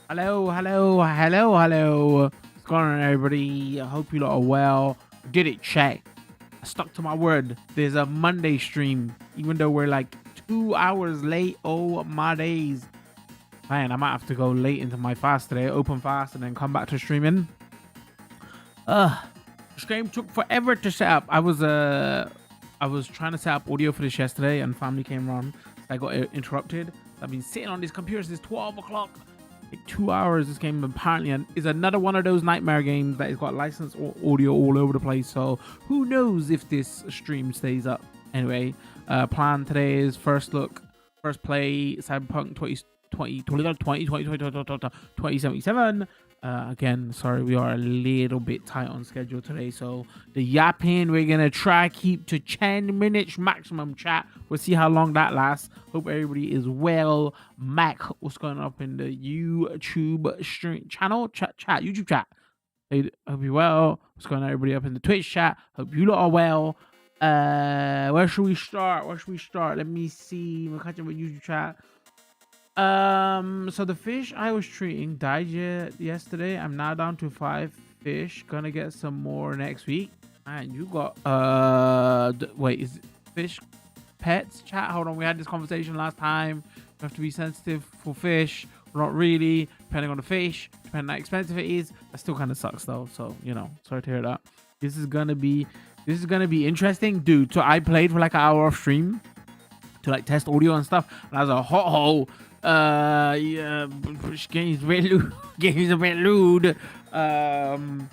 Hello, hello, hello, hello. What's going on, everybody? I hope you lot are well. Did it, chat. I stuck to my word. There's a Monday stream, even though we're like 2 hours late. Oh, my days. Man, I might have to go late into my fast today, open fast, and then come back to streaming. The stream took forever to set up. I was trying to set up audio for this yesterday, and family came around. So I got interrupted. I've been sitting on this computer since 12 o'clock. Like 2 hours. This game apparently is another one of those nightmare games that has got licensed audio all over the place. So who knows if this stream stays up. Anyway, plan today is first play Cyberpunk 2077. Again, sorry, we are a little bit tight on schedule today, so the yapping we're gonna try keep to 10 minutes maximum. Chat, we'll see how long that lasts. Hope everybody is well. Mac, what's going up in the YouTube stream channel chat YouTube chat? Hey, hope you're well. What's going on, everybody up in the Twitch chat? Hope you lot are well. Where should we start? Let me see. We're catching with YouTube chat. So the fish I was treating died yesterday. I'm now down to 5 fish. Gonna get some more next week. And you got wait, is it fish pets? Chat, hold on, we had this conversation last time. You have to be sensitive for fish. Not really, depending on the fish, depending on how expensive it is. That still kind of sucks though, so you know, sorry to hear that. This is gonna be interesting, dude. So I played for like an hour off stream to like test audio and stuff, and I was a hot hole. Yeah, game's a bit lewd. Man,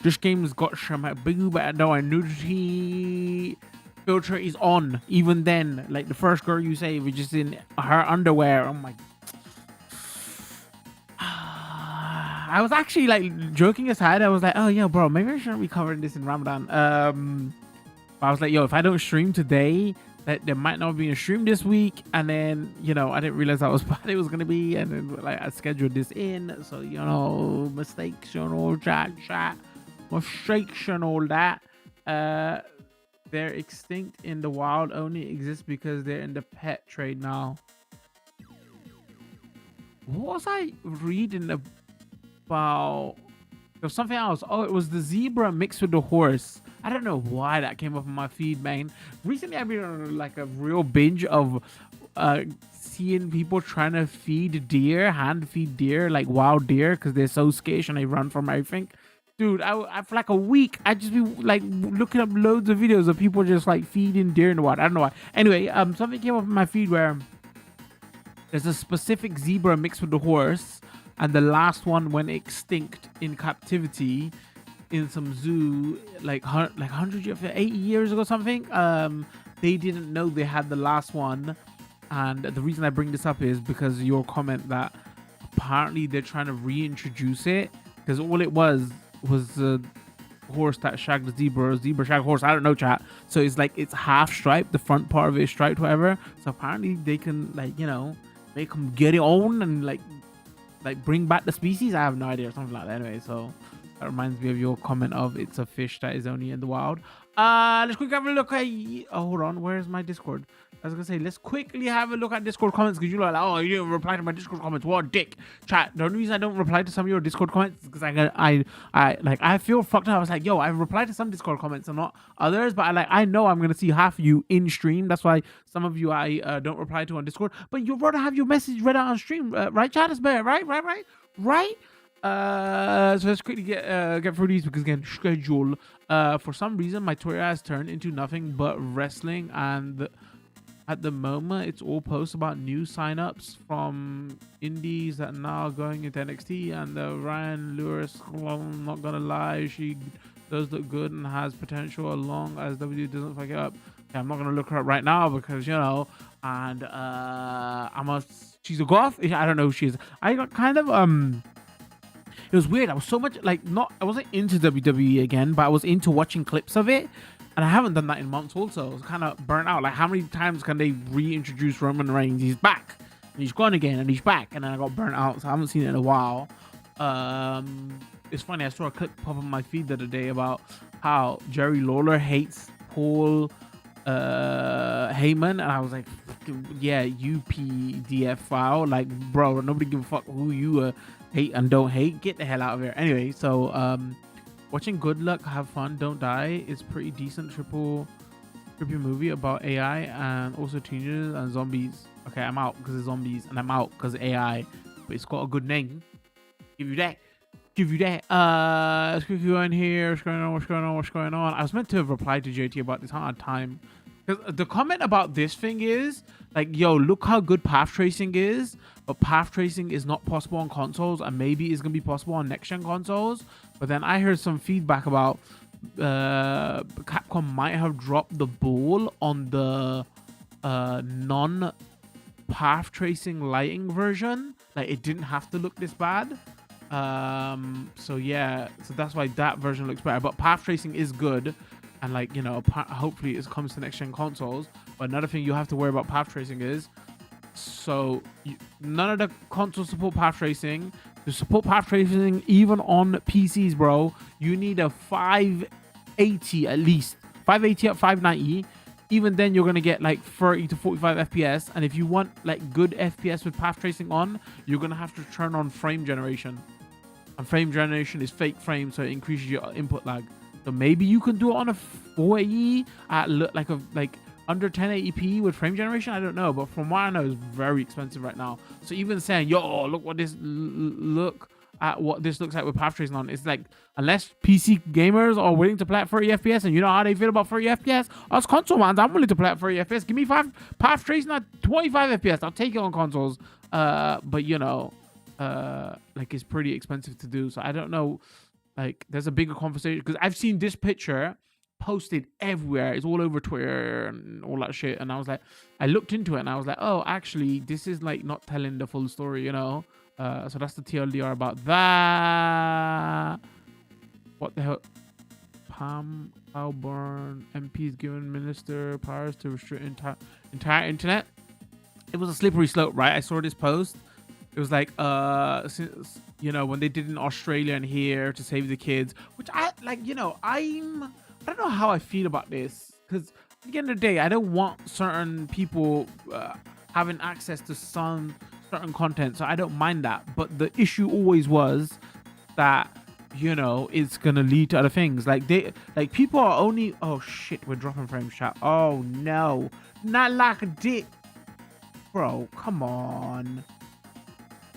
this game's got some boob and no nudity filter is on. Even then, like the first girl you save is just in her underwear. Oh my. I was actually like joking aside. I was like, oh yeah, bro, maybe I shouldn't be covering this in Ramadan. But I was like, yo, if I don't stream today, that there might not be a stream this week, and then you know I didn't realize how was bad it was gonna be, and then like I scheduled this in, so you know, mistakes and all that, mistakes and all that. They're extinct in the wild, only exist because they're in the pet trade now. What was I reading about? There was something else. Oh, it was the zebra mixed with the horse. I don't know why that came up on my feed, man. Recently, I've been on like a real binge of seeing people trying to feed deer, hand feed deer, like wild deer, because they're so scarce and they run from everything. Dude, I for like a week, I just be like looking up loads of videos of people just like feeding deer in the wild. I don't know why. Anyway, something came up on my feed where there's a specific zebra mixed with the horse, and the last one went extinct in captivity in some zoo like 100 years, 80 years ago something. They didn't know they had the last one, And the reason I bring this up is because your comment that apparently they're trying to reintroduce it, because all it was a horse that shagged the zebra, zebra shag horse. I don't know, chat. So it's like it's half striped, the front part of it is striped, whatever. So apparently they can, like, you know, make them get it on and like bring back the species. I have no idea, or something like that. Anyway, so that reminds me of your comment of it's a fish that is only in the wild. Let's quickly have a look at. Oh, hold on. Where's my Discord? I was gonna say, let's quickly have a look at Discord comments, because you're like, oh, you didn't reply to my Discord comments. What a dick. Chat. The only reason I don't reply to some of your Discord comments is because I feel fucked up. I was like, yo, I replied to some Discord comments and not others, but I know I'm gonna see half of you in stream. That's why some of you I don't reply to on Discord. But you'd rather have your message read out on stream, right? Chat is better, right? So let's quickly get through these, because again, schedule. For some reason, my Twitter has turned into nothing but wrestling, and at the moment, it's all posts about new signups from indies that are now going into NXT. And Ryan Lewis, well, I'm not gonna lie, she does look good and has potential, as long as WWE doesn't fuck it up. Okay, I'm not gonna look her up right now, because, you know, and she's a goth. I don't know who she is. I got kind of it was weird. I was so much like I wasn't into WWE again, but I was into watching clips of it, and I haven't done that in months. Also, I was kind of burnt out. Like, how many times can they reintroduce Roman Reigns? He's back, and he's gone again, and he's back, and then I got burnt out. So I haven't seen it in a while. It's funny. I saw a clip pop up on my feed the other day about how Jerry Lawler hates Paul Heyman, and I was like, yeah, UPDF file. Like, bro, nobody give a fuck who you hate and don't hate. Get the hell out of here. Anyway, so watching Good Luck Have Fun Don't Die is pretty decent trippy movie about AI and also teenagers and zombies. Okay, I'm out because it's zombies, and I'm out because AI, but it's got a good name. Give you that. Let's quickly go in here. What's going on? I was meant to have replied to JT about this. I don't have time. Because the comment about this thing is like, yo, look how good path tracing is, but path tracing is not possible on consoles, and maybe it's gonna be possible on next gen consoles. But then I heard some feedback about Capcom might have dropped the ball on the non path tracing lighting version. Like, it didn't have to look this bad. So yeah, so that's why that version looks better. But path tracing is good. And, like, you know, hopefully it comes to next gen consoles. But another thing you have to worry about path tracing is, so none of the consoles support path tracing. To support path tracing even on PCs, bro, you need a 580 at least, 580 at 590. Even then, you're gonna get like 30 to 45 FPS. And if you want like good FPS with path tracing on, you're gonna have to turn on frame generation. And frame generation is fake frame, so it increases your input lag. So maybe you can do it on a 480 at like under 1080p with frame generation. I don't know, but from what I know, it's very expensive right now. So even saying, yo, look at what this looks like with path tracing on, it's like, unless PC gamers are willing to play at 30 FPS, and you know how they feel about 30 FPS, us console fans, I'm willing to play at 30 FPS. Give me path tracing at 25 FPS. I'll take it on consoles. But you know, like, it's pretty expensive to do. So I don't know. Like, there's a bigger conversation, because I've seen this picture posted everywhere. It's all over Twitter and all that shit. And I was like, I looked into it and I was like, oh, actually, this is like not telling the full story, you know? So that's the TLDR about that. What the hell? Pam Alburn, MPs given minister powers to restrict entire internet. It was a slippery slope, right? I saw this post. It was like, you know, when they did in Australia and here to save the kids, which I like, you know, I don't know how I feel about this, because at the end of the day, I don't want certain people having access to some certain content, so I don't mind that. But the issue always was that, you know, it's gonna lead to other things. Like, people are only, oh shit, we're dropping frames, chat. Oh no, not like a dick, bro. Come on.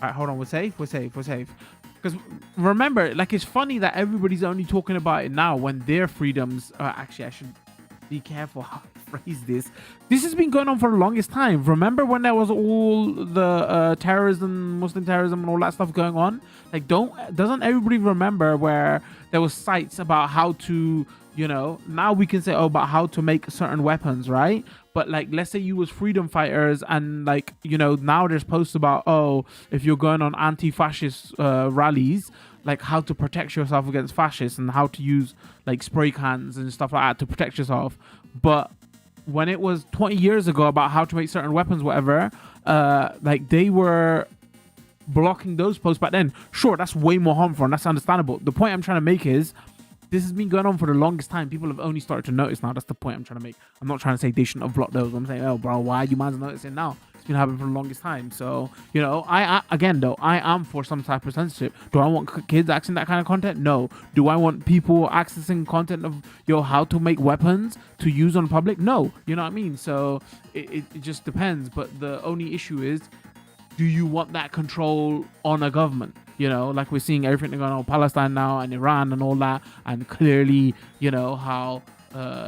All right, hold on. We're safe. Because remember, like, it's funny that everybody's only talking about it now when their freedoms. Actually, I should be careful how I phrase this. This has been going on for the longest time. Remember when there was all the terrorism, Muslim terrorism, and all that stuff going on? Like, doesn't everybody remember where there was sites about how to, now we can say, oh, about how to make certain weapons, right? But like, let's say you was freedom fighters, and like, now there's posts about, oh, if you're going on anti-fascist rallies, like how to protect yourself against fascists and how to use like spray cans and stuff like that to protect yourself. But when it was 20 years ago about how to make certain weapons, whatever, like they were blocking those posts back then. Sure, that's way more harmful and that's understandable. The point I'm trying to make is this has been going on for the longest time. People have only started to notice now. That's the point I'm trying to make. I'm not trying to say they shouldn't have blocked those. I'm saying, oh, bro, why are you man's noticing now? It's been happening for the longest time. So, I am for some type of censorship. Do I want kids accessing that kind of content? No. Do I want people accessing content of, how to make weapons to use on public? No. You know what I mean? So, it just depends. But the only issue is, do you want that control on a government? Like we're seeing everything going on in Palestine now and Iran and all that. And clearly, how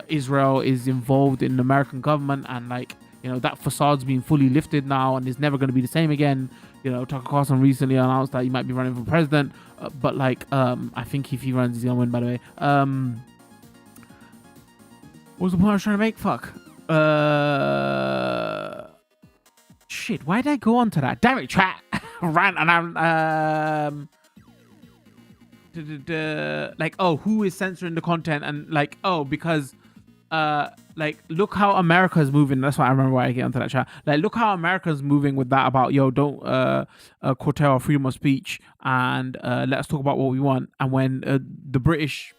Israel is involved in the American government, and like, that facade's been fully lifted now and is never going to be the same again. Tucker Carlson recently announced that he might be running for president. But like, I think if he runs, he's going to win, by the way. What was the point I was trying to make? Fuck. Shit, why did I go on to that? Damn it, chat. Rant, and I'm like, oh, who is censoring the content? And like, oh, because like, look how America's moving. That's why I remember why I get onto that chat. Like, look how America's moving with that about, don't curtail our freedom of speech, and let us talk about what we want. And when the British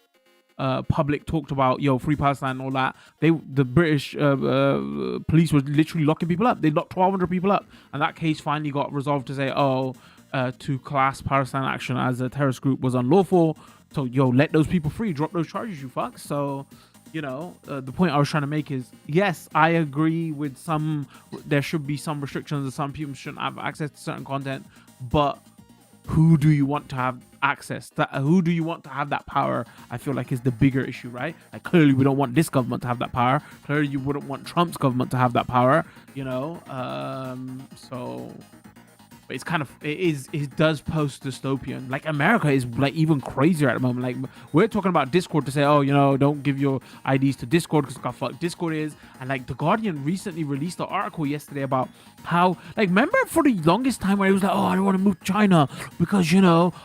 public talked about free Palestine and all that, the British police were literally locking people up. They locked 1,200 people up, and that case finally got resolved to say, to class Palestine action as a terrorist group was unlawful. So let those people free, drop those charges, you fuck. So the point I was trying to make is, yes, I agree with there should be some restrictions and some people shouldn't have access to certain content, but who do you want to have access to? Who do you want to have that power? I feel like is the bigger issue, right? Like, clearly we don't want this government to have that power. Clearly you wouldn't want Trump's government to have that power, so it's kind of, it does post dystopian. Like, America is like even crazier at the moment. Like, we're talking about Discord to say, oh, don't give your IDs to Discord because look how fucked Discord is. And like, The Guardian recently released an article yesterday about how, like, remember for the longest time where it was like, oh, I don't want to move to China because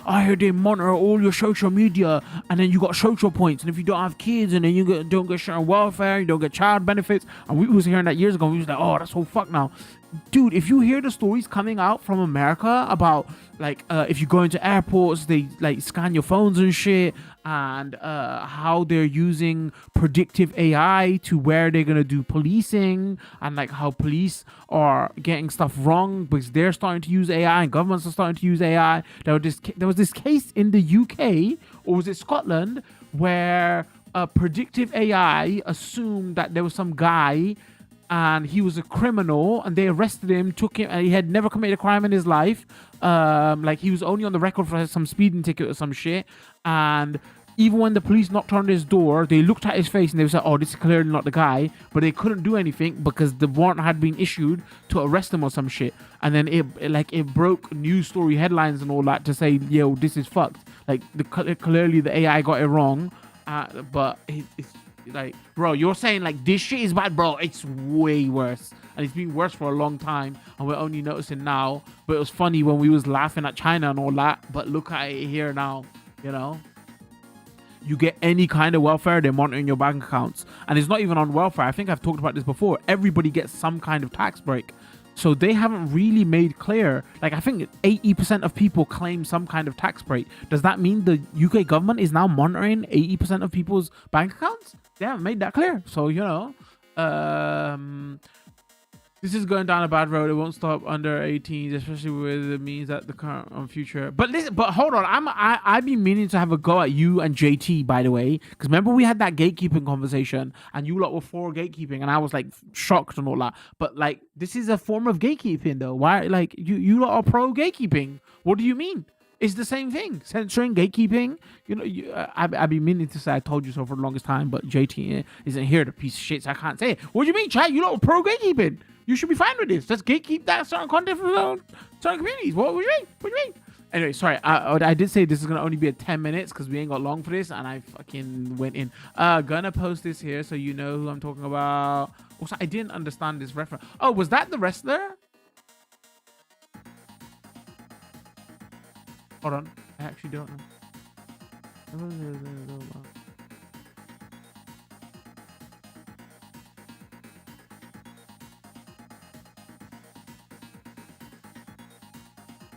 I heard they monitor all your social media, and then you got social points, and if you don't have kids, and then you don't get certain welfare, you don't get child benefits. And we was hearing that years ago, and we was like, oh, that's so fucked now. Dude, if you hear the stories coming out from America about like if you go into airports, they like scan your phones and shit, and how they're using predictive AI to where they're gonna do policing, and like how police are getting stuff wrong because they're starting to use AI and governments are starting to use AI. There was this case in the UK, or was it Scotland, where predictive AI assumed that there was some guy and he was a criminal, and they arrested him, took him, and he had never committed a crime in his life. Like, he was only on the record for some speeding ticket or some shit. And even when the police knocked on his door, they looked at his face and they said, oh, this is clearly not the guy. But they couldn't do anything because the warrant had been issued to arrest him or some shit. And then it broke news story headlines and all that to say, yo, this is fucked. Like, clearly the AI got it wrong. But it's like, bro, you're saying like this shit is bad, bro. It's way worse, and it's been worse for a long time, and we're only noticing now. But it was funny when we was laughing at China and all that, but look at it here now. You get any kind of welfare, they're monitoring your bank accounts, and it's not even on welfare. I think I've talked about this before. Everybody gets some kind of tax break. So they haven't really made clear. Like, I think 80% of people claim some kind of tax break. Does that mean the UK government is now monitoring 80% of people's bank accounts? They haven't made that clear. So, this is going down a bad road. It won't stop under 18s, especially with it means that the current and future. But listen, but hold on. I've been meaning to have a go at you and JT, by the way, because remember we had that gatekeeping conversation, and you lot were for gatekeeping, and I was like shocked and all that. But like, this is a form of gatekeeping, though. Why? Like, you lot are pro gatekeeping. What do you mean? It's the same thing. Censoring, gatekeeping. You know, I've been meaning to say I told you so for the longest time, but JT isn't here, the piece of shit, so I can't say it. What do you mean, chat? You lot pro gatekeeping. You should be fine with this. Let's gatekeep that certain content from certain communities. What do you mean? What do you mean? Anyway, sorry. I did say this is gonna only be at 10 minutes because we ain't got long for this, and I fucking went in. Gonna post this here so you know who I'm talking about. Also, I didn't understand this reference. Oh, was that the wrestler? Hold on. I actually don't know.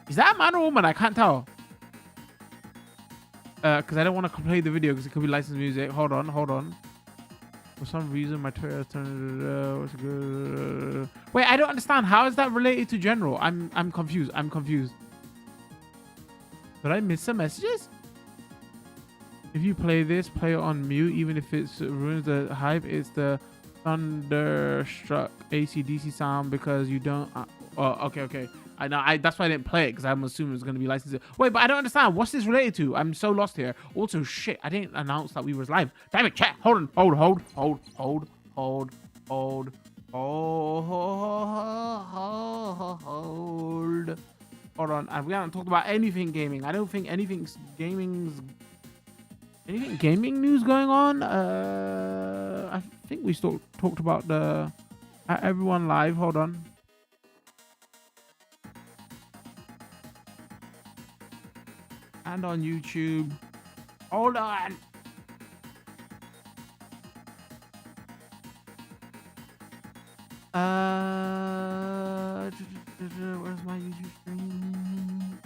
Is that a man or woman? I can't tell. Because I don't want to play the video because it could be licensed music. Hold on. For some reason, my Twitter turned. Wait, I don't understand. How is that related to general? I'm confused. Did I miss some messages? If you play this, play it on mute, even if it ruins the hype. It's the thunderstruck AC/DC sound because you don't. Oh, okay. I know. That's why I didn't play it because I'm assuming it's going to be licensed. Wait, but I don't understand. What's this related to? I'm so lost here. Also, shit, I didn't announce that we was live. Damn it, chat. Hold on. Hold. Hold on. We haven't talked about anything gaming. I don't think anything gaming news going on. I think we still talked about the everyone live. Hold on. And on YouTube. Hold on. Where's my YouTube stream?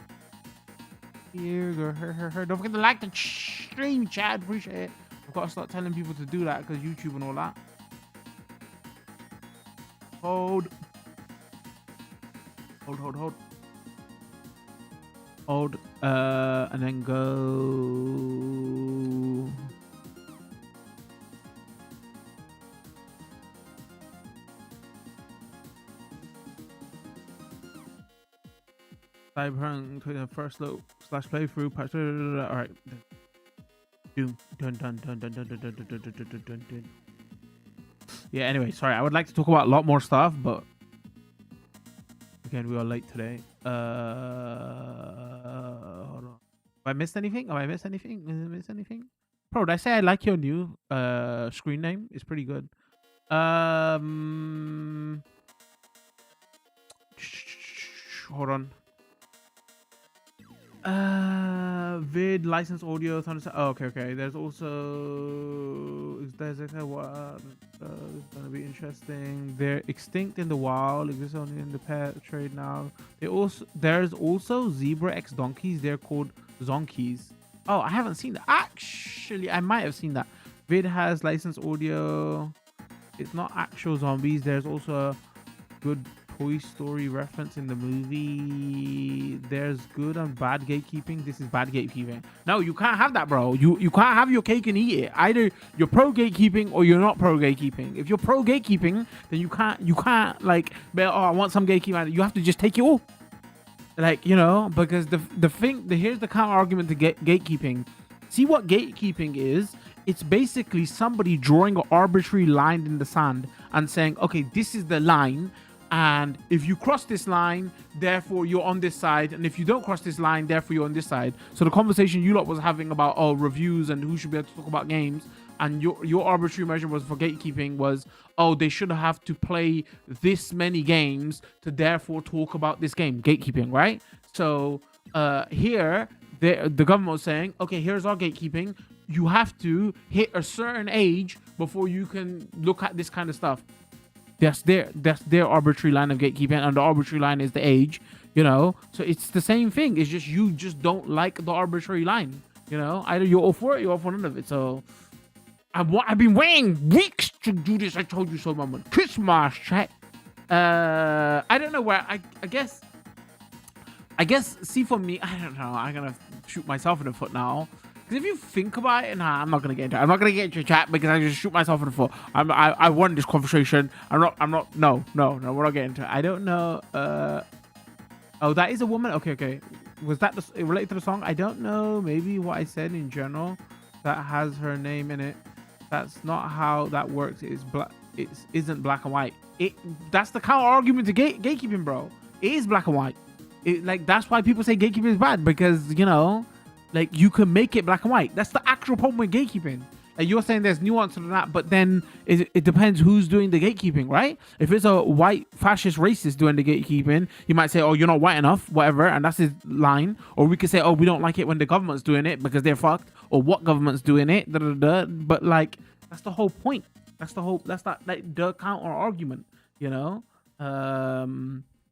Here, her. Don't forget to like the stream, chat. Appreciate it. I've got to start telling people to do that because YouTube and all that. Hold. And then go. Cyberpunk first look / playthrough patch. All right. Dun. Yeah. Anyway, sorry. I would like to talk about a lot more stuff, but again, we are late today. Hold on. Have I missed anything? Bro, did I say I like your new screen name? It's pretty good. Hold on. Vid license audio. Oh, okay. There's also what it's gonna be interesting. They're extinct in the wild. Exists only in the pet trade now. There's also zebra X donkeys. They're called zonkies. Oh, I haven't seen that. Actually, I might have seen that. Vid has license audio. It's not actual zombies. There's also a good Toy Story reference in the movie. There's good and bad gatekeeping. This is bad gatekeeping. No, you can't have that, bro. You can't have your cake and eat it. Either you're pro gatekeeping or you're not pro gatekeeping. If you're pro gatekeeping, then you can't like, I want some gatekeeping. You have to just take it all. Like, you know, because here's the counter argument to gatekeeping. See what gatekeeping is? It's basically somebody drawing an arbitrary line in the sand and saying, okay, this is the line. And if you cross this line, therefore you're on this side. And if you don't cross this line, therefore you're on this side. So the conversation you lot was having about reviews and who should be able to talk about games, and your arbitrary measure was for gatekeeping was, they should have to play this many games to therefore talk about this game. Gatekeeping, right? So here the government was saying, okay, here's our gatekeeping. You have to hit a certain age before you can look at this kind of stuff. That's their arbitrary line of gatekeeping, and the arbitrary line is the age, you know. So it's the same thing. It's just you just don't like the arbitrary line, you know. Either you're all for it, you're all for none of it. So I've been waiting weeks to do this. I told you so, mama. Christmas chat. I don't know where. I guess. See, for me, I don't know. I'm gonna shoot myself in the foot now. Because if you think about it, I'm not gonna get into it. I'm not gonna get into chat because I just shoot myself in the foot. I won this conversation. No, we're not getting into it. I don't know. Oh, that is a woman. Okay. was that related to the song? I don't know. Maybe what I said in general that has her name in it. That's not how that works. It's black. It isn't black and white. That's the counter argument to gatekeeping, bro. It is black and white. Like that's why people say gatekeeping is bad, because like you can make it black and white. That's the actual problem with gatekeeping. Like you're saying there's nuance to that, but then it depends who's doing the gatekeeping, right? If it's a white fascist racist doing the gatekeeping, you might say, oh, you're not white enough, whatever, and that's his line. Or we could say, oh, we don't like it when the government's doing it because they're fucked, or what government's doing it, but like that's the whole point. That's not like the counter argument,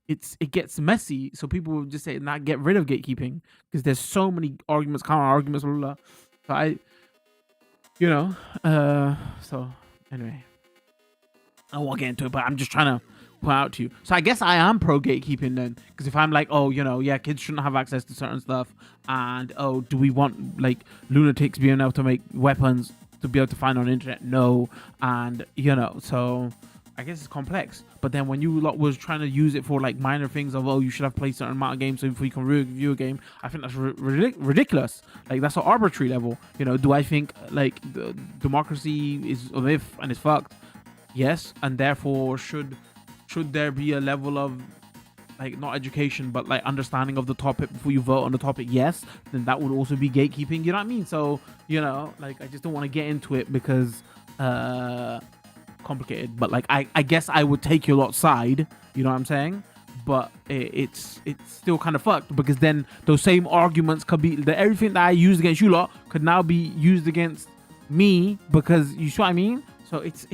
it gets messy, so people will just say not get rid of gatekeeping because there's so many arguments, counter arguments, blah, blah, blah. So anyway, I won't get into it, but I'm just trying to point out to you. So I guess I am pro gatekeeping then, because if I'm like, oh, yeah, kids shouldn't have access to certain stuff, and oh, do we want like lunatics being able to make weapons to be able to find on the internet? No. And so I guess it's complex. But then when you lot was trying to use it for like minor things of, oh, you should have played certain amount of games so before you can review a game, I think that's ridiculous. Like that's an arbitrary level. Do I think like the democracy is a myth and it's fucked? Yes. And therefore should there be a level of like not education but like understanding of the topic before you vote on the topic? Yes. Then that would also be gatekeeping. You know what I mean? So like I just don't want to get into it because complicated, but like I guess I would take your lot side, you know what I'm saying? But it's still kind of fucked, because then those same arguments could be that everything that I used against you lot could now be used against me, because you see what I mean? So it's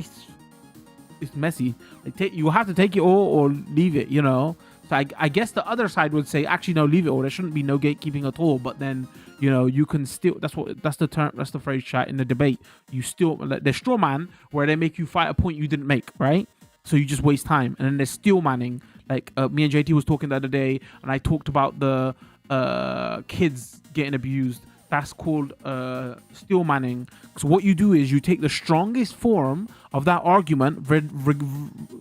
messy. Like you have to take it all or leave it, So I guess the other side would say, actually no, leave it all. There shouldn't be no gatekeeping at all. But then you can still, that's the term, that's the phrase, chat, in the debate. You still, there's straw man where they make you fight a point you didn't make, right? So you just waste time. And then there's steel manning. Like me and JT was talking the other day, and I talked about the kids getting abused. That's called steel manning. So what you do is you take the strongest form of that argument,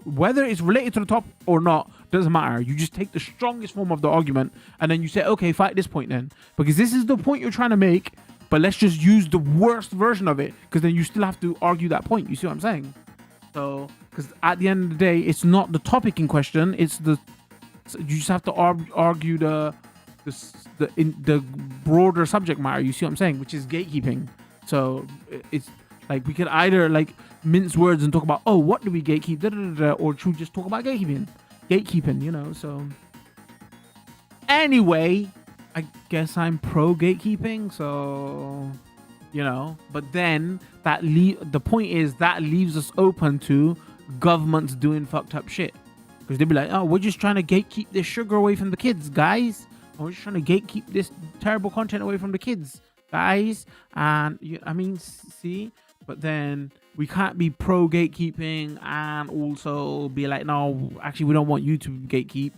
whether it's related to the top or not, doesn't matter. You just take the strongest form of the argument, and then you say, okay, fight this point then, because this is the point you're trying to make, but let's just use the worst version of it, because then you still have to argue that point. You see what I'm saying? So, because at the end of the day, it's not the topic in question. You just have to argue the broader subject matter. You see what I'm saying? Which is gatekeeping. So it's like we could either like mince words and talk about, oh, what do we gatekeep, or should we just talk about gatekeeping, So anyway, I guess I'm pro gatekeeping. So but then the point is that leaves us open to governments doing fucked up shit, because they'd be like, oh, we're just trying to gatekeep this sugar away from the kids, guys. We're just trying to gatekeep this terrible content away from the kids, guys. And see, but then we can't be pro gatekeeping and also be like, no, actually, we don't want you to gatekeep.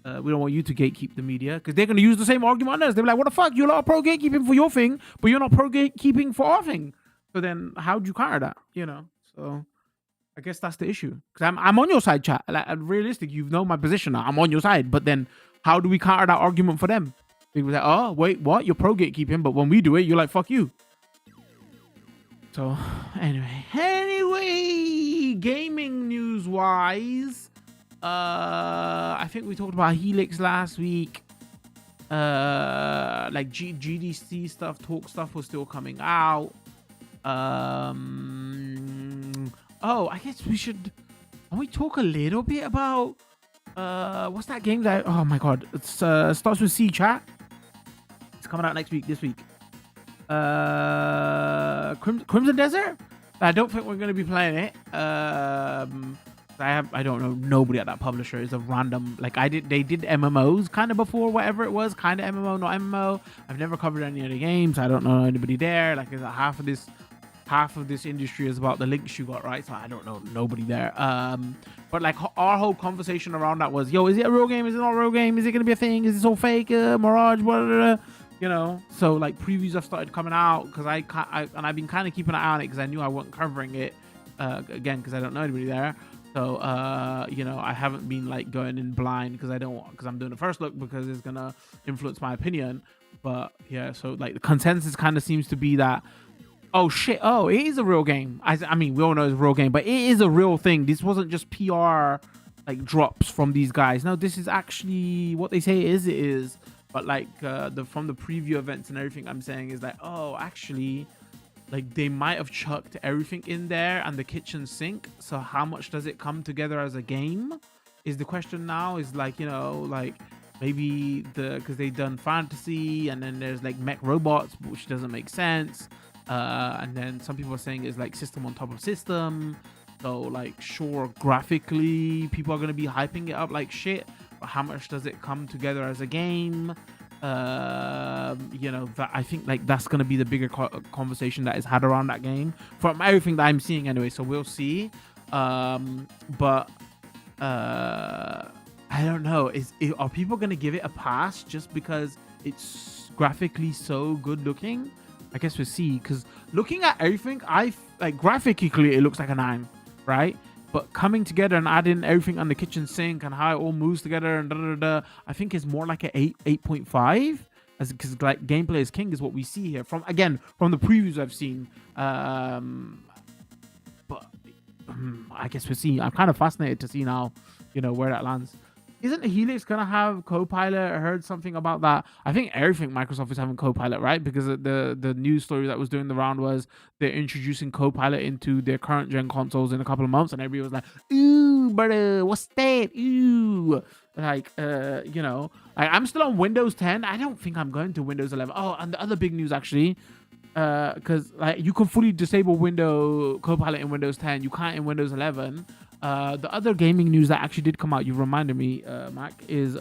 We don't want you to gatekeep the media, because they're going to use the same argument on us. They're like, what the fuck? You're not pro gatekeeping for your thing, but you're not pro gatekeeping for our thing. So then how do you counter that? So I guess that's the issue. Because I'm on your side, chat. Like, realistic, you know my position now. I'm on your side. But then how do we counter that argument for them? People say, oh, wait, what? You're pro gatekeeping, but when we do it, you're like, fuck you. So anyway, gaming news wise, I think we talked about Helix last week. Like GDC stuff, talk stuff was still coming out. Oh, I guess we should. Can we talk a little bit about what's that game that? Oh my god, it starts with C, chat. It's coming out this week. Crimson Desert. I don't think we're going to be playing it. I don't know. Nobody at that publisher is a random. Like they did MMOs kind of before, whatever it was, kind of MMO, not MMO. I've never covered any of the games. I don't know anybody there. Like, is half of this industry is about the links you got, right? So I don't know nobody there. But like our whole conversation around that was, yo, is it a real game? Is it not a real game? Is it gonna be a thing? Is this all fake? Mirage? Blah, blah, blah. So like previews have started coming out, because I've been kind of keeping an eye on it, because I knew I wasn't covering it again, because I don't know anybody there. So you know, I haven't been like going in blind because I'm doing the first look because it's gonna influence my opinion. But yeah, so like the consensus kind of seems to be that, oh shit, oh, it is a real game. I mean, we all know it's a real game, but it is a real thing. This wasn't just PR like drops from these guys. No, this is actually what they say it is. It is. But like from the preview events and everything, I'm saying is like, oh, actually, like they might have chucked everything in there and the kitchen sink. So how much does it come together as a game? Is the question now? Is like, you know, like maybe because they've done fantasy and then there's like mech robots, which doesn't make sense. And then some people are saying it's like system on top of system. So like, sure, graphically people are going to be hyping it up like shit, but how much does it come together as a game? You know, that I think like that's going to be the bigger conversation that is had around that game from everything that I'm seeing anyway. So we'll see. But I don't know, are people going to give it a pass just because it's graphically so good looking? I guess we'll see, because looking at everything, I like graphically it looks like a 9, right? But coming together and adding everything on the kitchen sink and how it all moves together and I think it's more like an 8.5, as because like gameplay is king is what we see here from the previews I've seen. But I guess we'll see. I'm kind of fascinated to see now, you know, where that lands. Isn't Helix gonna have Copilot? I heard something about that. I think everything Microsoft is having Copilot, right? Because the news story that was doing the round was they're introducing Copilot into their current gen consoles in a couple of months, and everybody was like, "Ooh, brother, what's that? Ooh." Like, you know, I'm still on Windows 10. I don't think I'm going to Windows 11. Oh, and the other big news actually, because like you can fully disable Copilot in Windows 10. You can't in Windows 11. The other gaming news that actually did come out, you reminded me, Mac, is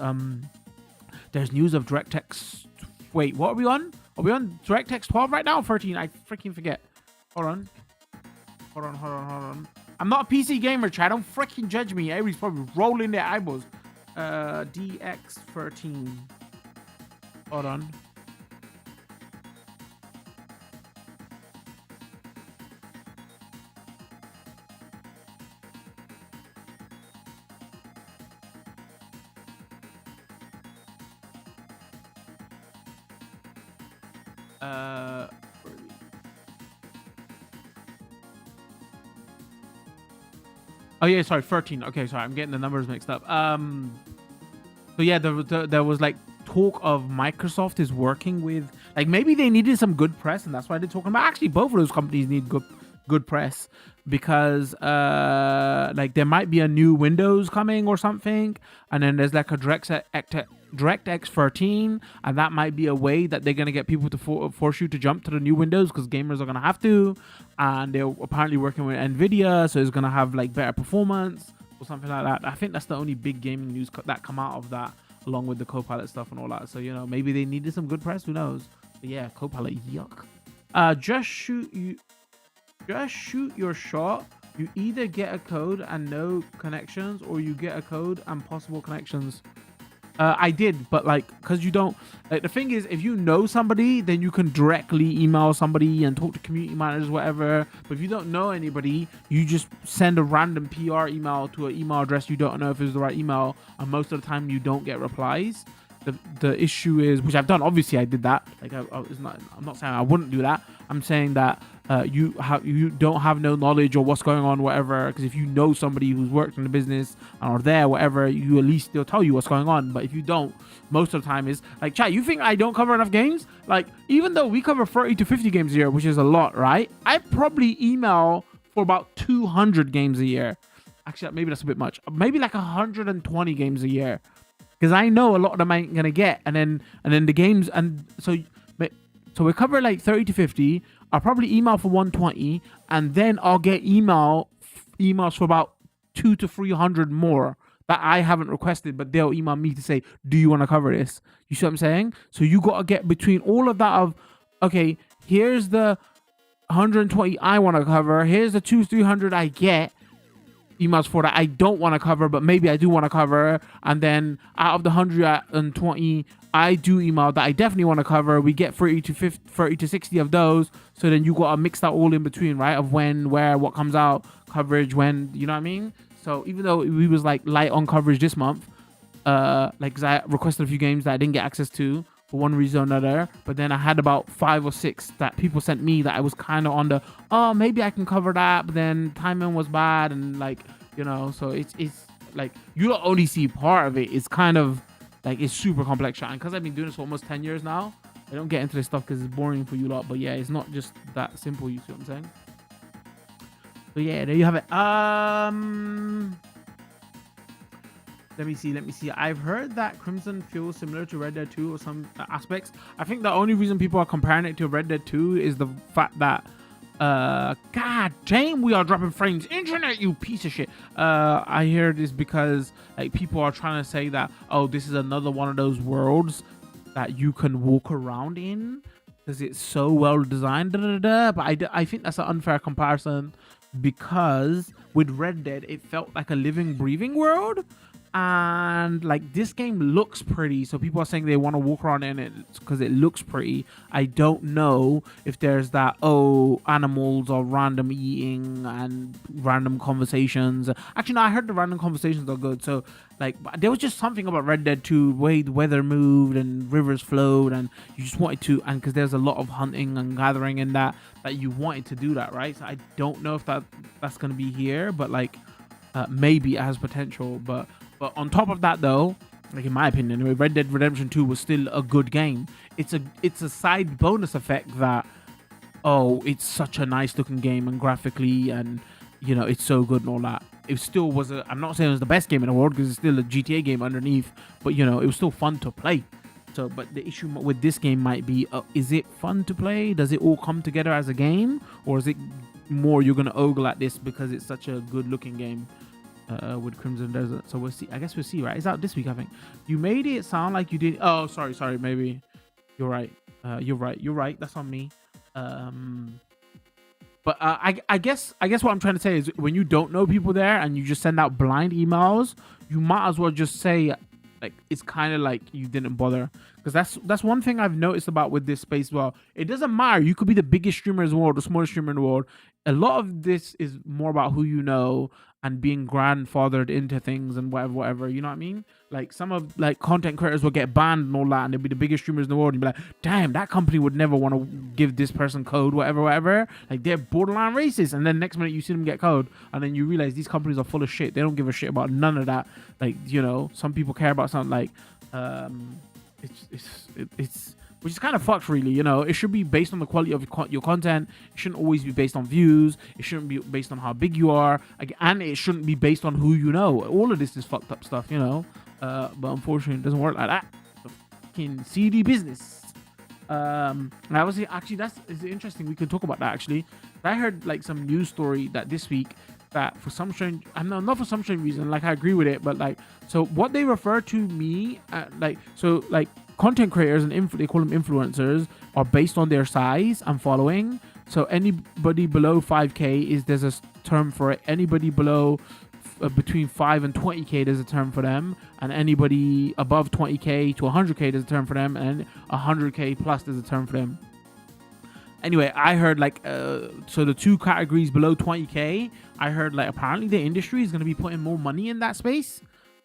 there's news of DirectX. Wait, what are we on? Are we on DirectX 12 right now? 13? I freaking forget. Hold on. I'm not a PC gamer, chat. Don't freaking judge me. Everybody's probably rolling their eyeballs. DX13. Hold on. Oh yeah, sorry, 13. Okay, sorry, I'm getting the numbers mixed up. So yeah, there was like talk of Microsoft is working with, like, maybe they needed some good press, and that's why they're talking about. Actually, both of those companies need good press, because like there might be a new Windows coming or something, and then there's like a DirectX 13, and that might be a way that they're gonna get people to force you to jump to the new Windows, because gamers are gonna have to, and they're apparently working with Nvidia, so it's gonna have like better performance or something like that. I think that's the only big gaming news that come out of that, along with the Copilot stuff and all that. So, you know, maybe they needed some good press, who knows. But yeah, Copilot, yuck. Just shoot your shot. You either get a code and no connections, or you get a code and possible connections. I did, but like, because you don't, like, the thing is, if you know somebody, then you can directly email somebody and talk to community managers, whatever. But if you don't know anybody, you just send a random PR email to an email address you don't know if it's the right email, and most of the time you don't get replies. The issue is, which I've done, obviously I did that, like, I'm not saying I wouldn't do that. I'm saying that you don't have no knowledge or what's going on, whatever, because if you know somebody who's worked in the business or there, whatever, you at least they'll tell you what's going on. But if you don't, most of the time is like, chat, you think I don't cover enough games? Like, even though we cover 30 to 50 games a year, which is a lot, right? I probably email for about 200 games a year. Actually, maybe that's a bit much. Maybe like 120 games a year, because I know a lot of them I ain't gonna get, and then the games, and so we cover like 30 to 50. I'll probably email for 120, and then I'll get emails for about 200 to 300 more that I haven't requested, but they'll email me to say, do you want to cover this? You see what I'm saying? So you got to get between all of that of, okay, here's the 120 I want to cover, here's the 200-300 I get emails for that I don't want to cover, but maybe I do want to cover, and then out of the 120 I do email that I definitely want to cover, we get 30 to 60 of those. So then you got to mix that all in between, right? Of when, where, what comes out, coverage, when, you know what I mean? So even though we was like light on coverage this month, like, cause I requested a few games that I didn't get access to for one reason or another, but then I had about 5 or 6 that people sent me that I was kind of on the, oh, maybe I can cover that, but then timing was bad, and like, so it's like, you don't only see part of it. It's kind of like, it's super complex shit, and because I've been doing this for almost 10 years now, I don't get into this stuff because it's boring for you lot. But yeah, it's not just that simple, you see what I'm saying? So yeah, there you have it. Let me see. I've heard that Crimson feels similar to Red Dead 2 or some aspects. I think the only reason people are comparing it to Red Dead 2 is the fact that, god damn, we are dropping frames. Internet, you piece of shit. I hear this because like people are trying to say that, oh, this is another one of those worlds that you can walk around in because it's so well designed. But I think that's an unfair comparison, because with Red Dead, it felt like a living, breathing world. And like, this game looks pretty, so people are saying they want to walk around in it because it looks pretty. I don't know if there's that, oh, animals or random eating and random conversations. Actually, no, I heard the random conversations are good. So like, there was just something about Red Dead 2, way the weather moved and rivers flowed, and you just wanted to, and because there's a lot of hunting and gathering in that you wanted to do that, right? So I don't know if that's gonna be here, but like, maybe it has potential. But on top of that, though, like in my opinion, anyway, Red Dead Redemption 2 was still a good game. It's a side bonus effect that, oh, it's such a nice looking game, and graphically, and it's so good and all that. It still was I'm not saying it was the best game in the world, because it's still a GTA game underneath, but it was still fun to play. So, but the issue with this game might be, is it fun to play? Does it all come together as a game, or is it more you're gonna ogle at this because it's such a good looking game? With Crimson Desert. So we'll see. I guess we'll see, right? It's out this week, I think. You made it sound like you did. Oh, sorry. Maybe you're right. You're right. That's on me. But I guess what I'm trying to say is, when you don't know people there and you just send out blind emails, you might as well just say, like, it's kind of like you didn't bother. Because that's one thing I've noticed about with this space. Well, it doesn't matter. You could be the biggest streamer in the world, the smallest streamer in the world. A lot of this is more about who you know and being grandfathered into things and whatever, you know what I mean? Like, some of like content creators will get banned and all that, and they'll be the biggest streamers in the world, and you'll be like, damn, that company would never want to give this person code, whatever. Like, they're borderline racist, and then next minute you see them get code, and then you realize these companies are full of shit. They don't give a shit about none of that. Like, some people care about something like, it's which is kind of fucked, really. It should be based on the quality of your content. It shouldn't always be based on views. It shouldn't be based on how big you are, and it shouldn't be based on who you know. All of this is fucked up stuff, but unfortunately it doesn't work like that. The fucking seedy business. And I was actually, is interesting. We can talk about that, actually. I heard like some news story that this week, that for some strange, not for some strange reason, like, I agree with it, but like, so what they refer to me, content creators and they call them influencers, are based on their size and following. So anybody below 5k there's a term for it. Anybody below between 5 and 20k, there's a term for them, and anybody above 20k to 100k, there's a term for them, and 100k plus, there's a term for them. Anyway, I heard like, so the two categories below 20k, I heard like apparently the industry is going to be putting more money in that space.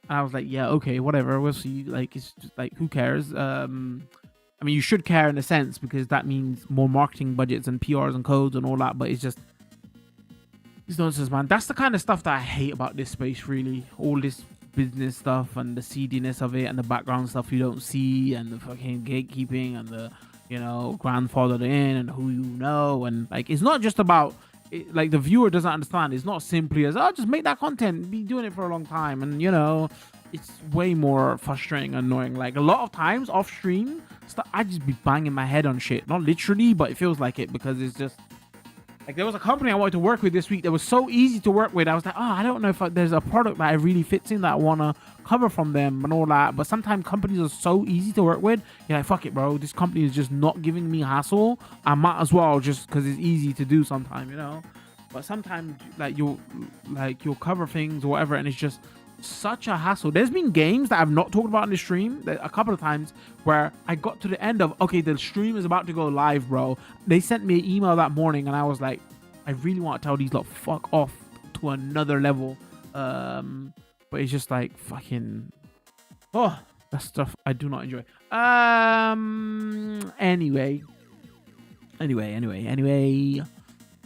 And I was like, yeah, okay, whatever, we'll see. Like, it's just like, who cares? I mean, you should care in a sense, because that means more marketing budgets and PRs and codes and all that, but it's nonsense, man. That's the kind of stuff that I hate about this space, really. All this business stuff and the seediness of it and the background stuff you don't see, and the fucking gatekeeping and the, grandfathered in and who you know. And like, it's not just about it, like, the viewer doesn't understand. It's not simply as, oh, just make that content, be doing it for a long time, and it's way more frustrating and annoying. Like, a lot of times off stream stuff, I just be banging my head on shit, not literally, but it feels like it, because it's just like, there was a company I wanted to work with this week that was so easy to work with. I was like, oh, I don't know if there's a product that I really fits in that I want to cover from them and all that. But sometimes companies are so easy to work with. You're like, fuck it, bro. This company is just not giving me hassle. I might as well, just because it's easy to do sometimes, But sometimes, like, you'll cover things or whatever, and it's just such a hassle. There's been games that I've not talked about in the stream a couple of times where I got to the end of, okay, the stream is about to go live, bro. They sent me an email that morning, and I was like, I really want to tell these lot fuck off to another level. But it's just like fucking, oh, that stuff I do not enjoy. Anyway.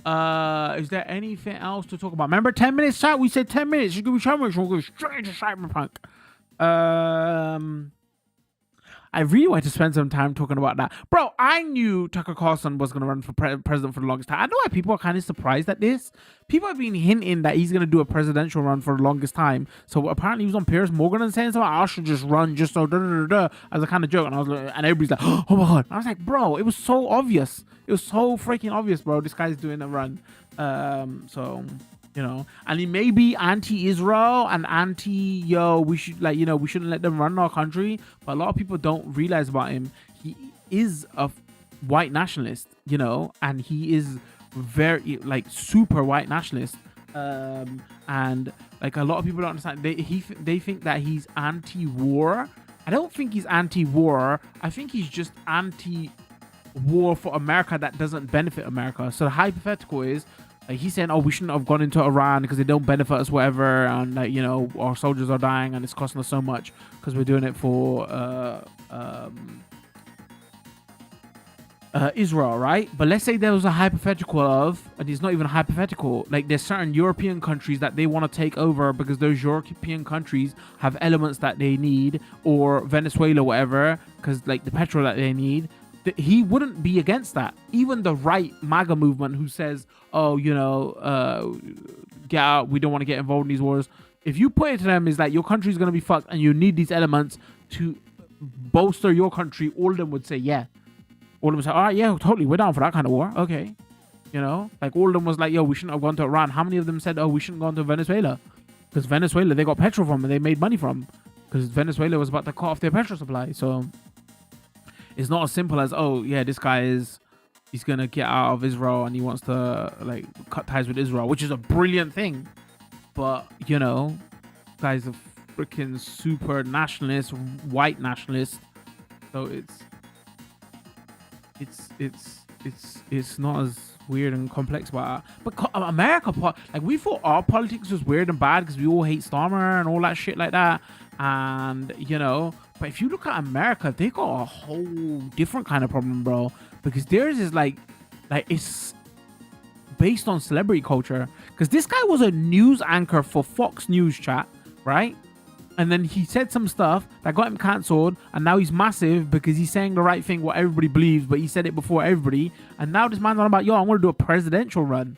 Is there anything else to talk about? Remember 10 minutes chat? We said 10 minutes. It's gonna be 10 minutes. We'll go straight into Cyberpunk. I really want to spend some time talking about that. Bro, I knew Tucker Carlson was going to run for president for the longest time. I know why people are kind of surprised at this. People have been hinting that he's going to do a presidential run for the longest time. So apparently he was on Piers Morgan and saying something, I should just run just so as a kind of joke. And I was like, and everybody's like, oh my God. I was like, bro, it was so obvious. It was so freaking obvious, bro. This guy's doing a run. So... you know, and he may be anti-Israel and we should we shouldn't let them run our country, but a lot of people don't realize about him. He is a white nationalist, you know, and he is very like super white nationalist, and like a lot of people don't understand. They think that he's anti-war. I don't think he's anti-war. I think he's just anti-war for America that doesn't benefit America. So the hypothetical is, like, he's saying, oh, we shouldn't have gone into Iran because they don't benefit us, whatever, and like, you know, our soldiers are dying and it's costing us so much because we're doing it for Israel, right? But let's say there was a hypothetical of, and it's not even a hypothetical, like there's certain European countries that they want to take over because those European countries have elements that they need, or Venezuela, whatever, because like the petrol that they need. He wouldn't be against that. Even the right MAGA movement who says, oh, you know, get out, we don't want to get involved in these wars. If you put it to them is that your country's going to be fucked and you need these elements to bolster your country, all of them would say, yeah. All of them would say, all right, yeah, totally, we're down for that kind of war. Okay. You know, like all of them was like, yo, we shouldn't have gone to Iran. How many of them said, oh, we shouldn't go to Venezuela? Because Venezuela, they got petrol from and they made money from. Because Venezuela was about to cut off their petrol supply. So... it's not as simple as, oh yeah, this guy he's gonna get out of Israel and he wants to like cut ties with Israel, which is a brilliant thing. But you know, guy's a freaking super nationalist, white nationalist. So it's not as weird and complex about that. But America, like we thought our politics was weird and bad because we all hate Starmer and all that shit like that. And you know, but if you look at America, they got a whole different kind of problem, bro, because theirs is like it's based on celebrity culture. Because this guy was a news anchor for Fox News, chat, right? And then he said some stuff that got him cancelled, and now he's massive because he's saying the right thing, what everybody believes, but he said it before everybody. And now this man's on about, yo, I want to do a presidential run.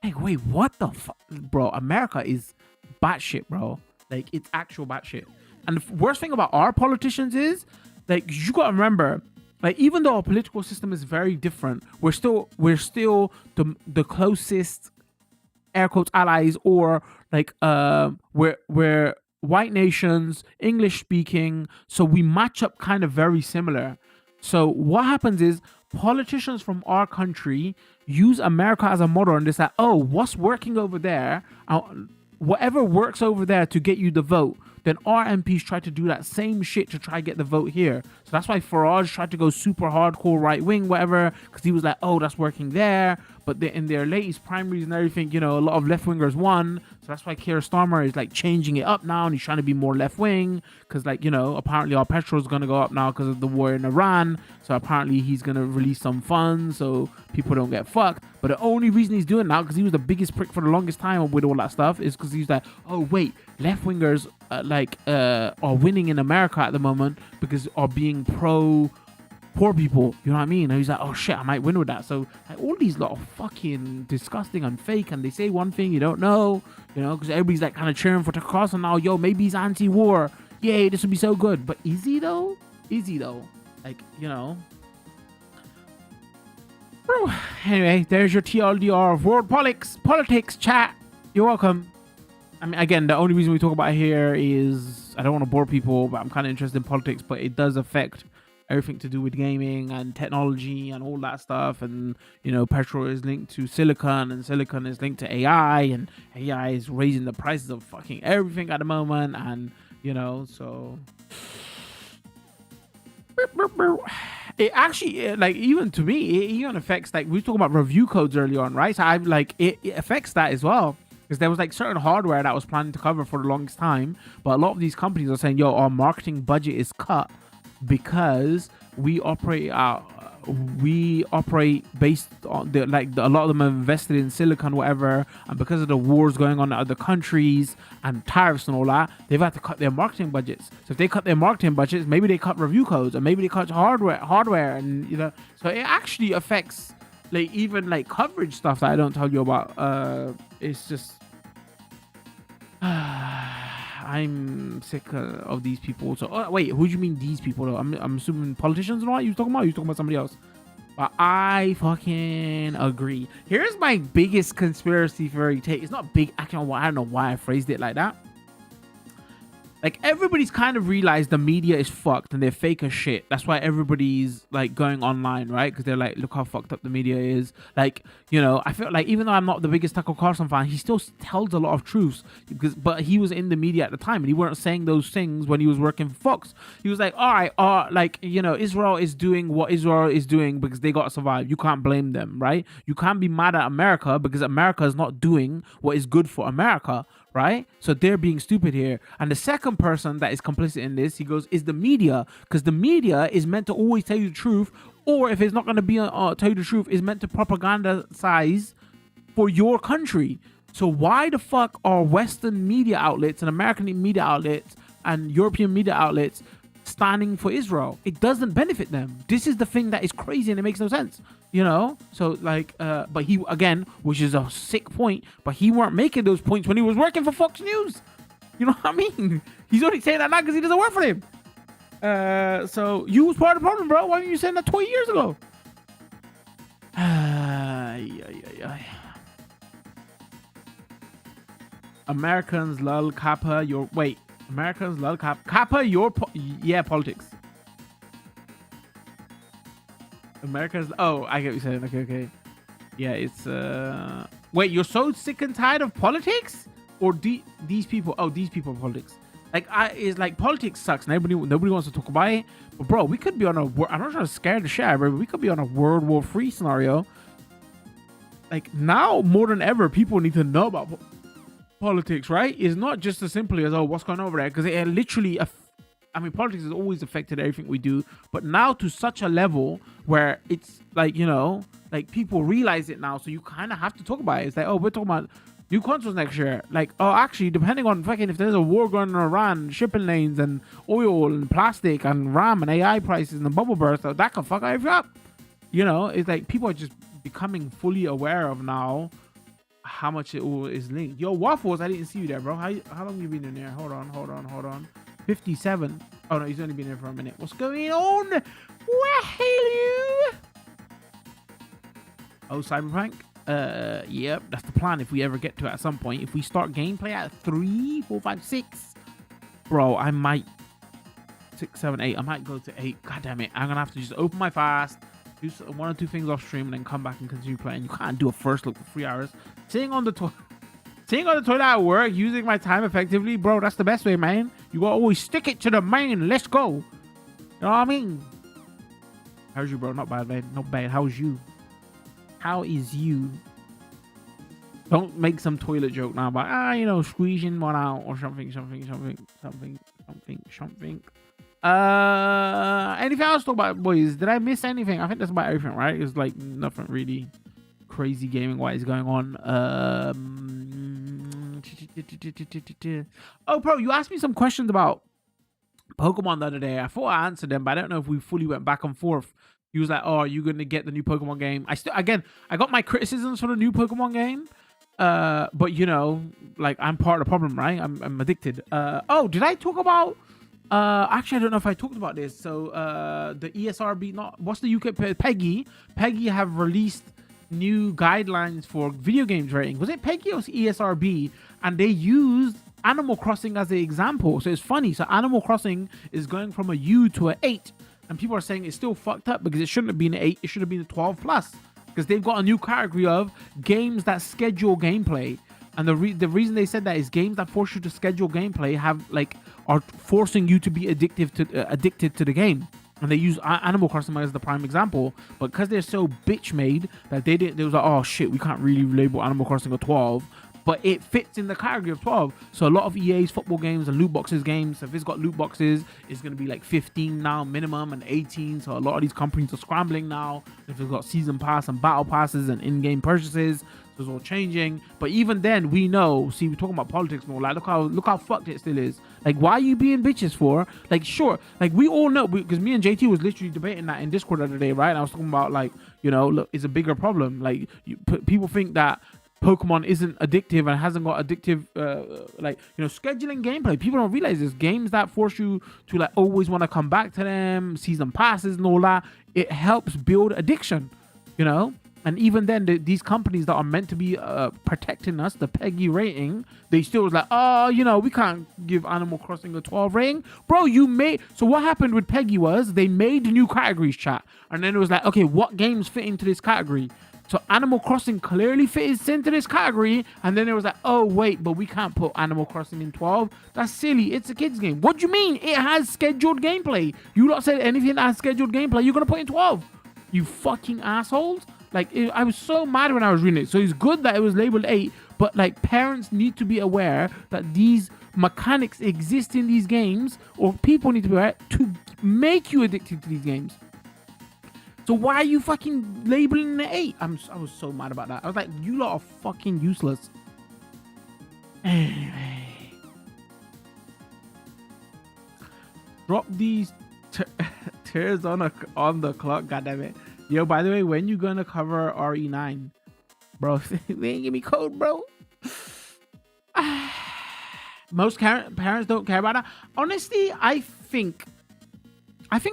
Hey, wait, what the fuck, bro? America is batshit, bro. Like, it's actual batshit. And the worst thing about our politicians is, like, you gotta remember, like, even though our political system is very different, we're still the closest, air quotes, allies, or like we're white nations, English speaking, so we match up kind of very similar. So what happens is politicians from our country use America as a model, and they say, oh, what's working over there, whatever works over there to get you the vote, then our MPs try to do that same shit to try to get the vote here. So that's why Farage tried to go super hardcore right wing, whatever, because he was like, oh, that's working there. But in their latest primaries and everything, you know, a lot of left wingers won. So that's why Keir Starmer is like changing it up now, and he's trying to be more left wing because, like, you know, apparently our petrol is going to go up now because of the war in Iran. So apparently he's going to release some funds so people don't get fucked. But the only reason he's doing now, because he was the biggest prick for the longest time with all that stuff, is because he's like, oh wait, left wingers are winning in America at the moment because are being pro poor people, you know what I mean? And he's like, oh shit, I might win with that. So like, all these lot of fucking disgusting and fake, and they say one thing you don't know, you know, because everybody's like kind of cheering for Tucker Carlson now. Yo, maybe he's anti-war. Yay, this would be so good. But is he though? Is he though? Like, you know. Anyway, there's your TLDR of world politics chat. You're welcome. I mean, again, the only reason we talk about it here is I don't want to bore people, but I'm kind of interested in politics, but it does affect everything to do with gaming and technology and all that stuff. And, you know, petrol is linked to silicon, and silicon is linked to AI, and AI is raising the prices of fucking everything at the moment. And, you know, so it actually, like, even to me, it even affects, like, we were talking about review codes earlier on, right? So I'm like, it affects that as well. because there was like certain hardware that was planning to cover for the longest time, but a lot of these companies are saying, yo, our marketing budget is cut because we operate based on a lot of them are invested in silicon, whatever, and because of the wars going on in other countries and tariffs and all that, they've had to cut their marketing budgets. So if they cut their marketing budgets, maybe they cut review codes, or maybe they cut hardware, and so it actually affects like even like coverage stuff that I don't tell you about. It's just I'm sick of these people. So wait, who do you mean these people though? I'm assuming politicians, or what you talking about? You talking about somebody else? But I fucking agree. Here's my biggest conspiracy theory take. It's not big. Actually, I don't know why I phrased it like that. Like, everybody's kind of realized the media is fucked and they're fake as shit. That's why everybody's like going online, right? Because they're like, look how fucked up the media is. Like, I feel like even though I'm not the biggest Tucker Carlson fan, he still tells a lot of truths. But he was in the media at the time and he weren't saying those things when he was working for Fox. He was like, all right, Israel is doing what Israel is doing because they got to survive. You can't blame them, right? You can't be mad at America because America is not doing what is good for America. Right? So they're being stupid here. And the second person that is complicit in this, he goes, is the media. Because the media is meant to always tell you the truth. Or if it's not going to be tell you the truth, is meant to propagandize for your country. So why the fuck are Western media outlets and American media outlets and European media outlets standing for Israel? It doesn't benefit them. This is the thing that is crazy and it makes no sense. So like, but he, again, which is a sick point, but he weren't making those points when he was working for Fox News. You know what I mean? He's only saying that now because he doesn't work for him. So you was part of the problem, bro. Why weren't you saying that 20 years ago? Americans lol Kappa your Americans lol Kappa your politics. America's I get what you're saying. Okay. Yeah, it's wait, you're so sick and tired of politics? Or these people are politics. Like it's like politics sucks and nobody wants to talk about it. But bro, we could be on I'm not trying to scare the shit out of everybody. We could be on a World War III scenario. Like now more than ever, people need to know about politics, right? It's not just as simply as what's going on over there, because it literally politics has always affected everything we do, but now to such a level where it's like, like people realize it now, so you kind of have to talk about it. It's like, we're talking about new consoles next year. Like, actually, depending on fucking if there's a war going on in Iran, shipping lanes and oil and plastic and RAM and AI prices and the bubble burst, that can fuck everything up. It's like people are just becoming fully aware of now how much it all is linked. Yo, Waffles, I didn't see you there, bro. How long you been in there? Hold on. 57. Oh no, he's only been here for a minute. What's going on? Hello. Oh, Cyberpunk? Yep, that's the plan if we ever get to it at some point. If we start gameplay at 3, 4, 5, 6, bro, I might 6, 7, 8. I might go to 8. God damn it. I'm gonna have to just open my fast, do 1 or 2 things off stream, and then come back and continue playing. You can't do a first look for 3 hours. Sitting on the toilet at work, using my time effectively, bro, that's the best way, man. You gotta always stick it to the main. Let's go. You know what I mean? How's you, bro? Not bad, man. Not bad. How's you? How is you? Don't make some toilet joke now about, squeezing one out or something. Anything else to talk about, boys? Did I miss anything? I think that's about everything, right? It's like nothing really crazy gaming wise going on. Oh, bro, you asked me some questions about Pokemon the other day. I thought I answered them, but I don't know if we fully went back and forth. He was like, are you gonna get the new Pokemon game? I got my criticisms for the new Pokemon game, but like, I'm part of the problem, right? I'm addicted. Did I talk about actually, I don't know if I talked about this. So the ESRB, what's the UK, Peggy have released new guidelines for video games rating. Was it Peggy or ESRB? And they used Animal Crossing as an example. So it's funny. So Animal Crossing is going from a U to an 8. And people are saying it's still fucked up because it shouldn't have been an 8. It should have been a 12 plus. Because they've got a new category of games that schedule gameplay. And the reason they said that is games that force you to schedule gameplay are forcing you to be addicted to the game. And they use Animal Crossing as the prime example, but because they're so bitch made that they was like, oh shit, we can't really label Animal Crossing a 12. but it fits in the category of 12. So a lot of EA's football games and loot boxes games, if it's got loot boxes, it's going to be like 15 now minimum and 18. So a lot of these companies are scrambling now. If it's got season pass and battle passes and in-game purchases, so it's all changing. But even then, we know, see, we're talking about politics and all, like, look how fucked it still is. Like, why are you being bitches for? Like, sure, like, we all know, because me and JT was literally debating that in Discord the other day, right? And I was talking about, like, you know, look, it's a bigger problem. Like, people think that Pokemon isn't addictive and hasn't got addictive like, you know, scheduling gameplay. People don't realize this. Games that force you to like always want to come back to them, season passes and all that, it helps build addiction, you know. And even then, these companies that are meant to be protecting us, the PEGI rating, they still was like, oh, you know, we can't give Animal Crossing a 12 rating. Bro, so what happened with PEGI was they made new categories, chat. And then it was like, okay, what games fit into this category? So Animal Crossing clearly fits into this category, and then it was like, oh wait, but we can't put Animal Crossing in 12. That's silly. It's a kids game. What do you mean? It has scheduled gameplay. You lot said anything that has scheduled gameplay, you're gonna put in 12. You fucking assholes. Like, I was so mad when I was reading it. So it's good that it was labeled 8, but like, parents need to be aware that these mechanics exist in these games, or people need to be aware to make you addicted to these games. So why are you fucking labeling the 8? I was so mad about that. I was like, you lot are fucking useless. Anyway. Drop these tears on the clock, goddammit. Yo, by the way, when you gonna cover RE9? Bro, they ain't give me code, bro. Most parents don't care about that. Honestly, I think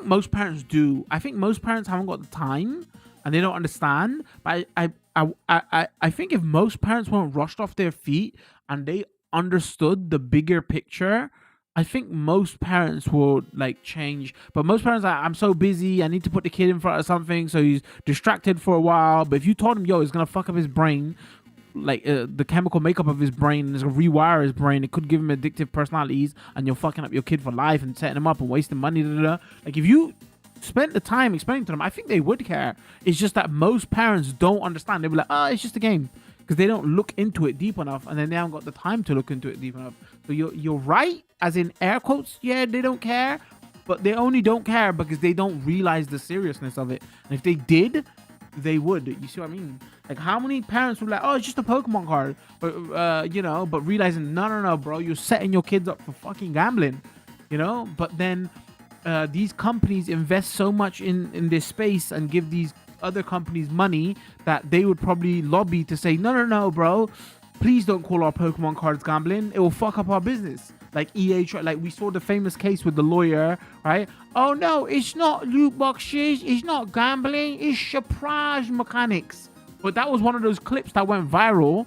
most parents do. I think most parents haven't got the time and they don't understand. But I think if most parents weren't rushed off their feet and they understood the bigger picture, I think most parents will like change. But most parents are, I'm so busy, I need to put the kid in front of something, so he's distracted for a while. But if you told him, yo, it's gonna fuck up his brain, like the chemical makeup of his brain, and it's gonna rewire his brain, it could give him addictive personalities, and you're fucking up your kid for life and setting him up and wasting money. Like, if you spent the time explaining to them, I think they would care. It's just that most parents don't understand. They'll be like, oh, it's just a game, because they don't look into it deep enough, and then they haven't got the time to look into it deep enough. So you're right, as in air quotes. Yeah, they don't care, but they only don't care because they don't realize the seriousness of it. And if they did, they would. You see what I mean? Like, how many parents would be like, oh, it's just a Pokemon card, but you know, but realizing, no, bro, you're setting your kids up for fucking gambling, you know. But then these companies invest so much in this space and give these other companies money that they would probably lobby to say, no, bro, please don't call our Pokemon cards gambling. It will fuck up our business. Like EA, like we saw the famous case with the lawyer, right? Oh no, it's not loot boxes, it's not gambling, it's surprise mechanics. But that was one of those clips that went viral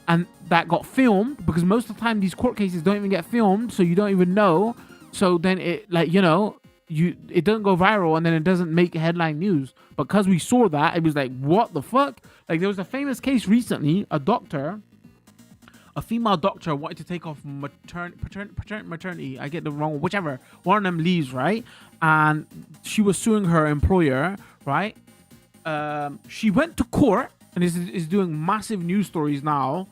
and that got filmed, because most of the time these court cases don't even get filmed, so you don't even know. So then it, like, you know, it doesn't go viral, and then it doesn't make headline news. Because we saw that, it was like, what the fuck? Like, there was a famous case recently, a female doctor wanted to take off maternity. I get the wrong, whichever. One of them leaves, right? And she was suing her employer, right? She went to court and is doing massive news stories now.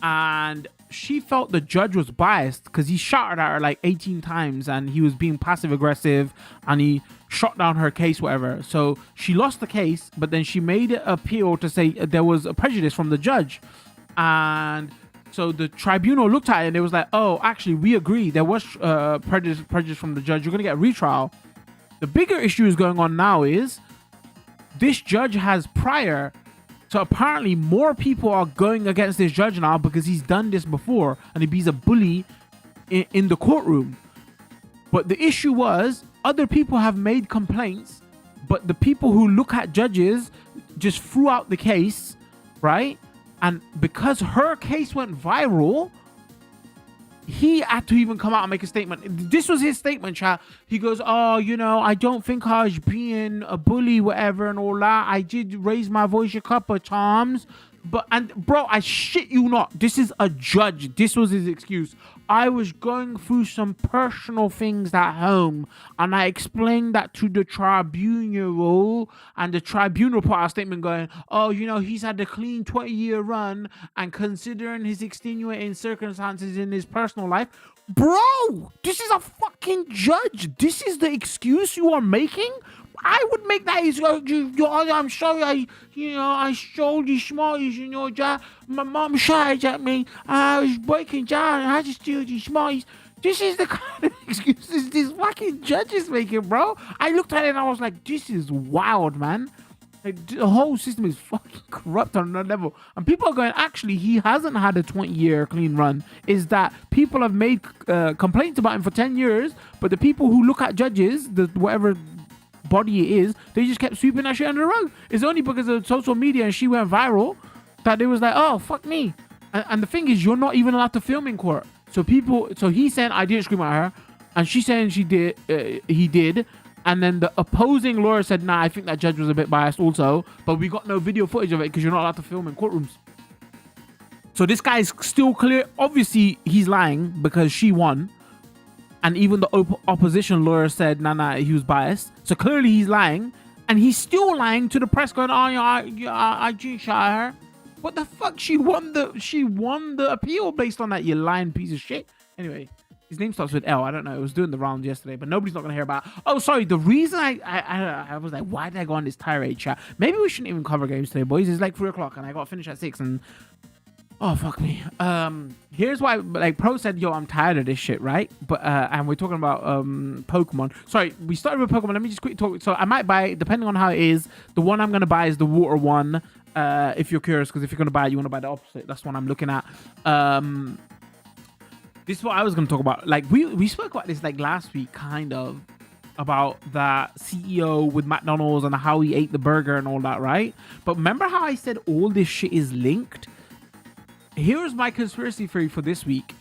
And she felt the judge was biased because he shot at her like 18 times and he was being passive aggressive and he shot down her case, whatever. So she lost the case, but then she made an appeal to say there was a prejudice from the judge. And so the tribunal looked at it and it was like, oh, actually, we agree. There was prejudice from the judge. You're going to get a retrial. The bigger issue is going on now is this judge has prior. So apparently more people are going against this judge now because he's done this before and he's a bully in the courtroom. But the issue was other people have made complaints, but the people who look at judges just threw out the case, right? And because her case went viral, he had to even come out and make a statement. This was his statement, chat. He goes, oh, you know, I don't think I was being a bully, whatever, and all that. I did raise my voice a couple of times. And bro, I shit you not, this is a judge. This was his excuse. I was going through some personal things at home, and I explained that to the tribunal, and the tribunal put out a statement going, oh, he's had a clean 20-year run, and considering his extenuating circumstances in his personal life. Bro, this is a fucking judge. This is the excuse you are making? I would make that. I'm sorry. I stole these smarties. My mom shouted at me. I was breaking down and I had to steal these smarties. This is the kind of excuses this fucking judge is making, bro. I looked at it and I was like, this is wild, man. Like, the whole system is fucking corrupt on another level. And people are going, actually, he hasn't had a 20-year clean run. Is that people have made complaints about him for 10 years, but the people who look at judges, whatever body it is, they just kept sweeping that shit under the rug. It's only because of social media and she went viral that they was like, oh, fuck me. And the thing is, you're not even allowed to film in court. So he's saying I didn't scream at her, and she's saying he did. And then the opposing lawyer said, nah, I think that judge was a bit biased also, but we got no video footage of it because you're not allowed to film in courtrooms. So this guy is still clear. Obviously, he's lying because she won. And even the opposition lawyer said, nah, he was biased. So clearly he's lying. And he's still lying to the press going, I G-shot her. What the fuck? She won the appeal based on that, you lying piece of shit. Anyway, his name starts with L. I don't know. It was doing the rounds yesterday, but nobody's not going to hear about it. Oh, sorry. The reason I was like, why did I go on this tirade chat? Maybe we shouldn't even cover games today, boys. It's like 3 o'clock and I got to finish at 6 and... Oh, fuck me. Here's why, like, Pro said, yo, I'm tired of this shit, right? But, and we're talking about, Pokemon. Sorry, we started with Pokemon. Let me just quickly talk. So I might buy, depending on how it is, the one I'm going to buy is the water one. If you're curious, because if you're going to buy it, you want to buy the opposite. That's what I'm looking at. This is what I was going to talk about. Like, we spoke about this, like, last week, kind of, about that CEO with McDonald's and how he ate the burger and all that, right? But remember how I said all this shit is linked? Here's my conspiracy theory for this week.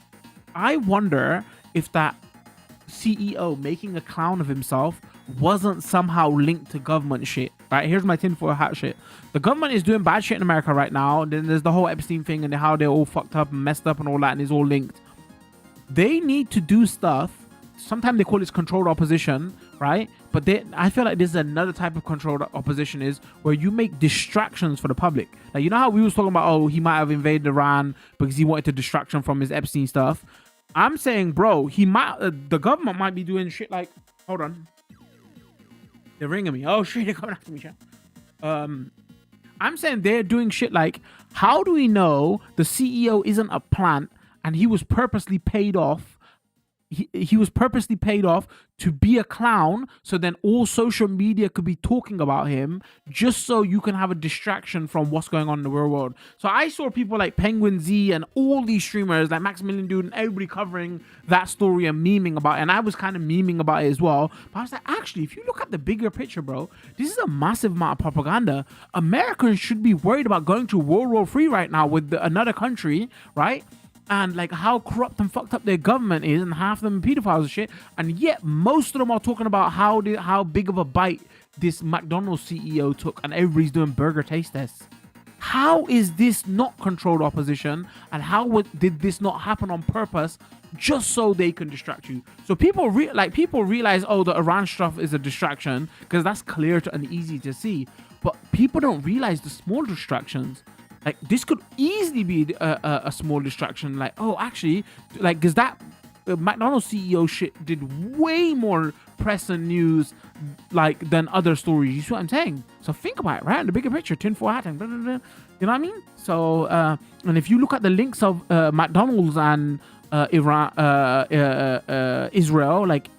I wonder if that CEO making a clown of himself wasn't somehow linked to government shit. Right? Here's my tinfoil hat shit. The government is doing bad shit in America right now. And then there's the whole Epstein thing and how they're all fucked up and messed up and all that, and it's all linked. They need to do stuff. Sometimes they call it controlled opposition, right? But I feel like this is another type of controlled opposition, is where you make distractions for the public. Like, you know how we was talking about, oh, he might have invaded Iran because he wanted a distraction from his Epstein stuff. I'm saying, bro, the government might be doing shit like, hold on, they're ringing me. Oh shit, they're coming after me. I'm saying they're doing shit like, how do we know the CEO isn't a plant and he was purposely paid off? He was purposely paid off to be a clown, so then all social media could be talking about him, just so you can have a distraction from what's going on in the real world. So I saw people like Penguin Z and all these streamers like Maximilian Dude and everybody covering that story and memeing about it, and I was kind of memeing about it as well. But I was like, actually, if you look at the bigger picture, bro, this is a massive amount of propaganda. Americans should be worried about going to World War III right now with another country, right? And like how corrupt and fucked up their government is, and half of them are pedophiles and shit, and yet most of them are talking about how big of a bite this McDonald's CEO took, and everybody's doing burger taste tests. How is this not controlled opposition, and how did this not happen on purpose just so they can distract you? So people realize, oh, the Iran stuff is a distraction because that's clear and easy to see, but people don't realize the small distractions. Like, this could easily be a small distraction. Like, oh, actually, like, because that McDonald's CEO shit did way more press and news, like, than other stories. You see what I'm saying? So think about it, right? The bigger picture, tinfoil hat, and blah, blah, blah. You know what I mean? So, and if you look at the links of McDonald's and Israel, like,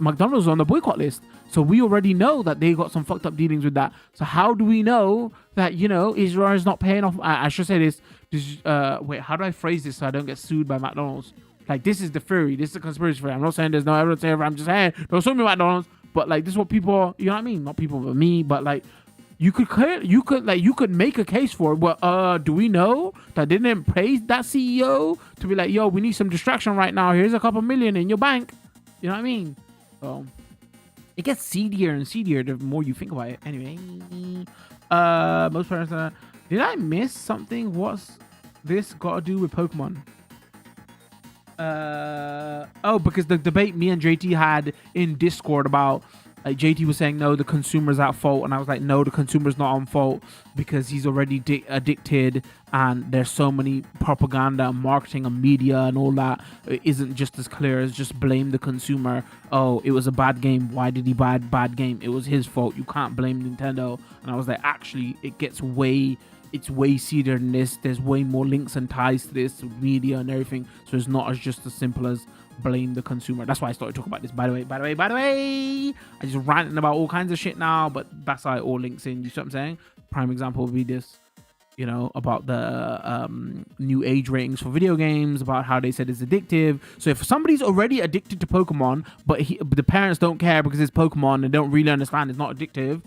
McDonald's on the boycott list. So we already know that they got some fucked up dealings with that. So how do we know that, Israel is not paying off? I should say this. Wait, how do I phrase this so I don't get sued by McDonald's? Like, this is the theory. This is a conspiracy theory. I'm not saying there's no evidence here. I'm just saying, don't sue me, McDonald's. But like, this is what people, you know what I mean? Not people, but me. But like, you could make a case for it. But do we know that they didn't pay that CEO to be like, yo, we need some distraction right now. Here's a couple million in your bank. You know what I mean? So it gets seedier and seedier the more you think about it. Anyway, most parents Did I miss something? What's this got to do with Pokemon? Oh, because the debate me and JT had in Discord about, like, JT was saying no, the consumer's at fault, and I was like, no, the consumer's not on fault because he's already addicted, and there's so many propaganda and marketing and media and all that. It isn't just as clear as just blame the consumer. Oh, it was a bad game, why did he buy a bad game? It was his fault, you can't blame Nintendo. And I was like, actually, it's way seedier than this. There's way more links and ties to this media and everything. So it's not just as simple as blame the consumer. That's why I started talking about this. By the way, I just ranting about all kinds of shit now, but that's how it all links in. You see what I'm saying? Prime example would be this, about the new age ratings for video games, about how they said it's addictive. So if somebody's already addicted to Pokemon, but the parents don't care because it's Pokemon and don't really understand it's not addictive,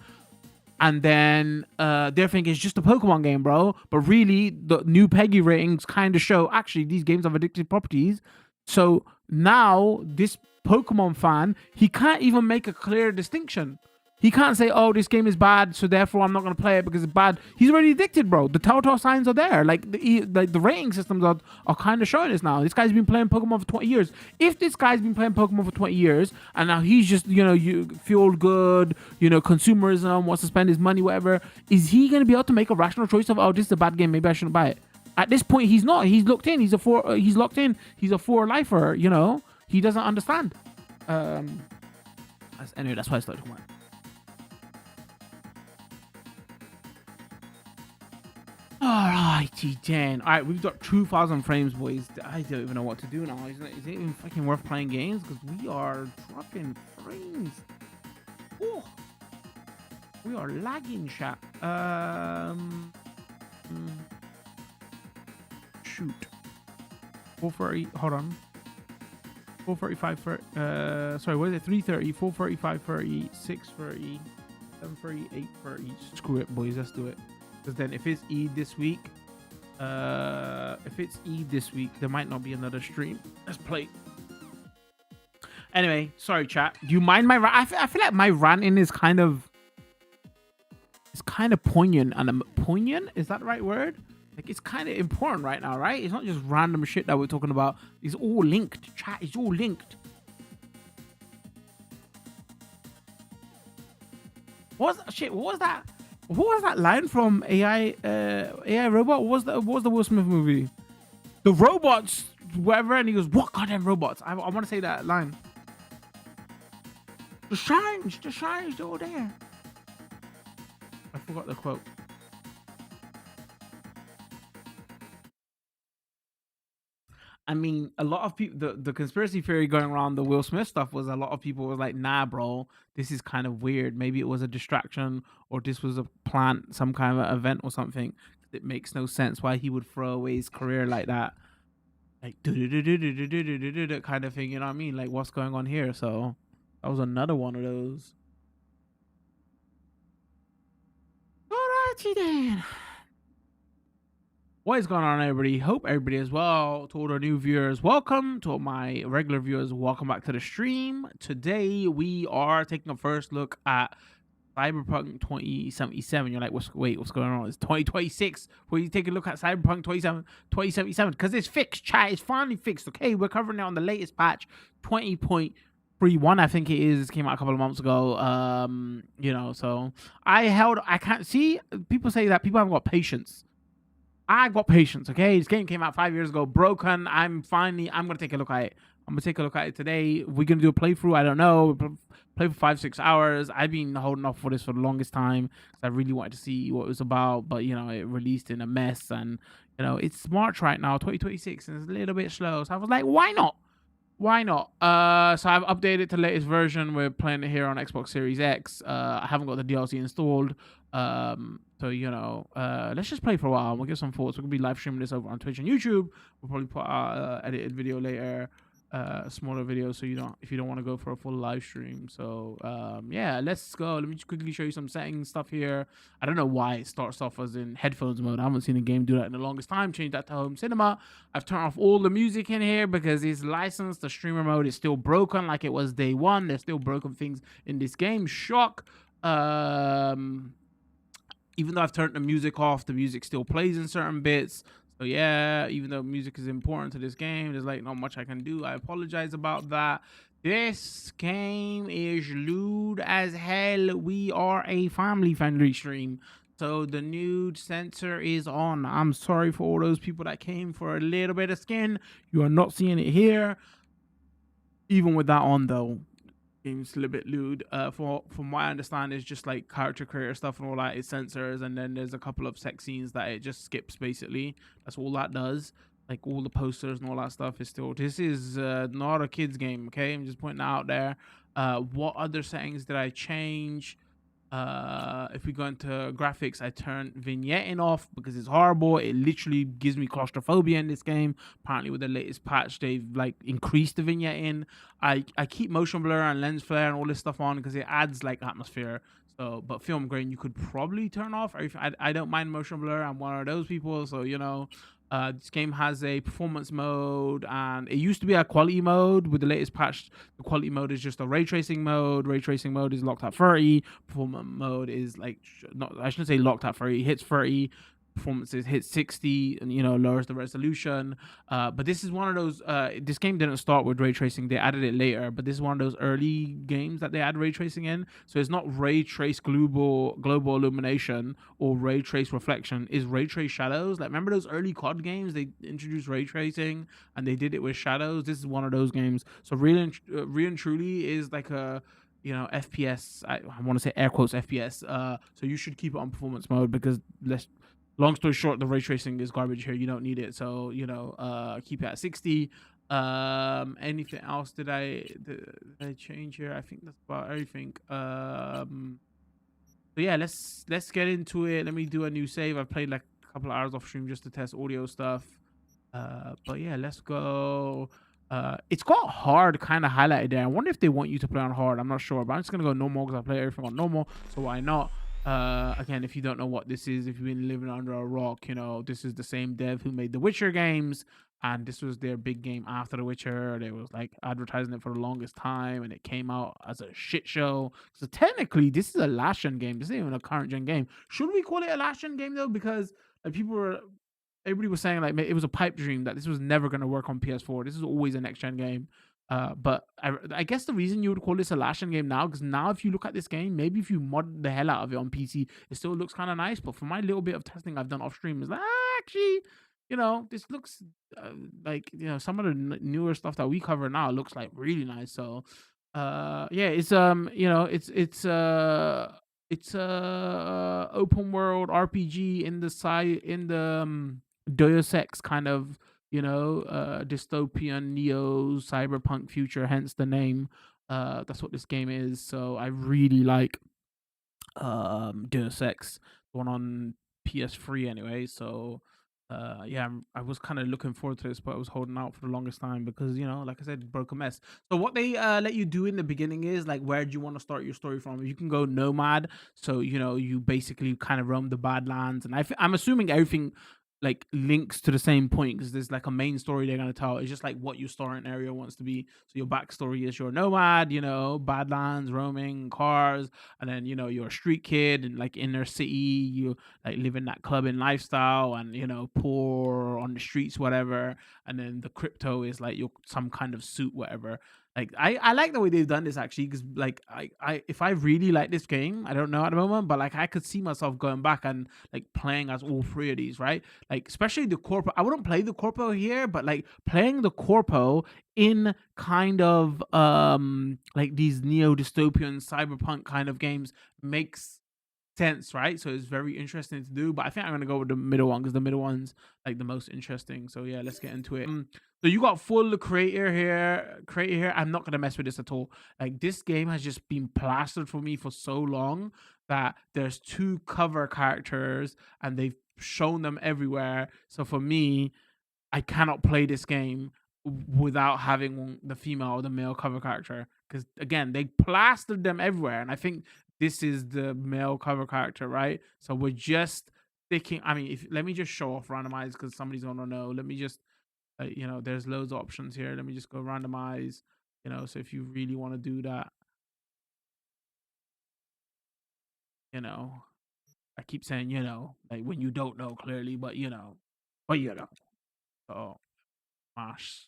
and then they're thinking it's just a Pokemon game, bro. But really, the new PEGI ratings kind of show actually these games have addictive properties. So now this Pokemon fan, he can't even make a clear distinction. He can't say, oh, this game is bad, so therefore I'm not going to play it because it's bad. He's already addicted, bro. The telltale signs are there. Like the rating systems are kind of showing this now. This guy's been playing Pokemon for 20 years. If this guy's been playing Pokemon for 20 years and now he's just, you feel good, consumerism, wants to spend his money, whatever, is he going to be able to make a rational choice of, oh, this is a bad game, maybe I shouldn't buy it? At this point, he's not. He's locked in. He's locked in. He's a lifer, He doesn't understand. Anyway, that's why I started talking about it. Alrighty then. Alright, we've got 2,000 frames, boys. I don't even know what to do now. Is it even fucking worth playing games? Because we are dropping frames. Oh, we are lagging, chat. Shoot. 430. Hold on. 435 for sorry, what is it? 330, 430, 530, 630, 730, 830. Screw it, boys. Let's do it. Because then if it's Eid this week, there might not be another stream. Let's play. Anyway, sorry, chat. Do you mind my rant? I feel like my ranting is kind of poignant. And poignant, is that the right word? Like, it's kind of important right now, right? It's not just random shit that we're talking about. It's all linked. Chat, it's all linked. What was that? What was that line from AI Robot? What was the Will Smith movie? The robots, whatever, and he goes, "What goddamn robots?" I want to say that line. The shine's all there. I forgot the quote. I mean, a lot of people, the conspiracy theory going around the Will Smith stuff was a lot of people was like, nah, bro, this is kind of weird. Maybe it was a distraction or this was a plant, some kind of event or something. It makes no sense why he would throw away his career like that. Like, kind of thing, you know what I mean? Like, what's going on here? So that was another one of those. Alrighty then. What is going on, everybody? Hope everybody is well. To all our new viewers, welcome. To all my regular viewers, welcome back to the stream. Today we are taking a first look at Cyberpunk 2077. You're like, what's going on? It's 2026. Will you take a look at Cyberpunk 2077? Because it's fixed, chat. It's finally fixed. Okay, we're covering it on the latest patch, 20.31, I think it is. It came out a couple of months ago. So I can't see. People say that people haven't got patience. I got patience, okay? This game came out 5 years ago, broken. I'm gonna take a look at it. I'm gonna take a look at it today. We're gonna do a playthrough. I don't know. Play for 5-6 hours. I've been holding off for this for the longest time because I really wanted to see what it was about. But it released in a mess, and it's March right now, 2026, and it's a little bit slow. So I was like, why not? Why not? So I've updated to the latest version. We're playing it here on Xbox Series X. I haven't got the DLC installed. Let's just play for a while. We'll give some thoughts. We're gonna be live streaming this over on Twitch and YouTube. We'll probably put our edited video later, smaller video, so if you don't want to go for a full live stream. So yeah, let's go. Let me just quickly show you some settings stuff here. I don't know why it starts off as in headphones mode. I haven't seen a game do that in the longest time. Change that to home cinema. I've turned off all the music in here because it's licensed. The streamer mode is still broken like it was day one. There's still broken things in this game. Shock. even though I've turned the music off, the music still plays in certain bits. So yeah, even though music is important to this game, there's like not much I can do. I apologize about that. This game is lewd as hell. We are a family friendly stream. So the nude sensor is on. I'm sorry for all those people that came for a little bit of skin. You are not seeing it here. Even with that on though, game's a little bit lewd. From what I understand, it's just like character creator stuff and all that. It censors, and then there's a couple of sex scenes that it just skips. Basically, that's all that does. Like all the posters and all that stuff is still. This is not a kids game. Okay, I'm just pointing that out there. What other settings did I change? If we go into graphics, I turn vignetting off because it's horrible. It literally gives me claustrophobia in this game. Apparently with the latest patch, they've like increased the vignetting. I keep motion blur and lens flare and all this stuff on because it adds like atmosphere. So but film grain you could probably turn off. I don't mind motion blur. I'm one of those people, so you know. This game has a performance mode, and it used to be a quality mode. With the latest patch, the quality mode is just a ray tracing mode. Ray tracing mode is locked at 30. Performance mode is like, not, I shouldn't say locked at 30. It hits 30. Performances hit 60, and you know, lowers the resolution. But this is one of those. This game didn't start with ray tracing; they added it later. But this is one of those early games that they add ray tracing in. So it's not ray trace global illumination or ray trace reflection. Is ray trace shadows. Like remember those early COD games? They introduced ray tracing and they did it with shadows. This is one of those games. So real and truly is like a, you know, FPS. I want to say air quotes FPS. So you should keep it on performance mode because long story short, the ray tracing is garbage here. You don't need it. So, you know, keep it at 60. Anything else did I change here? I think that's about everything. So yeah, let's get into it. Let me do a new save. I've played like a couple of hours off stream just to test audio stuff. But yeah, let's go. It's got hard kind of highlighted there. I wonder if they want you to play on hard. I'm not sure, but I'm just gonna go normal because I play everything on normal. So why not? Again, if you don't know what this is, if you've been living under a rock, you know, this is the same dev who made the Witcher games, and this was their big game after the Witcher. They was like advertising it for the longest time, and it came out as a shit show. So technically, this is a last gen game. This isn't even a current gen game. Should we call it a last gen game though? Because like people were, everybody was saying like it was a pipe dream that this was never going to work on PS4. This is always a next gen game. But I guess the reason you would call this a last gen game now, because now if you look at this game, maybe if you mod the hell out of it on PC, it still looks kind of nice. But for my little bit of testing I've done off stream, is like actually, you know, this looks like, you know, some of the newer stuff that we cover now looks like really nice. So yeah, it's you know, it's a open world RPG in the Deus Ex kind of, you know, dystopian neo cyberpunk future, hence the name. That's what this game is. So I really like Deus Ex, the one on PS3 anyway. So yeah, I was kind of looking forward to this, but I was holding out for the longest time because, you know, like I said, broke a mess. So what they let you do in the beginning is like, where do you want to start your story from? You can go nomad, so you know, you basically kind of roam the Badlands, and I'm assuming everything like links to the same point because there's like a main story they're gonna tell. It's just like what your starting area wants to be. So your backstory is you're a nomad, you know, Badlands, roaming cars, and then, you know, you're a street kid and like inner city, you like live in that clubbing lifestyle, and, you know, poor on the streets, whatever. And then the crypto is like you're some kind of suit, whatever. Like I like the way they've done this actually, because like I if I really like this game, I don't know at the moment, but like I could see myself going back and like playing as all three of these, right? Like especially the corpo. I wouldn't play the corpo here, but like playing the corpo in kind of like these neo dystopian cyberpunk kind of games makes sense, right? So it's very interesting to do. But I think I'm gonna go with the middle one because the middle one's like the most interesting. So yeah, let's get into it. So you got full creator here, I'm not gonna mess with this at all. Like this game has just been plastered for me for so long that there's two cover characters and they've shown them everywhere. So for me, I cannot play this game without having the female or the male cover character, because again they plastered them everywhere, and I think this is the male cover character, right? So we're just thinking. I mean, if let me just show off randomize because somebody's gonna know. Let me just you know, there's loads of options here. Let me just go randomize. You know, so if you really want to do that, you know, I keep saying, like when you don't know clearly, but So mash.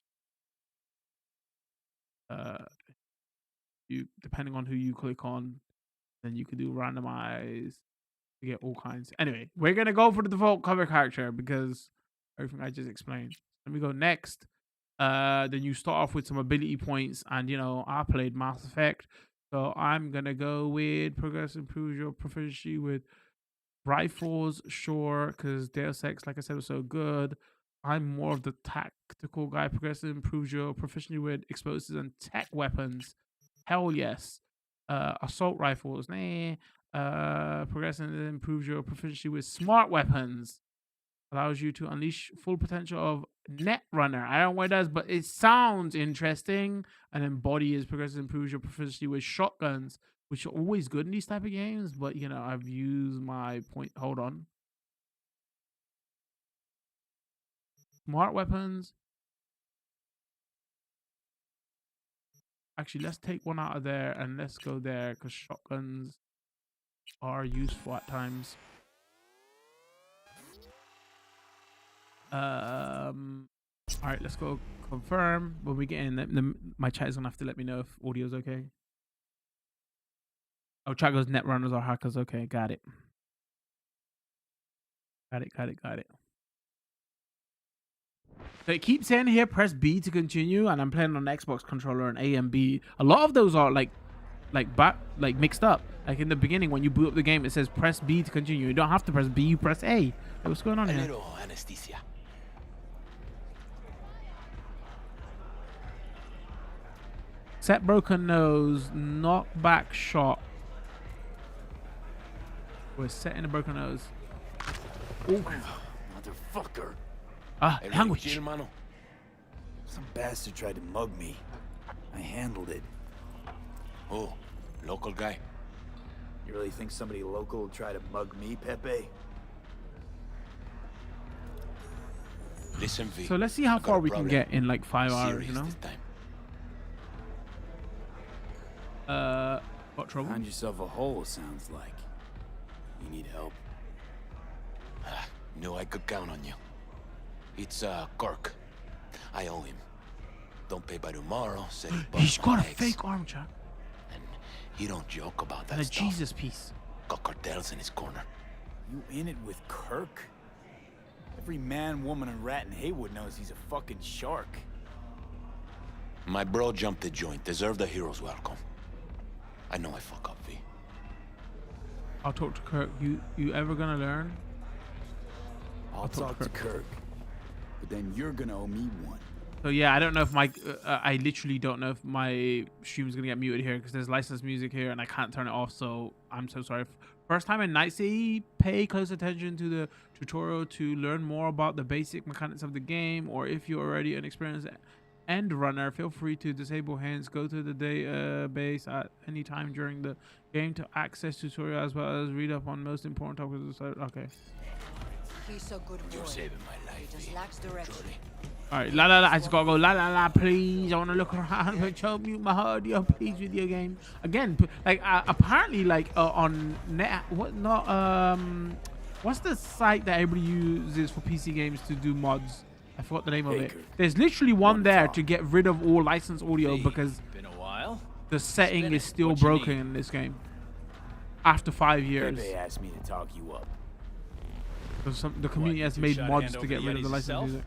You depending on who you click on, then you could do randomize to get all kinds. Anyway, we're gonna go for the default cover character because everything I just explained. Let me go next. Then you start off with some ability points, and I played Mass Effect, so I'm gonna go with progress improves your proficiency with rifles, sure, because Deus Ex, like I said, was so good. I'm more of the tactical guy. Progressive improves your proficiency with explosives and tech weapons. Hell yes. Assault rifles, nah. Progressive improves your proficiency with smart weapons. Allows you to unleash full potential of Net Runner. I don't know what it does, but it sounds interesting. And then body is progressive improves your proficiency with shotguns, which are always good in these type of games. But I've used my point. Hold on. Smart weapons. Actually, let's take one out of there and let's go there because shotguns are useful at times. All right, let's go confirm. When we get in, my chat is gonna have to let me know if audio's okay. Oh, chat goes net runners or hackers. Okay, got it. Got it. So it keeps saying here, press B to continue, and I'm playing on an Xbox controller and A and B. A lot of those are like mixed up. Like in the beginning, when you boot up the game, it says press B to continue. You don't have to press B, you press A. Hey, what's going on here? Anesthesia. Set broken nose, knock back shot. We're setting a broken nose. Oh, motherfucker. Language. Some bastard tried to mug me. I handled it. Oh, local guy. You really think somebody local will try to mug me, Pepe? Listen, V. So let's see how far we can get in like 5 hours, Got trouble? Find yourself a hole, sounds like. You need help? Knew I could count on you. It's, Kirk. I owe him. Don't pay by tomorrow, said he's got a fake arm, chat. And he don't joke about that and a stuff. Jesus piece. Got cartels in his corner. You in it with Kirk? Every man, woman, and rat in Haywood knows he's a fucking shark. My bro jumped the joint. Deserved a hero's welcome. I know I fuck up, V. I'll talk to Kirk. You ever gonna learn? I'll talk to Kirk. But then you're gonna owe me one. So yeah, I don't know if my I literally don't know if my stream is gonna get muted here because there's licensed music here and I can't turn it off. So I'm so sorry. First time in Night City, pay close attention to the tutorial to learn more about the basic mechanics of the game. Or if you're already an experienced end runner, feel free to disable hands. Go to the database at any time during the game to access tutorial as well as read up on most important topics. Okay. He's so good. You're saving my life. He just lacks direction. All right, I just gotta go. Please. I wanna look around. Mute my audio, please. Video game again. Like apparently, on net. What's the site that everybody uses for PC games to do mods? I forgot the name of it. There's literally one there to get rid of all licensed audio because been a while. The setting is still broken in this game after 5 years. Pepe asked me to talk you up. The community has made mods to get rid of the licensed music.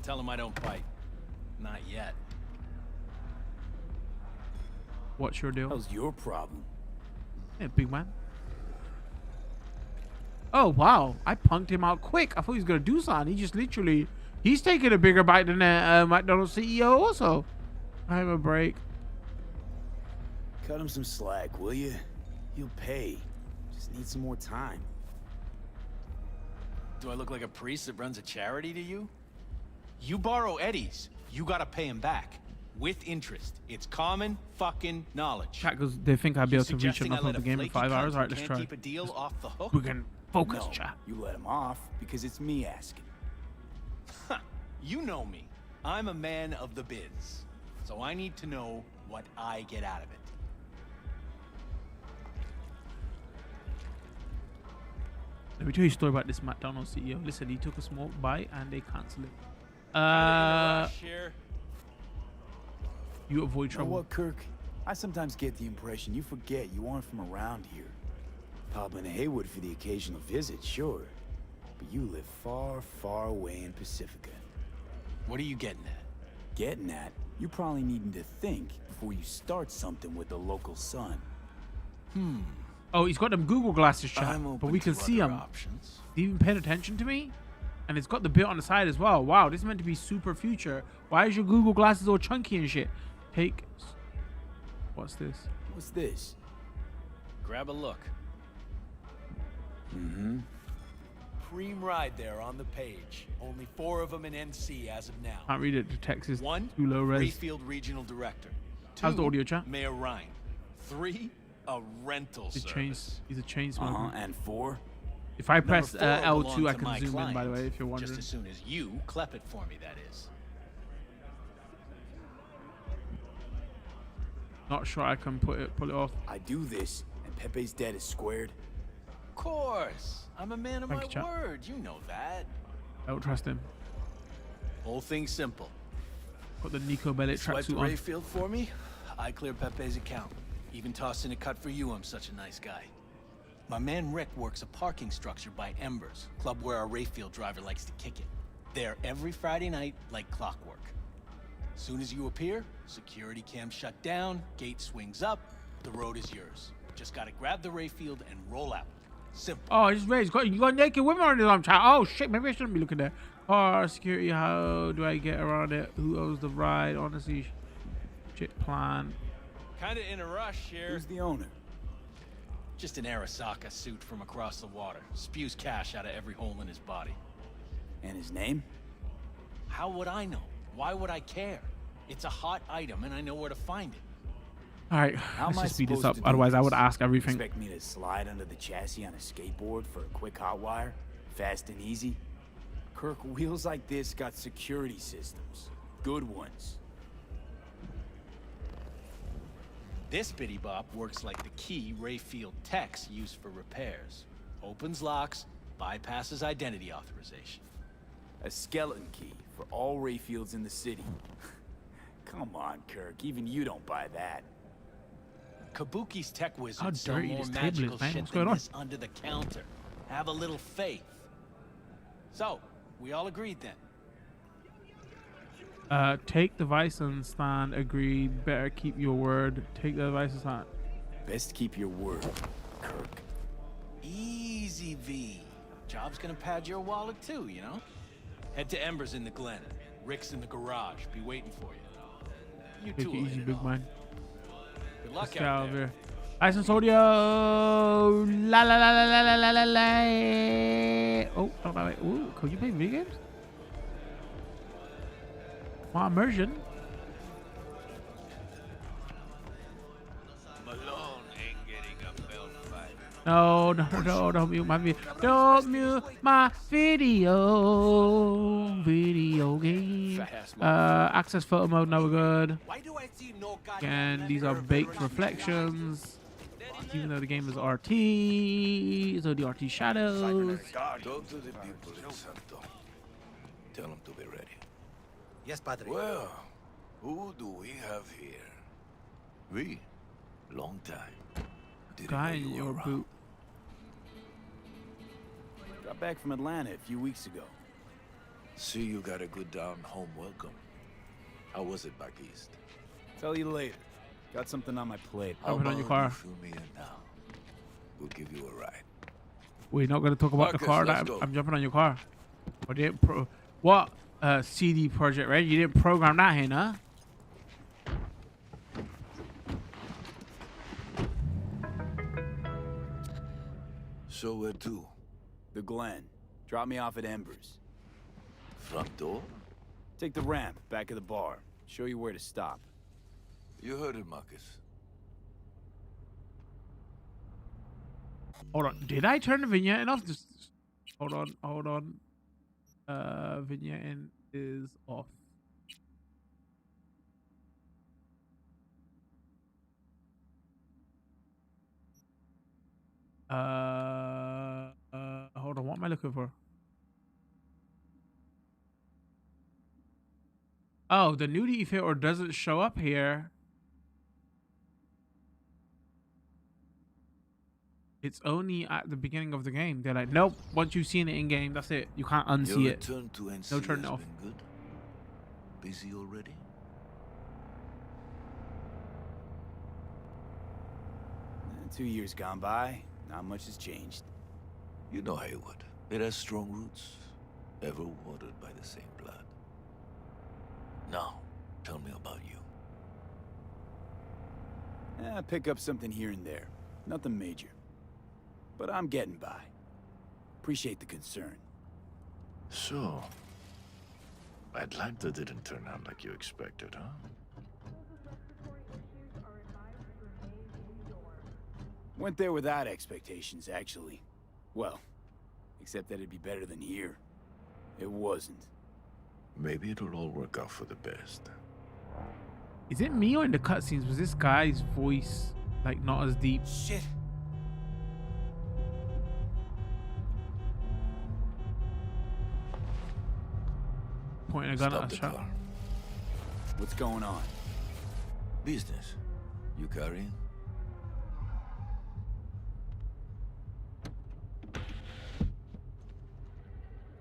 Tell him I don't bite. Not yet. What's your deal? How's your problem? Yeah, big man. Oh, wow. I punked him out quick. I thought he was going to do something. He just literally... He's taking a bigger bite than McDonald's CEO also. I have a break. Cut him some slack, will you? He'll pay. Just need some more time. Do I look like a priest that runs a charity to you? You borrow Eddie's, you gotta pay him back. With interest. It's common fucking knowledge. Chat goes, they think I'll be able to reach enough of the game in 5 hours. All right, let's try. Keep a deal off the hook? We can focus, No, chat. you let him off because it's me asking. You know me. I'm a man of the biz. So I need to know what I get out of it. Let me tell you a story about this McDonald's CEO. Listen, he took a small bite and they cancelled it. Here. You avoid You know trouble. what, Kirk? I sometimes get the impression you forget you aren't from around here. Pop into Haywood for the occasional visit, sure. But you live far, far away in Pacifica. What are you getting at? Getting at, you probably needing to think before you start something with the local sun. Oh, he's got them Google glasses, chat, I'm open but we can to see other him. options. He even paying attention to me? And it's got the bit on the side as well. Wow, this is meant to be super future. Why is your Google glasses all chunky and shit? What's this? What's this? Grab a look. Mm-hmm. Cream ride there on the page. Only 4 of them in NC as of now. Can't read it. The text is 1, too low res. Rayfield Regional Director. 2, How's the audio, chat? Mayor Ryan. 3, a rental service. He's a chain smoker. And 4? If I press Number 4 L2, belonged I to can my zoom in, by the client, way, if you're wondering. Just as soon as you clep it for me, that is. Not sure I can pull it off. I do this, and Pepe's debt is squared. Of course. I'm a man of Thank my you, chap. word. You know that. I don't trust him. Whole thing's simple. Put the Nico Bellic Swipe the tracksuit on. Rayfield for me, I clear Pepe's account. Even toss in a cut for you, I'm such a nice guy. My man Rick works a parking structure by Embers, club where our Rayfield driver likes to kick it. There every Friday night, like clockwork. Soon as you appear, security cam shut down, gate swings up, the road is yours. Just gotta grab the Rayfield and roll out. Simple. Oh, he's raised. You got naked women on his arm, chat. Oh shit, maybe I shouldn't be looking there. Car security. How do I get around it? Who owns the ride? Honestly, shit plan. Kinda in a rush here. Who's the owner? Just an Arasaka suit from across the water. Spews cash out of every hole in his body. And his name? How would I know? Why would I care? It's a hot item and I know where to find it. All right, How let's am I just speed this supposed up. to do Otherwise, I this? would ask everything. Expect me to slide under the chassis on a skateboard for a quick hot wire? Fast and easy? Kirk, wheels like this got security systems. Good ones. This bitty bop works like the key Rayfield techs use for repairs. Opens locks, bypasses identity authorization. A skeleton key for all Rayfields in the city. Come on, Kirk. Even you don't buy that. Kabuki's tech wizards How sell dirty more this table is, magical man. shit What's than going on? this under the counter. Have a little faith. So, we all agreed then. Take the device and stand. Agreed. Better keep your word. Take the device and stand. Best keep your word, Kirk. Easy, V. Job's gonna pad your wallet too, you know? Head to Embers in the Glen. Rick's in the garage. Be waiting for you. You Take two it will easy, hit it big off. man. Good Let's luck get out out of there. here. License audio. La la la la la la la la la. Oh, no, no, wait. Ooh, could you play video games? My immersion. Malone ain't getting a belt fight. No, don't mute my video. Don't mute my video game. Access photo mode, now we're good. Why do I see no goddamn And these are letter baked veteran reflections. Even though the game is RT, so the RT shadows. Talk to the people in Santo. Tell them to be ready. Yes, Padre. Well, who do we have here? We. Long time. Didn't Guy know in you your were around. boot. Got back from Atlanta a few weeks ago. See, you got a good down-home welcome. How was it back east? Tell you later. Got something on my plate. How Jumping on your about car. you fill me in now? We'll give you a ride. We're not gonna talk about the Marcus, car let's that go. I'm jumping on your car. What didn't what CD project, right? You didn't program that in, huh? So where to? The Glen. Drop me off at Embers. Front door? Take the ramp, back of the bar. Show you where to stop. You heard it, Marcus. Hold on. Did I turn the vignette off? Just hold on. Vignette is off. Hold I looking for? Oh, the nudity filter doesn't show up here. It's only at the beginning of the game. They're like, nope. Once you've seen it in game, that's it. You can't unsee Your it. return to NC No turn has off. been good. Busy already? 2 years gone by, not much has changed. You know Haywood. It has strong roots, ever watered by the same blood. Now, tell me about you. Pick up something here and there. Nothing major. But I'm getting by. Appreciate the concern. So, Atlanta didn't turn out like you expected, huh? Went there without expectations, actually. Well, except that it'd be better than here. It wasn't. Maybe it'll all work out for the best. Is it me or in the cutscenes? Was this guy's voice like not as deep? Shit. Pointing a gun Stop at the a shot. car. What's going on? Business. You carrying?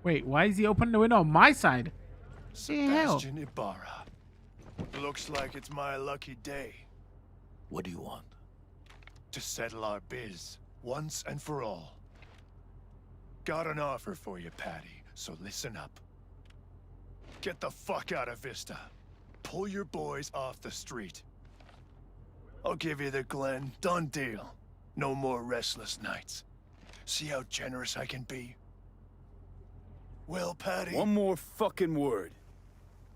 Wait, why is he opening the window on my side? The hell? Sebastian Ibarra. Looks like it's my lucky day What do you want? to settle our biz once and for all. Got an offer for you, Patty, so listen up. Get the fuck out of Vista. Pull your boys off the street. I'll give you the Glen. Done deal. No more restless nights. See how generous I can be? Well, Patty, One more fucking word.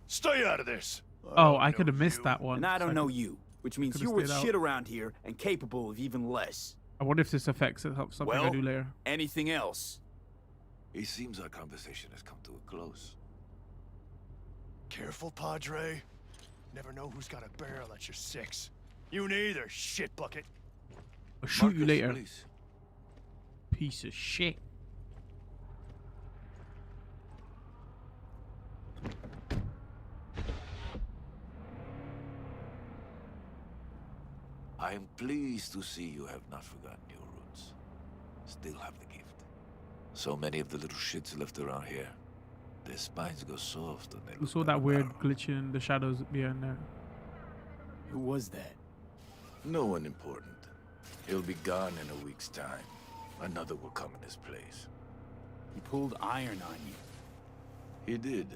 stay out of this. Oh, don't I could have know missed you. that one. And I don't So know you, which means could've you're worth stayed out. shit around here and capable of even less. I wonder if this affects it. Something I Well, do later. anything else? It seems our conversation has come to a close. Careful, Padre. Never know who's got a barrel at your six. You neither, shit bucket. I'll shoot you Marcus, later. please. Piece of shit. I am pleased to see you have not forgotten your roots. Still have the gift. So many of the little shits left around here. Their spines go soft when they We look saw at that the weird barrel. glitch in the shadows behind there. Who was that? No one important. He'll be gone in a week's time. Another will come in his place. He pulled iron on you. He did.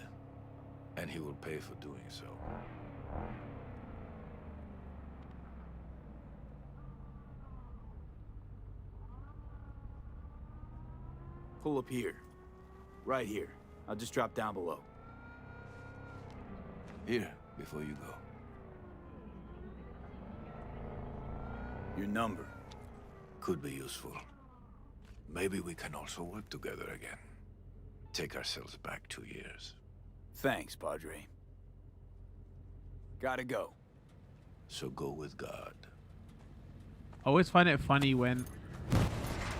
And he will pay for doing so. Pull up here. Right here. I'll just drop down below. Here, before you go. Your number. Could be useful. Maybe we can also work together again. Take ourselves back 2 years. Thanks, Padre. Gotta go. So go with God. I always find it funny when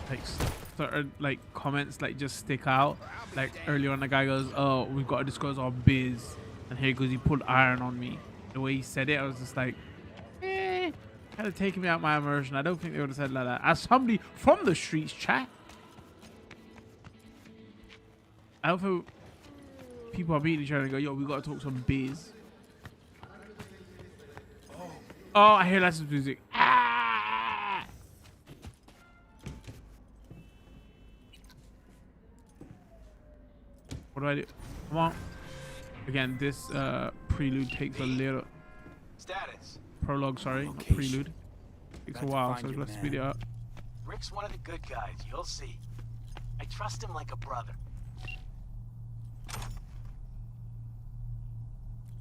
like certain like comments like just stick out. Like earlier on, the guy goes, "Oh, we've got to disclose our biz," and here he goes, "He pulled iron on me." The way he said it, I was just like, kind of taking me out my immersion. I don't think they would have said it like that. As somebody from the streets, chat. I don't think people are beating each other and go, "Yo, we got to talk some biz." Oh, I hear lots of music. Ah! What do I do? Come on. Again, this prelude takes a little Status. prologue. Sorry, not Location. prelude. Takes a Got to while, find so your let's man. speed it up. Rick's one of the good guys, you'll see. I trust him like a brother.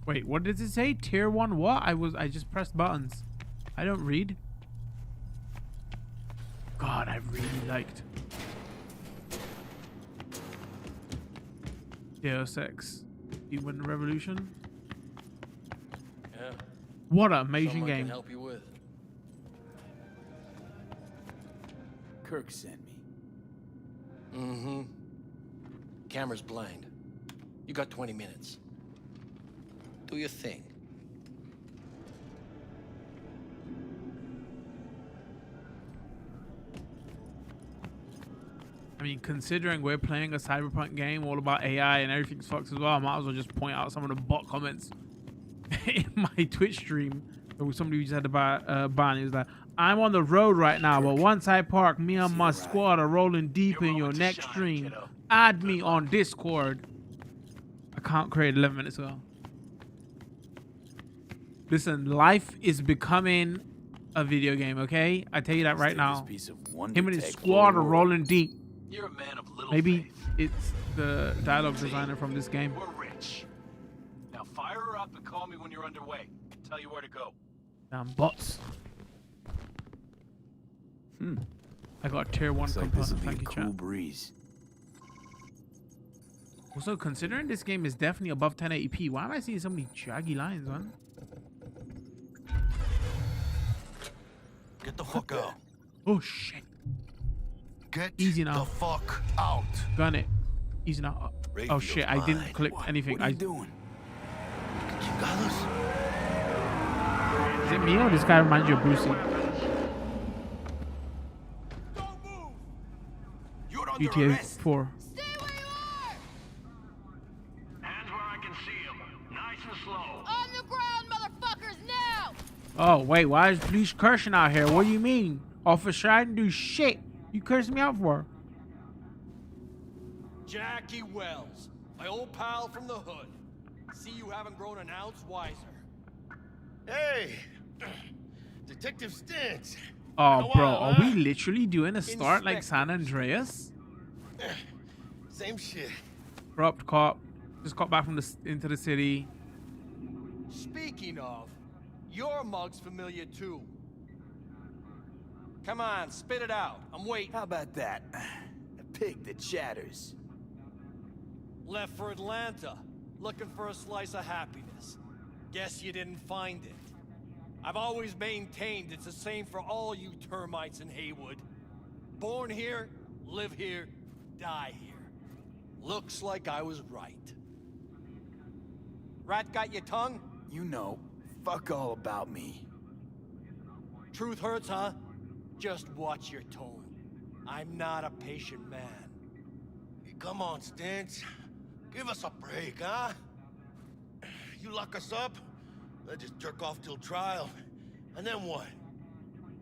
Wait, what does it say? Tier 1 what? I just pressed buttons. I don't read. God, I really liked Deus Ex Human Revolution. Yeah. What an amazing Something I can game. help you with. Kirk sent me. Mm-hmm. camera's blind. You got 20 minutes. Do your thing. I mean, considering we're playing a Cyberpunk game all about AI and everything's fucked as well, I might as well just point out some of the bot comments in my Twitch stream. There was somebody who just had to buy ban. He was like, "I'm on the road right now, but once I park, me and my squad are rolling deep in your next stream. Add me on Discord." I can't create 11 minutes ago. Listen, life is becoming a video game, okay? I tell you that right now. Him and his squad are rolling deep. You're a man of little Maybe faith. it's the dialogue designer from this game. We're rich. Now fire her up and call me when you're underway. Tell you where to go. Damn bots. I got a tier 1 Looks like component. this will be a Thank you, cool chat. breeze. Also, considering this game is definitely above 1080p, why am I seeing so many jaggy lines, man? Get the fuck out. Oh shit. Get Easy now. the fuck out. Gun it. Easy now. Oh shit, I didn't click anything. What are you doing? You got us? Is it me or this guy reminds you of Brucey? Don't move! You're under GTA arrest. 4. Stay where you are! Hands where I can see them. Nice and slow. On the ground, motherfuckers, now! Oh wait, why is police cursing out here? What do you mean? Officer, I didn't do shit. You cursed me out for? Jackie Wells, my old pal from the hood. See you haven't grown an ounce wiser. Hey, Detective Stintz. Oh, bro, Wow, are we literally doing a start like Inspector. San Andreas? Same shit. Corrupt cop. Just got back from into the city. Speaking of, your mug's familiar too. Come on, spit it out. I'm waiting. How about that? A pig that chatters. Left for Atlanta, looking for a slice of happiness. Guess you didn't find it. I've always maintained it's the same for all you termites in Haywood. Born here, live here, die here. Looks like I was right. Rat got your tongue? You know, fuck all about me. Truth hurts, huh? Just watch your tone. I'm not a patient man. Come on, Stintz. Give us a break, huh? You lock us up, let's just jerk off till trial. And then what?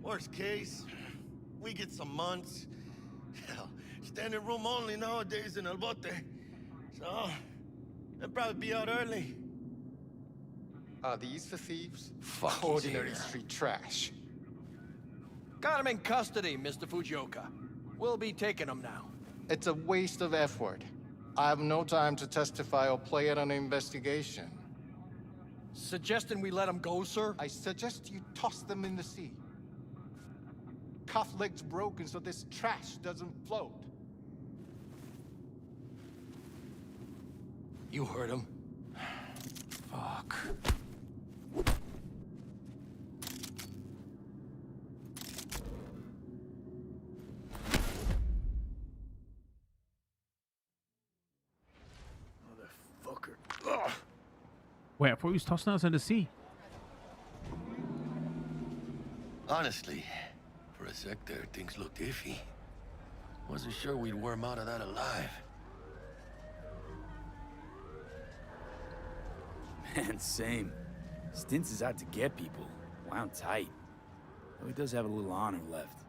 Worst case, we get some months. Hell, standing room only nowadays in El Bote. So, they'll probably be out early. Are these the thieves? Fuck Ordinary yeah. street trash. Got him in custody, Mr. Fujioka. We'll be taking him now. It's a waste of effort. I have no time to testify or play at an investigation. Suggesting we let him go, sir? I suggest you toss them in the sea. Cuff legs broken so this trash doesn't float. You heard him. Fuck. Motherfucker. Ugh. Wait, I thought he was tossing us in the sea. Honestly, for a sec there, things looked iffy. Wasn't sure we'd worm out of that alive. Man, same. Stintz is out to get people. Wound tight. Though he does have a little honor left.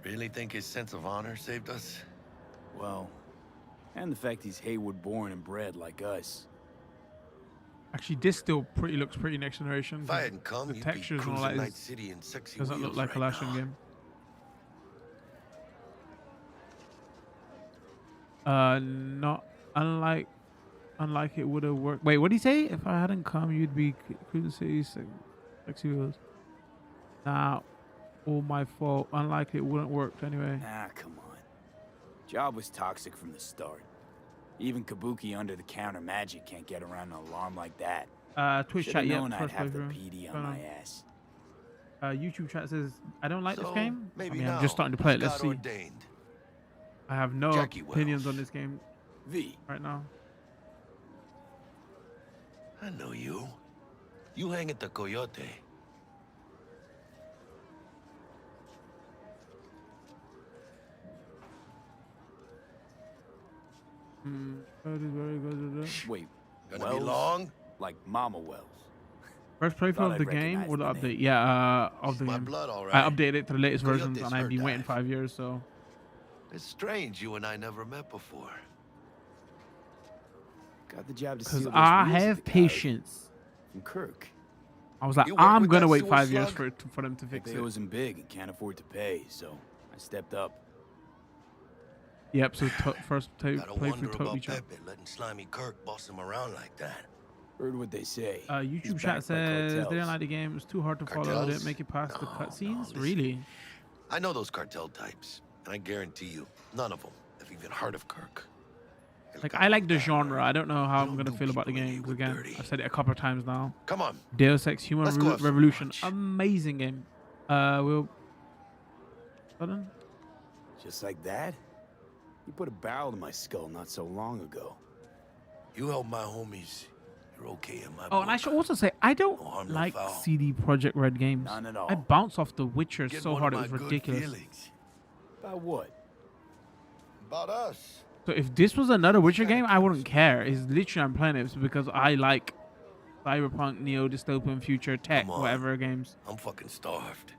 Really think his sense of honor saved us? Well, and the fact he's Haywood born and bred like us. Actually, this still looks pretty next generation. If I hadn't come, the you'd be textures and all cruising that Night is, City in sexy doesn't look wheels like a right last now. game. Not unlike it would have worked. Wait, what did he say? If I hadn't come, you'd be cruising city sexy wheels. Nah, all my fault. Unlike it wouldn't work anyway. Ah, come on. Job was toxic from the start. Even Kabuki under-the-counter magic can't get around an alarm like that. Twitch Should've chat, yeah. known I'd First have the playthrough. PD Going on on. my ass. YouTube chat says, I don't like this So, game. I maybe mean, now, I'm just starting to play it. Let's God see. ordained. I have no Jackie opinions Wells. on this game. V. right now. I know you. You hang at the Coyote. Wait, Gonna be long? Like Mama Wells. First playthrough Thought of the I'd game or the recognize the update? Yeah, of the My game. blood, all I right. updated it to the latest versions, Coyote's and I've her been waiting dive. 5 years, so. It's strange you and I never met before. Got the job to Because steal I those music have guys patience. from Kirk. I was like, You work I'm with gonna that wait sewer 5 years slug? for them to fix Pepe it. wasn't big and can't afford to pay, so I stepped up. Yep. So first Gotta playthrough wonder totally about changed. Pepe letting slimy Kirk boss him around like that. Heard what they say. YouTube He's chat backed by says they cartels. didn't like the game. It was too hard to follow. Cartels? Didn't make it past the No, cutscenes. listen. Really? I know those cartel types, and I guarantee you, none of them have even heard of Kirk. Like, I like the genre. I don't know how You I'm don't gonna do feel about the people in game. 'Cause Haywood again, dirty. I've said it a couple of times now. Come on. Deus Ex Human Let's go have some Revolution, lunch. amazing game. We'll. Pardon? Just like that? You put a barrel to my skull not so long ago. You help my homies. You're okay in my Oh, and I book. should also say I don't No harm, no like foul. CD Projekt Red games. None at all. I bounce off The Witcher Get so one hard of it was my good ridiculous. feelings. About what? About us. So if this was another Witcher game, I wouldn't care. It's literally I'm playing it because I like cyberpunk, neo dystopian future tech, Come on. whatever games. I'm fucking starved.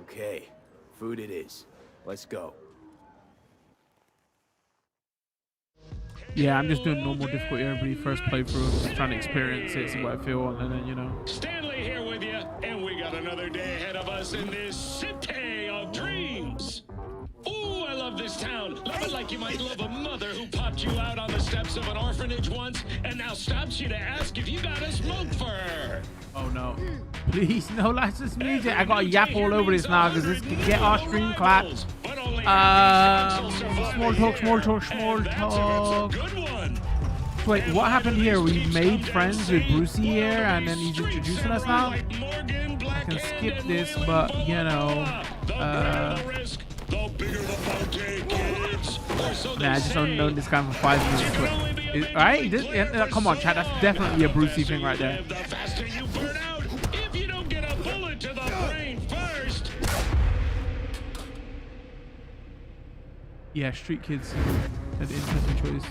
Okay, food it is. Let's go. Yeah, I'm just doing normal difficulty every first playthrough, just trying to experience it, see what I feel, and then Stanley here with you, and we got another day ahead of us in this city of dreams. Ooh, I love this town. Love it like you might love a mother who popped you out on the steps of an orphanage once and now stops you to ask if you got a smoke for her. Oh no. Please, no licensed music. I gotta yap all over this now because this can get our stream clapped. Small talk. Wait, what happened here? We made friends with Brucey here and then he's introducing us now? I can skip this, but you know. Nah, I just don't know this guy for 5 minutes. Alright? Come on, chat. That's definitely a Brucey thing right there. The faster you burn out, if you don't get a bullet to the brain first. Yeah, Street Kids. An interesting choice.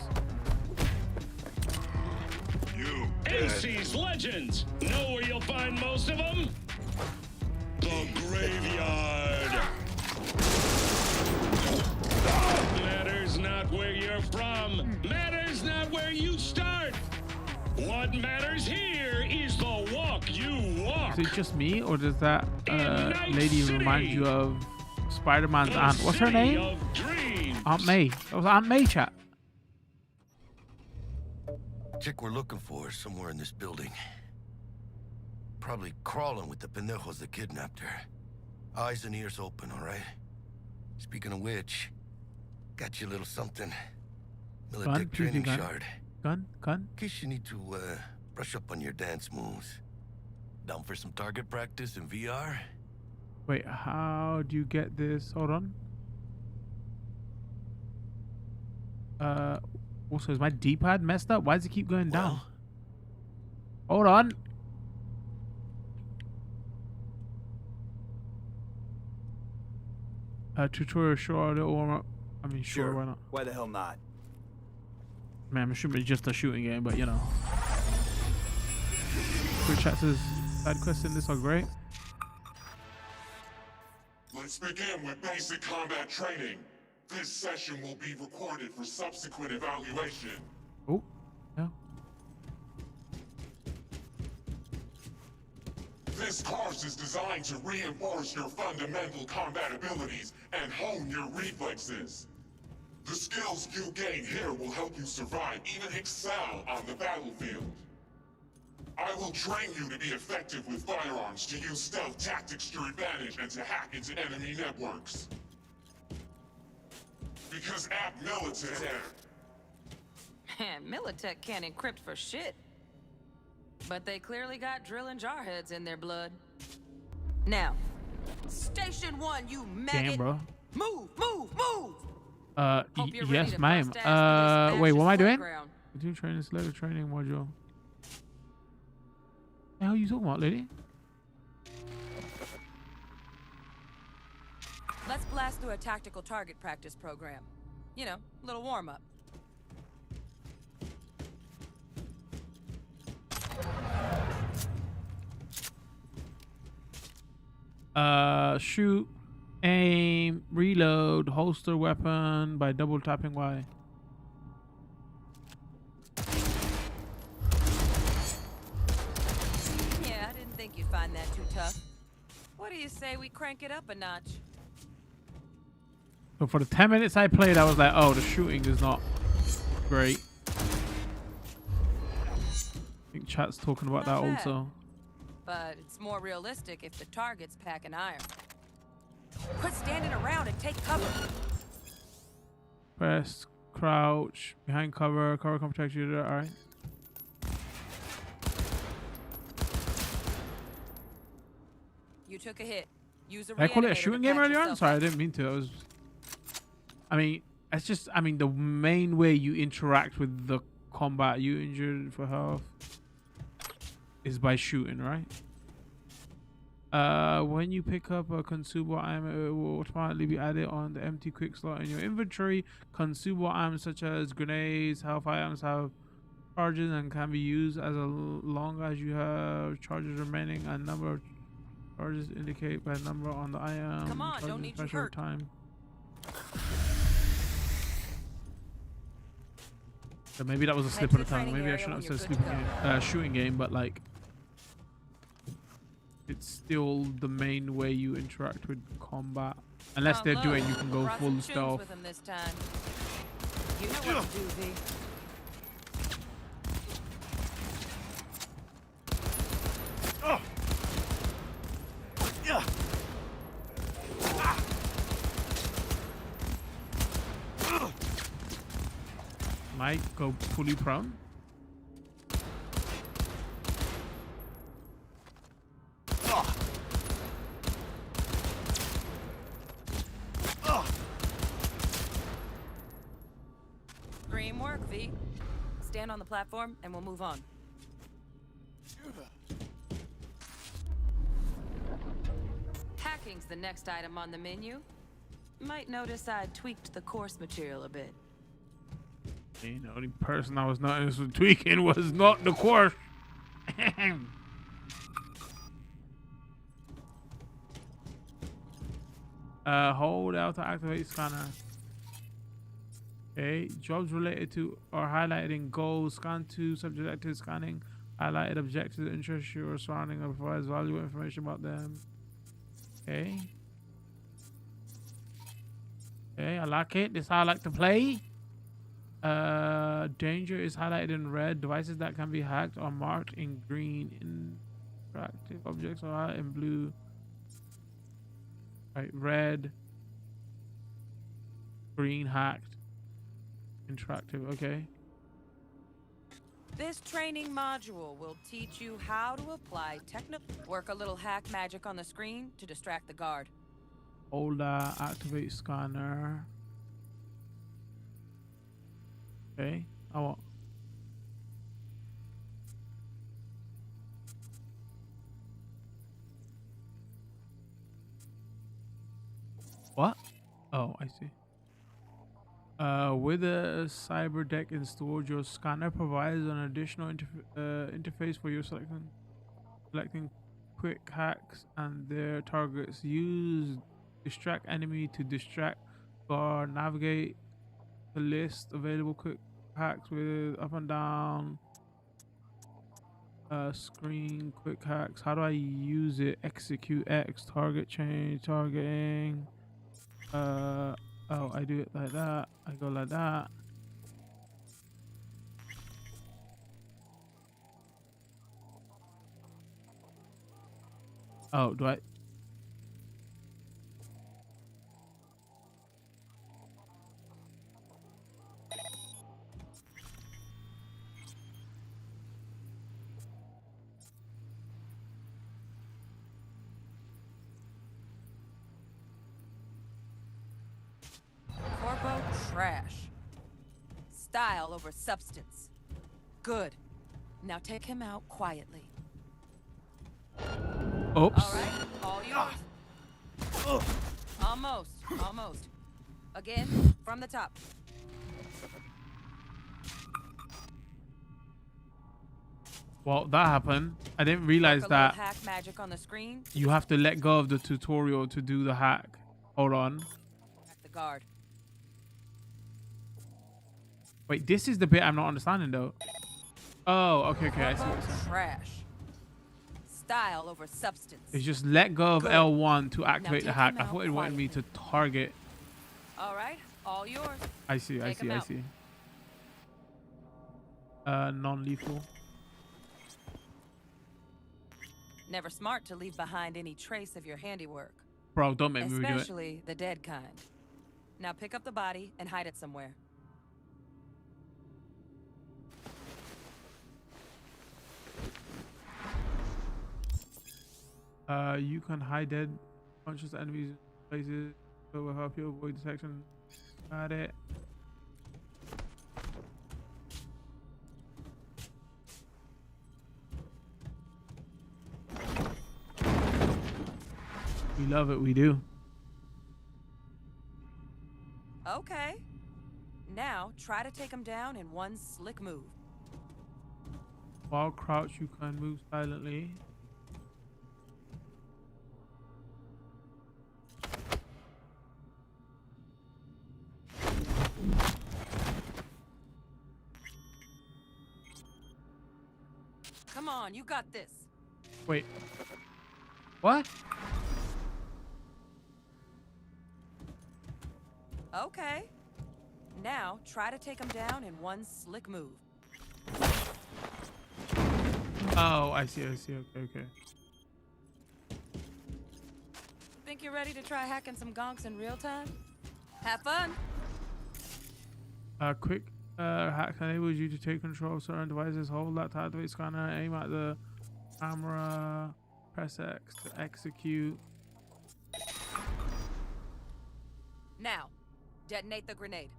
AC's Legends. Know where you'll find most of them? The graveyard. Matters not where you're from. Matters not where you start. What matters here is the walk you walk. Is it just me, or does that lady remind you of Spider-Man's aunt? What's her name? Aunt May. That was Aunt May, chat. Chick we're looking for is somewhere in this building. Probably crawling with the pendejos that kidnapped her. Eyes and ears open, all right? Speaking of which, got you a little something. Militech training shard. Gun? In case you need to brush up on your dance moves. Down for some target practice in VR? Wait, how do you get this? Hold on. Also, is my D-pad messed up? Why does it keep going down? Hold on. Tutorial, sure, a little warm up. I mean, sure, why not? Why the hell not? Man, I'm assuming it's just a shooting game, but you know. Quick chat says, side quests in this are great. Let's begin with basic combat training. This session will be recorded for subsequent evaluation. Oh, yeah. This course is designed to reinforce your fundamental combat abilities and hone your reflexes. The skills you gain here will help you survive, even excel on the battlefield. I will train you to be effective with firearms, to use stealth tactics to your advantage, and to hack into enemy networks. Because at Militech... Militech can't encrypt for shit. But they clearly got drill and jar heads in their blood. Now, Station 1, you maggot. Damn, bro. Move, move, move! Hope you're ready Yes, to ma'am. bust ass through this Wait, what am I fascist doing? playground. Continue training, select training module. The hell are you talking about, lady? Let's blast through a tactical target practice program. You know, little warm-up. Shoot, aim, reload, holster weapon by double tapping Y. Yeah, I didn't think you'd find that too tough. What do you say we crank it up a notch? So for the 10 minutes I played, I was like, oh, the shooting is not great. I think chat's talking about Not that bad. also. But it's more realistic if the target's packing iron. Quit standing around and take cover. Press, crouch, behind cover, cover can protect you. Alright. You took a hit. Use a Did I call it a reanimator shooting to game patch earlier on? yourself Sorry, I up. didn't mean to. I was. I mean, it's just. I mean, the main way you interact with the combat, you injured for health, is by shooting, right? When you pick up a consumable item, it will automatically be added on the empty quick slot in your inventory. Consumable items such as grenades, health items have charges and can be used as long as you have charges remaining. A number of charges indicate by number on the item. Come on, don't Charges need you special hurt. time. So maybe that was a Head slip to of the the tongue. training Maybe I area shouldn't have when said you're sleeping good to game, shooting game, but like, it's still the main way you interact with combat. Unless they're look, doing, you can go brought full some tunes stealth. with him this time. You know what to do, V. Might go fully prone. Dream work, V. Stand on the platform and we'll move on. Hacking's the next item on the menu. Might notice I tweaked the course material a bit. The only person I was noticing tweaking was not the course. Hold out to activate scanner. Okay, jobs related to or highlighted in gold. Scan to subject active scanning. Highlighted objectives that interest you or surrounding or provides valuable information about them. Okay. Okay, I like it. This is how I like to play. Danger is highlighted in red. Devices that can be hacked are marked in green. Interactive objects are highlighted in blue. Right, red. Green hacked. Interactive, okay. This training module will teach you how to apply work a little hack magic on the screen to distract the guard. Hold activate scanner. Okay, I want. What? Oh, I see. With a cyber deck installed, your scanner provides an additional interface for your selecting quick hacks and their targets. Use distract enemy to distract or navigate the list available quick hacks with up and down screen quick hacks. How do I use it? Execute X, target change, targeting. Oh, I do it like that. I go like that. Oh, do I? trash. Style over substance. Good. Now take him out quietly. Oops. All right, all yours. Almost, almost. Again, from the top. Well, that happened. I didn't realize that hack magic on the screen. you have to let go of the tutorial to do the hack. Hold on. The guard. Wait, this is the bit I'm not understanding though. Oh, okay, I see what you're saying. Trash. Style over substance. It's just let go of Good. L1 to activate Now the take hack. him I thought it out wanted me to quietly. target. All right, all yours. I see. Take him out. Non-lethal. Never smart to leave behind any trace of your handiwork. Bro, don't make me redo it. Especially the dead kind. Now pick up the body and hide it somewhere. You can hide dead conscious enemies in places that will help you avoid detection. Got it. We love it, we do. Okay. Now try to take him down in one slick move. While crouched, you can move silently. Come on, you got this. Wait. What? Okay. Now try to take him down in one slick move. Oh, I see. Okay. Think you're ready to try hacking some gonks in real time? Have fun. Quick hack enables you to take control of certain devices. Hold that to activate scanner. Aim at the camera. Press X to execute. Now, detonate the grenade.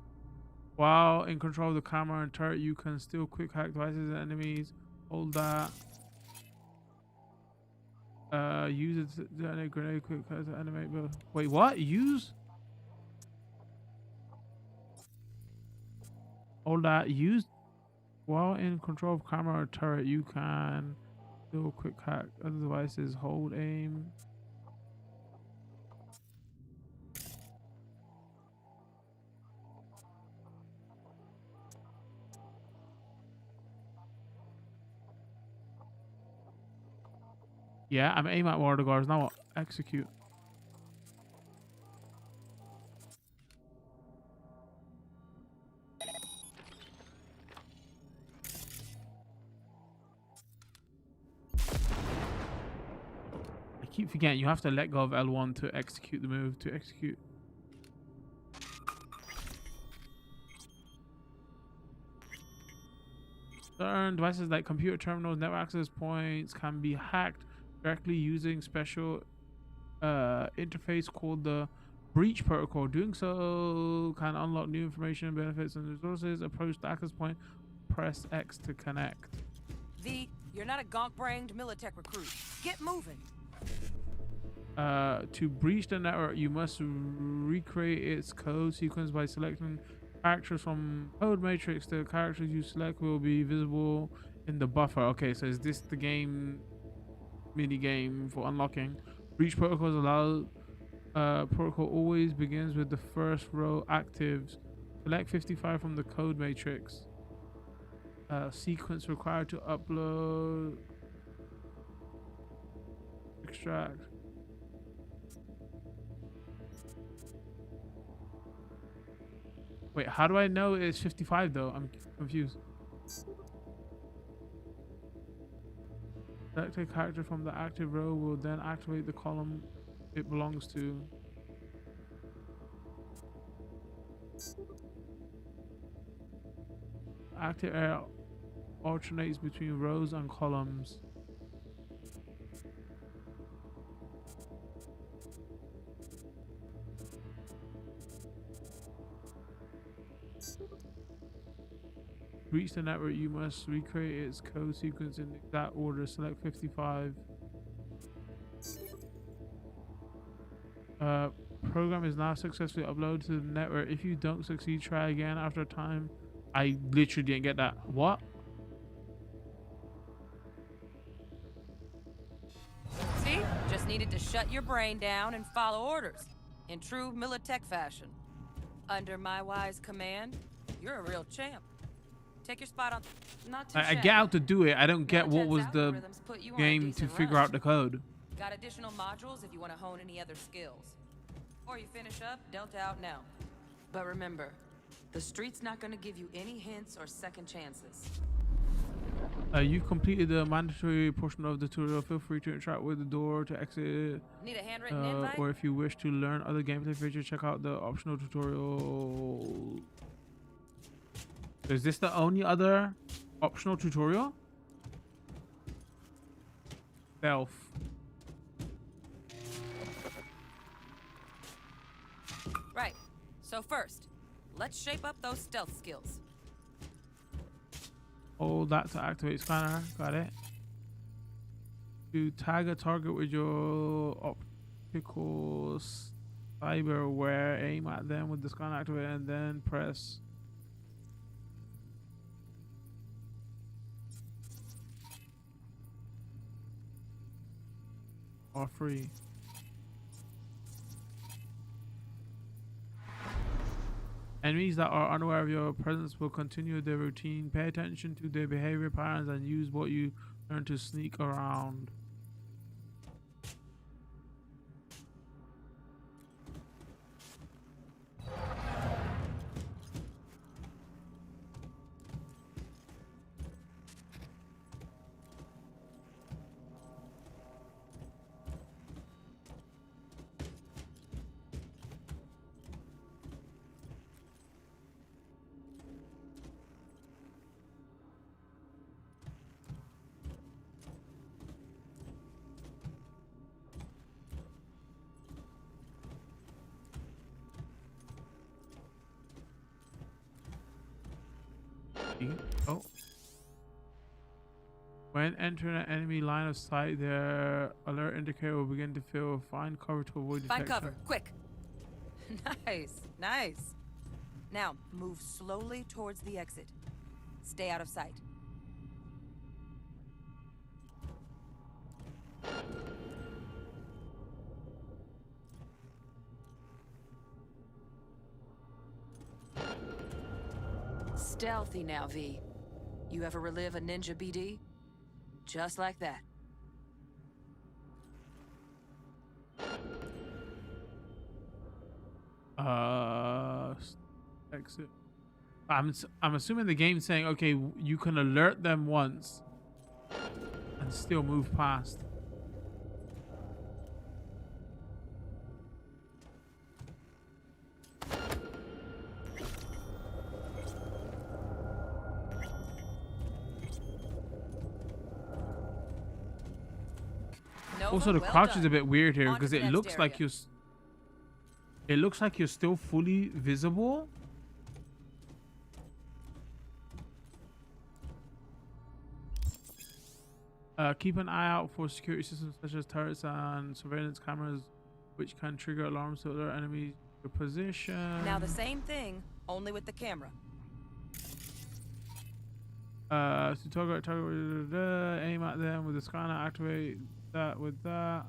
While in control of the camera and turret, you can still quick hack devices and enemies. Hold that. Use it to detonate grenade quick hack to animate. Wait, what? Use? Hold that. Use while in control of camera or turret, you can still quick hack other devices. Hold aim. Yeah, I'm aiming at one of the guards. Now execute. I keep forgetting you have to let go of L1 to execute the move. To execute. Certain devices like computer terminals, network access points can be hacked directly using special interface called the breach protocol. Doing so can unlock new information, benefits, and resources. Approach the access point. Press X to connect. V, you're not a gonk-brained Militech recruit. Get moving. To breach the network, you must recreate its code sequence by selecting characters from code matrix. The characters you select will be visible in the buffer. Okay, so is this the game mini game for unlocking? Breach protocols allow protocol always begins with the first row actives. Select 55 from the code matrix. Sequence required to upload, extract. Wait, how do I know it's 55 though? I'm confused. Select a character from the active row will then activate the column it belongs to. Active area alternates between rows and columns. reach the network, you must recreate its code sequence in that order. Select 55. Program is now successfully uploaded to the network. If you don't succeed, try again after a time. I literally didn't get that. What? See? Just needed to shut your brain down and follow orders. In true Militech fashion. Under my wise command, you're a real champ. Take your spot on... Not too I get how to do it. I don't get what was the algorithms put you on a game to decent figure rush. out the code. Got additional modules if you want to hone any other skills. Before you finish up, Delta out now. But remember, the street's not going to give you any hints or second chances. You've completed the mandatory portion of the tutorial. Feel free to interact with the door to exit. Need a handwritten invite? Or if you wish to learn other gameplay features, check out the optional tutorial. Is this the only other optional tutorial? Stealth. Right. So first, let's shape up those stealth skills. Hold that to activate scanner. Got it. To tag a target with your optical cyberware, aim at them with the scanner activated, and then press. Or free. Enemies that are unaware of your presence will continue their routine. Pay attention to their behavior patterns and use what you learn to sneak around. Oh. When entering an enemy line of sight, their alert indicator will begin to fill. Find cover to avoid detection. Find cover, quick. Nice, nice. Now, move slowly towards the exit. Stay out of sight. Stealthy now, V. You ever relive a ninja BD? Just like that. Exit. I'm assuming the game's saying, okay, you can alert them once and still move past. Also, the crouch is a bit weird here because it looks like you're. It looks like you're still fully visible. Keep an eye out for security systems such as turrets and surveillance cameras, which can trigger alarms to alert enemies to position. Now the same thing, only with the camera. To target, aim at them with the scanner. Activate that with that.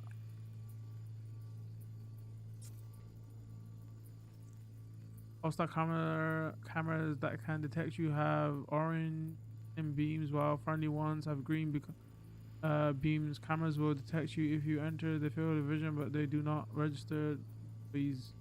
Hostile cameras that can detect you have orange beams, while friendly ones have green beams. Cameras will detect you if you enter the field of vision, but they do not register. Please.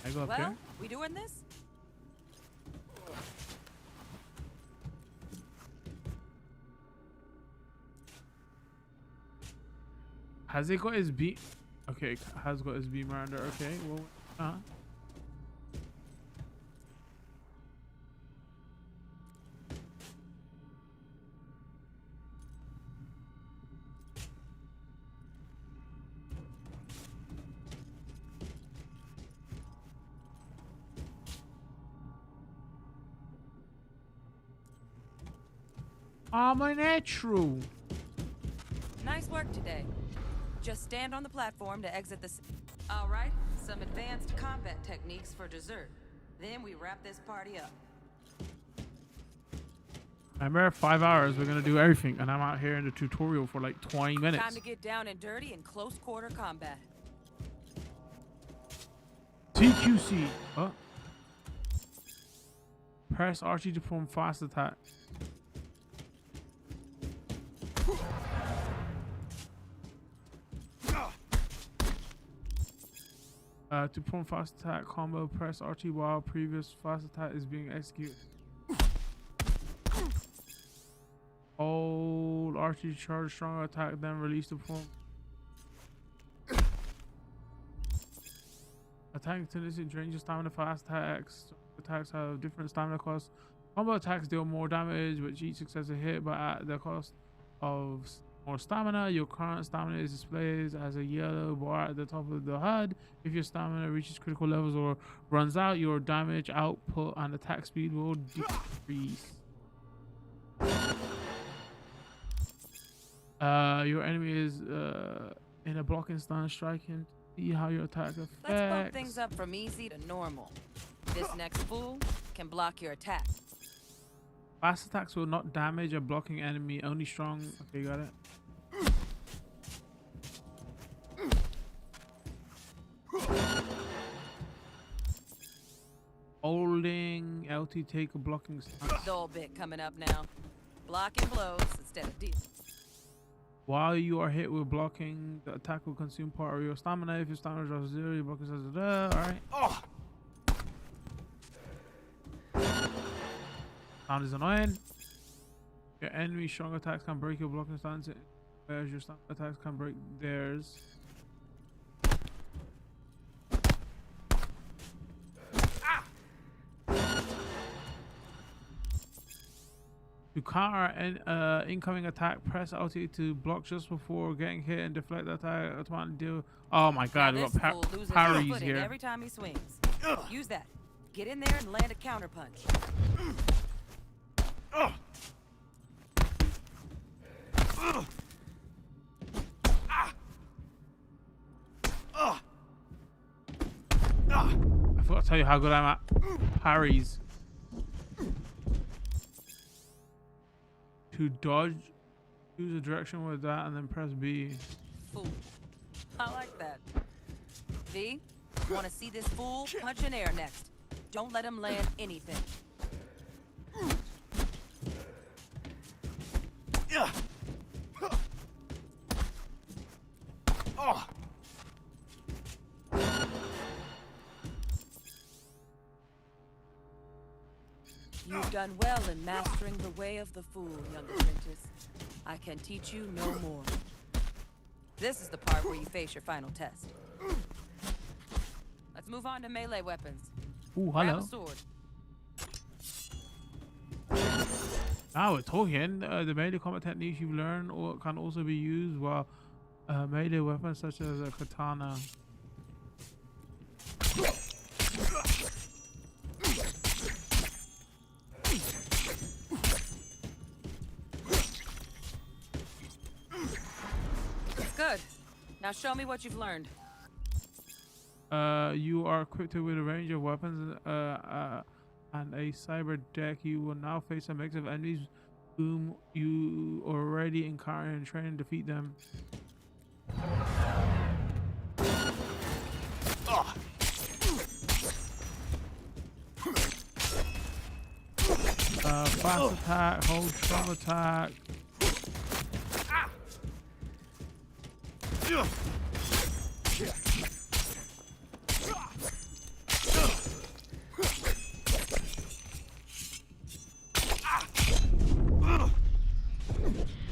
I go up Well, here. we doing this? Has it got his beam? Okay, has got his beam around there. Okay, well, I'm a natural. Nice work today. Just stand on the platform to exit the... All right, some advanced combat techniques for dessert. Then we wrap this party up. Remember, 5 hours, we're gonna do everything, and I'm out here in the tutorial for like 20 minutes. Time to get down and dirty in close quarter combat. TQC. Oh. Press RT to perform fast attack. To perform fast attack combo, press RT while previous fast attack is being executed. Hold RT to charge stronger attack, then release the perform. Attacking tendency drains your stamina. Fast attacks have different stamina costs. Combo attacks deal more damage with each successive hit, but at the cost of more stamina. Your current stamina is displayed as a yellow bar at the top of the HUD. If your stamina reaches critical levels or runs out, your damage output and attack speed will decrease. Your enemy is in a blocking stance, striking. See how your attack affects. Let's bump things up from easy to normal. This next fool can block your attack. Fast attacks will not damage a blocking enemy, only strong. Okay, got it. Holding LT, take a blocking stance. Dull bit coming up now. Blocking blows instead of dealing. While you are hit with blocking, the attack will consume part of your stamina. If your stamina drops to 0, your blocking says, alright. Oh! Sound is annoying. Your enemy strong attacks can break your blocking stance, whereas your stamina attacks can break theirs. To counter an incoming attack, press LT to block just before getting hit and deflect the attack. Automatically deal. Oh my god, we got parries here. Every time he swings. Use that. Get in there and land a counter punch. I forgot to tell you how good I'm at parries. To dodge, choose a direction with that and then press B. Fool. I like that. V, want to see this fool punch in air next. Don't let him land anything. You've done well in mastering the way of the fool, young apprentice. I can teach you no more. This is the part where you face your final test. Let's move on to melee weapons. Ooh, Grab hello. a sword. Now we're talking. The melee combat techniques you've learned or can also be used while melee weapons such as a katana. Good. Now show me what you've learned. You are equipped with a range of weapons and a cyber deck. You will now face a mix of enemies whom you already encounter and train and defeat them. Fast attack, hold strong attack.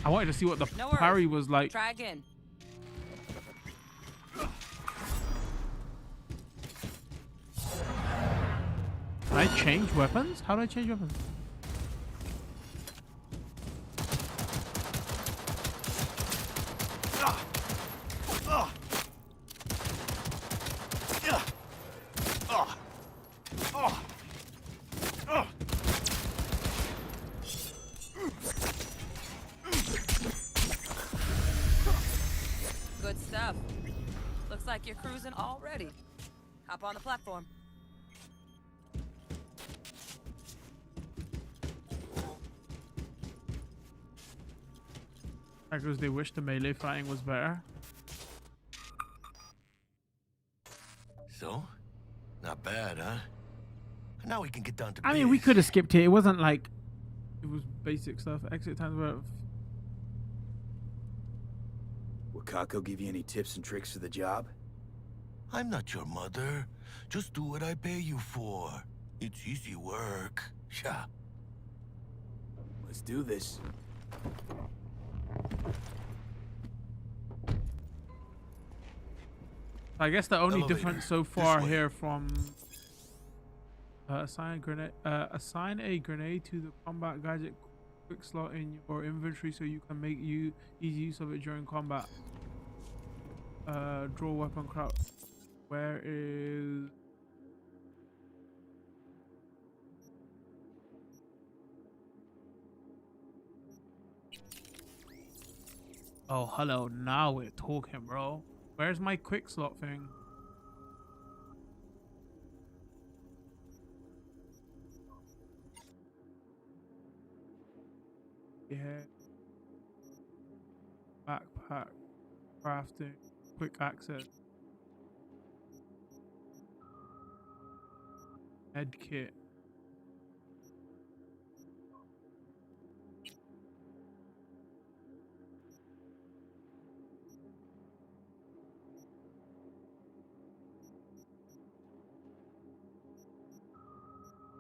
I wanted to see what the parry was like. Try again. Can I change weapons? How do I change weapons? stuff. Looks like you're cruising already. Hop on the platform. Because they wish the melee fighting was better. So, not bad, huh? Now we can get down to I mean, we biz. could have skipped it. It wasn't like it was basic stuff. Exit times were. Will Kako give you any tips and tricks for the job? I'm not your mother. Just do what I pay you for. It's easy work. Yeah. Let's do this. I guess the only Elevator. difference so This far way. here from assign a grenade to the combat gadget quick slot in your inventory so you can make easy use of it during combat. Draw weapon crowd. Where is oh hello, now we're talking, bro. Where's my quick slot thing? Yeah. Backpack. Crafting. Quick access. Head kit.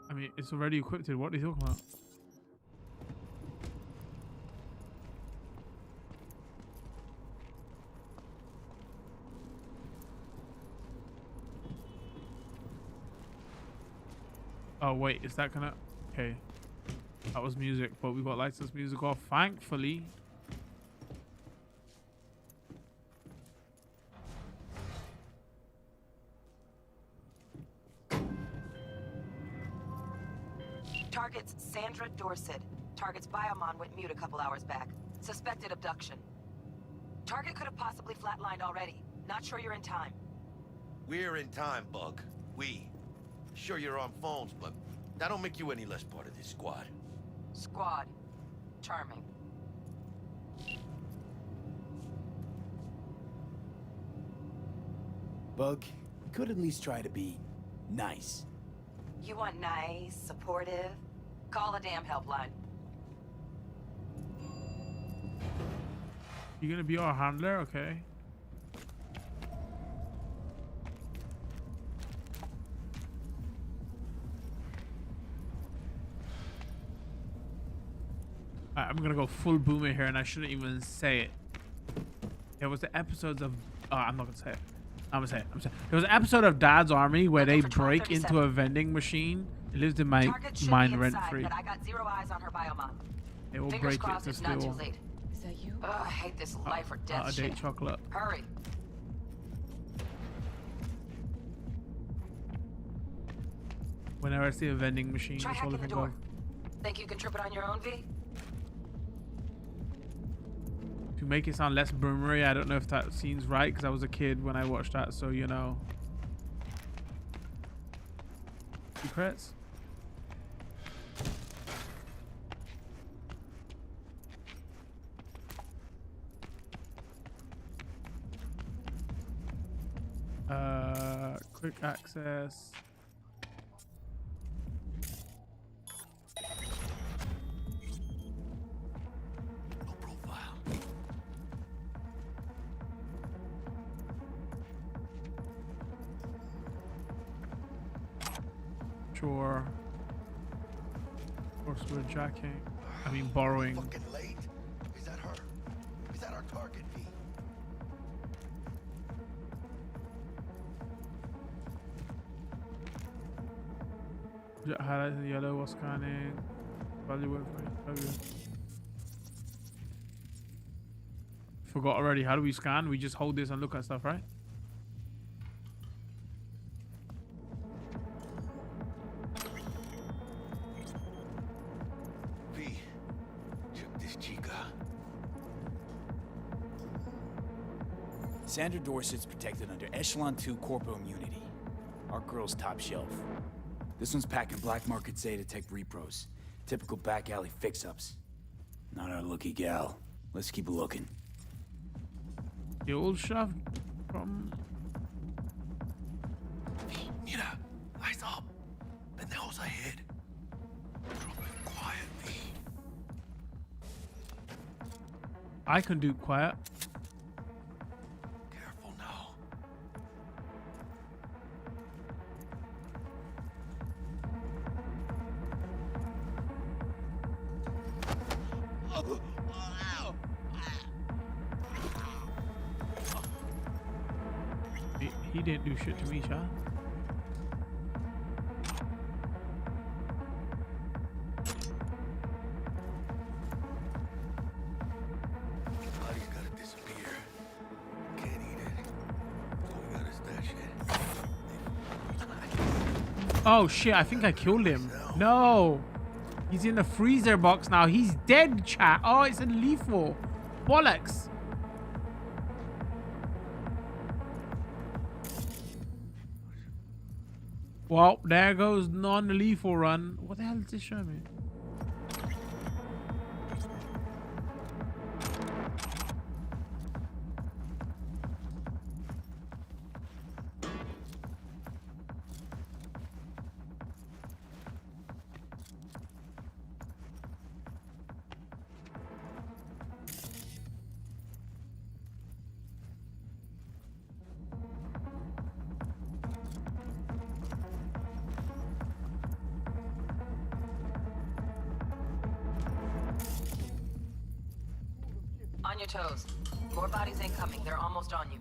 I mean, it's already equipped. What are you talking about? Oh wait, is that gonna? Okay, that was music, but we got licensed music off, thankfully. Target's Sandra Dorset. Target's biomon went mute a couple hours back. Suspected abduction. Target could have possibly flatlined already. Not sure you're in time. We're in time, Bug. We. Sure you're on phones, but that don't make you any less part of this squad. Squad. Charming. Bug, we could at least try to be nice. You want nice, supportive? Call a damn helpline. You gonna be our handler? Okay. I'm gonna go full boomer here, and I shouldn't even say it. There was the episodes of. I'm not gonna say it. I'm gonna say it. There was an episode of Dad's Army where they break into a vending machine. It lives in my mind rent free. But I got zero eyes on her biomon. It will Fingers break it crossed to it's not too steal late. Is that you? Ugh, I hate this life or death a shit. date chocolate. Hurry. Whenever I see a vending machine, Try that's all I hacking the think door. of. Think you can trip it on your own, V? To make it sound less boomery, I don't know if that seems right because I was a kid when I watched that, so you know. Secrets? Quick access. No profile. Sure. Of course we're jacking. I mean borrowing. Fucking late. Is that her? Is that our target, V? Highlights in yellow while scanning. Value information. Forgot already. How do we scan? We just hold this and look at stuff, right? V, check this chica. Sandra Dorset's protected under Echelon 2 Corpo Immunity. Our girl's top shelf. This one's packing black market Zetatech repros. Typical back alley fix-ups. Not our lucky gal. Let's keep looking. The old shaft from... Mira, eyes up. Pendejos ahead. Drop it quietly. I can do quiet. Careful now. He didn't do shit to me, child. Body's gotta disappear. Can't eat it. All we got is that shit. Oh shit, I think I killed him. No. He's in the freezer box now. He's dead, chat. Oh, it's a lethal. Bollocks. Well, there goes non-lethal run. What the hell is this showing me? On your toes. More bodies incoming. They're almost on you.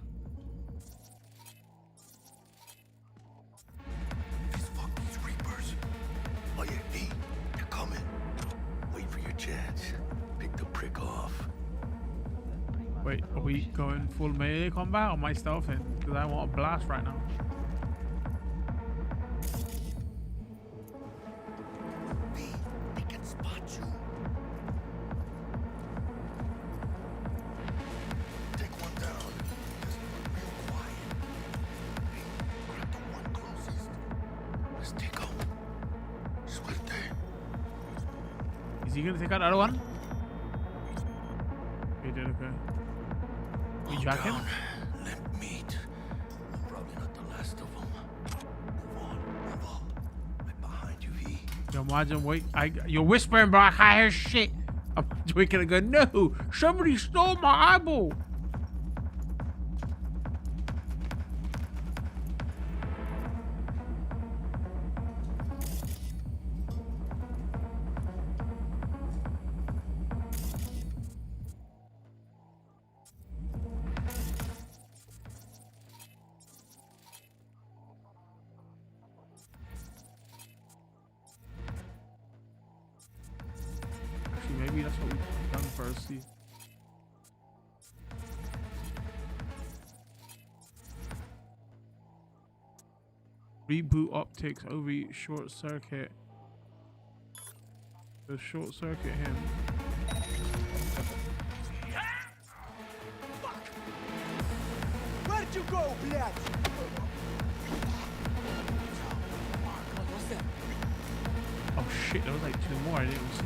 These fucking reapers. Oh yeah, hey, they're coming. Wait for your chance. Pick the prick off. Wait, are we going full melee combat or am I stealthing? Because I want a blast right now. Hey, they can spot you. Take one down. Just real quiet. Hey, grab the one closest. Let's take him. Suerte. Is he gonna take out the other one? He did, okay. We jack him? Limp meat. I'm probably not the last of them. Move on, move up. Right behind you, V. Yo, imagine, wait, you're whispering, bro. I can't hear shit. I'm gonna go, no, somebody stole my eyeball. Actually, maybe that's what we've done first. See. Reboot optics over short circuit. The short circuit him. Where'd you go, блядь? Oh shit, there was like two more I didn't even see.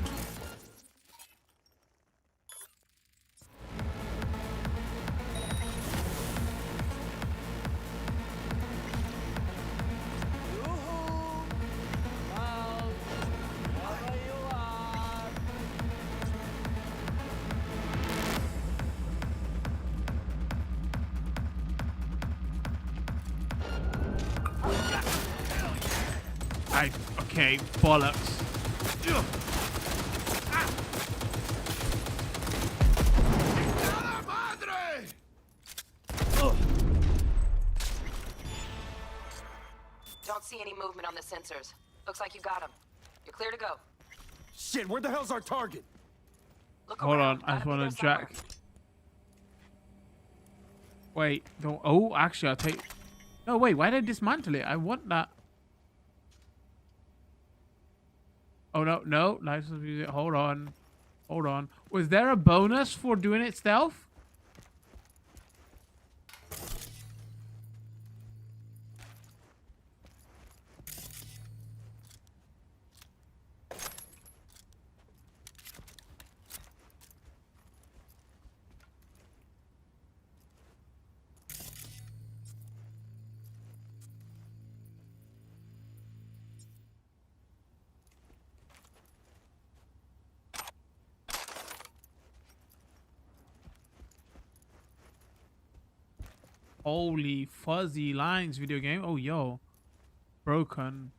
Okay, bollocks. Ugh. Don't see any movement on the sensors. Looks like you got him. You're clear to go. Shit, where the hell's our target? Look Hold around. on, I just Gotta be want to there jack. Wait, don't. Oh, actually, I'll take. No, wait, why did I dismantle it? I want that. Oh, no, no. License music. Hold on. Hold on. Was there a bonus for doing it stealth? Holy fuzzy lines video game. Oh, yo. Broken.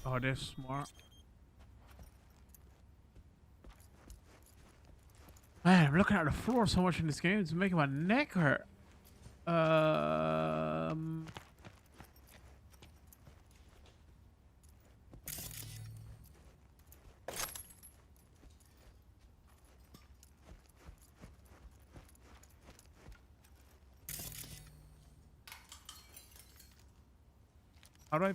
Oh, they're smart. Man, I'm looking at the floor so much in this game. It's making my neck hurt. How do I...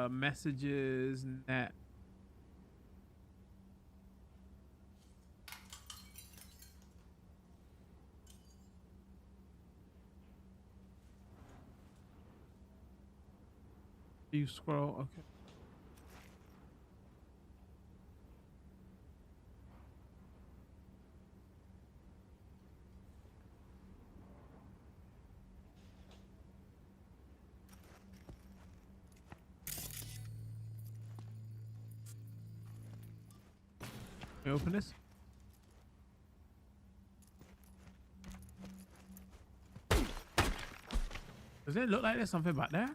messages, net. You scroll, okay. Can you open this? Does it look like there's something back there?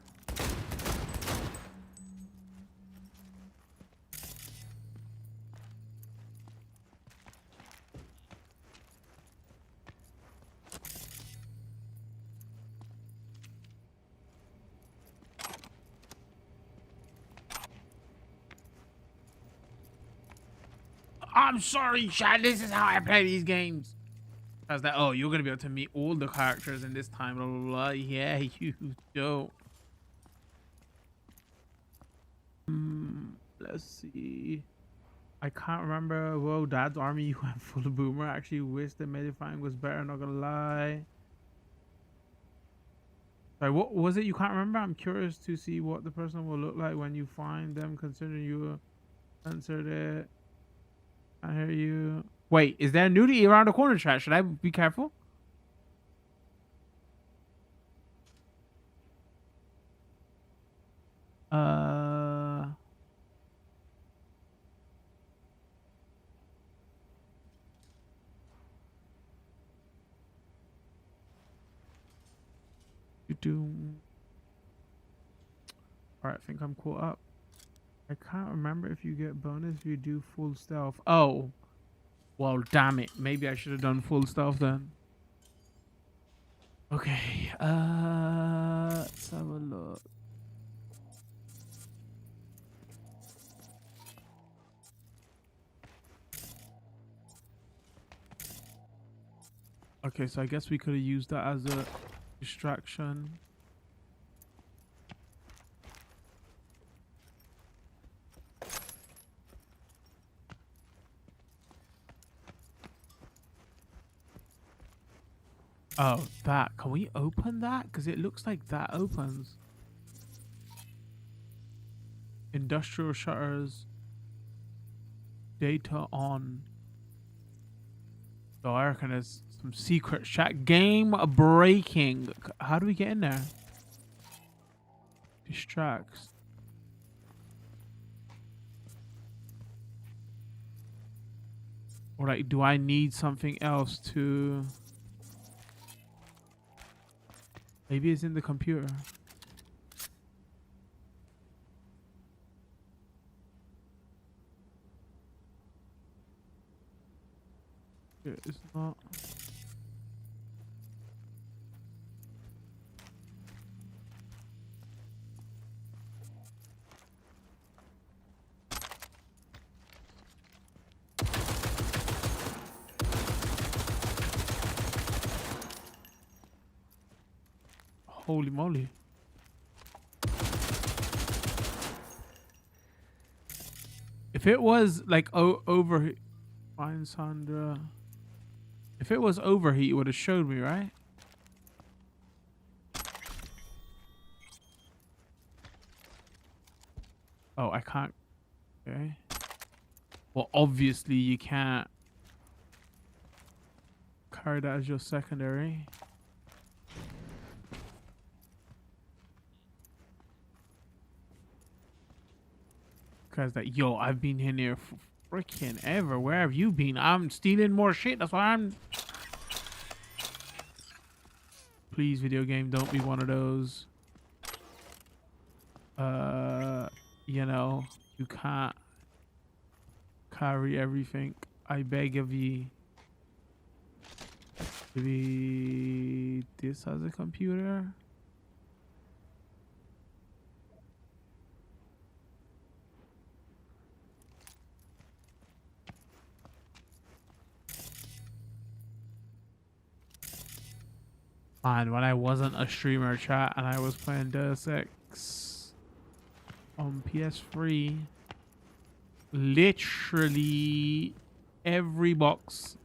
I'm sorry, Chad. This is how I play these games. I was like, oh, you're gonna be able to meet all the characters in this time. Blah, blah, blah. Yeah, you don't. Let's see. I can't remember. Whoa, Dad's army, you went full boomer. I actually wish the medifying was better, not gonna lie. Sorry, what was it you can't remember? I'm curious to see what the person will look like when you find them, considering you answered it. I hear you. Wait, is there nudity around the corner, chat? Should I be careful? You do. Alright, I think I'm caught up. I can't remember if you get bonus if you do full stealth. Oh. Well, damn it. Maybe I should have done full stealth then. Okay. Let's have a look. Okay, so I guess we could have used that as a distraction. Oh, that. Can we open that? Because it looks like that opens. Industrial shutters. Data on. So I reckon there's some secret chat. Game breaking. How do we get in there? Distracts. Or like, do I need something else to... Maybe it's in the computer. It's not. Holy moly. If it was like overheat, find Sandra. If it was overheat, it would have showed me, right? Oh, I can't. Okay. Well, obviously you can't carry that as your secondary. Cause that, yo, I've been in here for freaking ever. Where have you been? I'm stealing more shit. That's why I'm. Please, video game, don't be one of those. You know, you can't carry everything. I beg of ye. Maybe this has a computer. And when I wasn't a streamer, chat, and I was playing Deus Ex on PS3, literally every box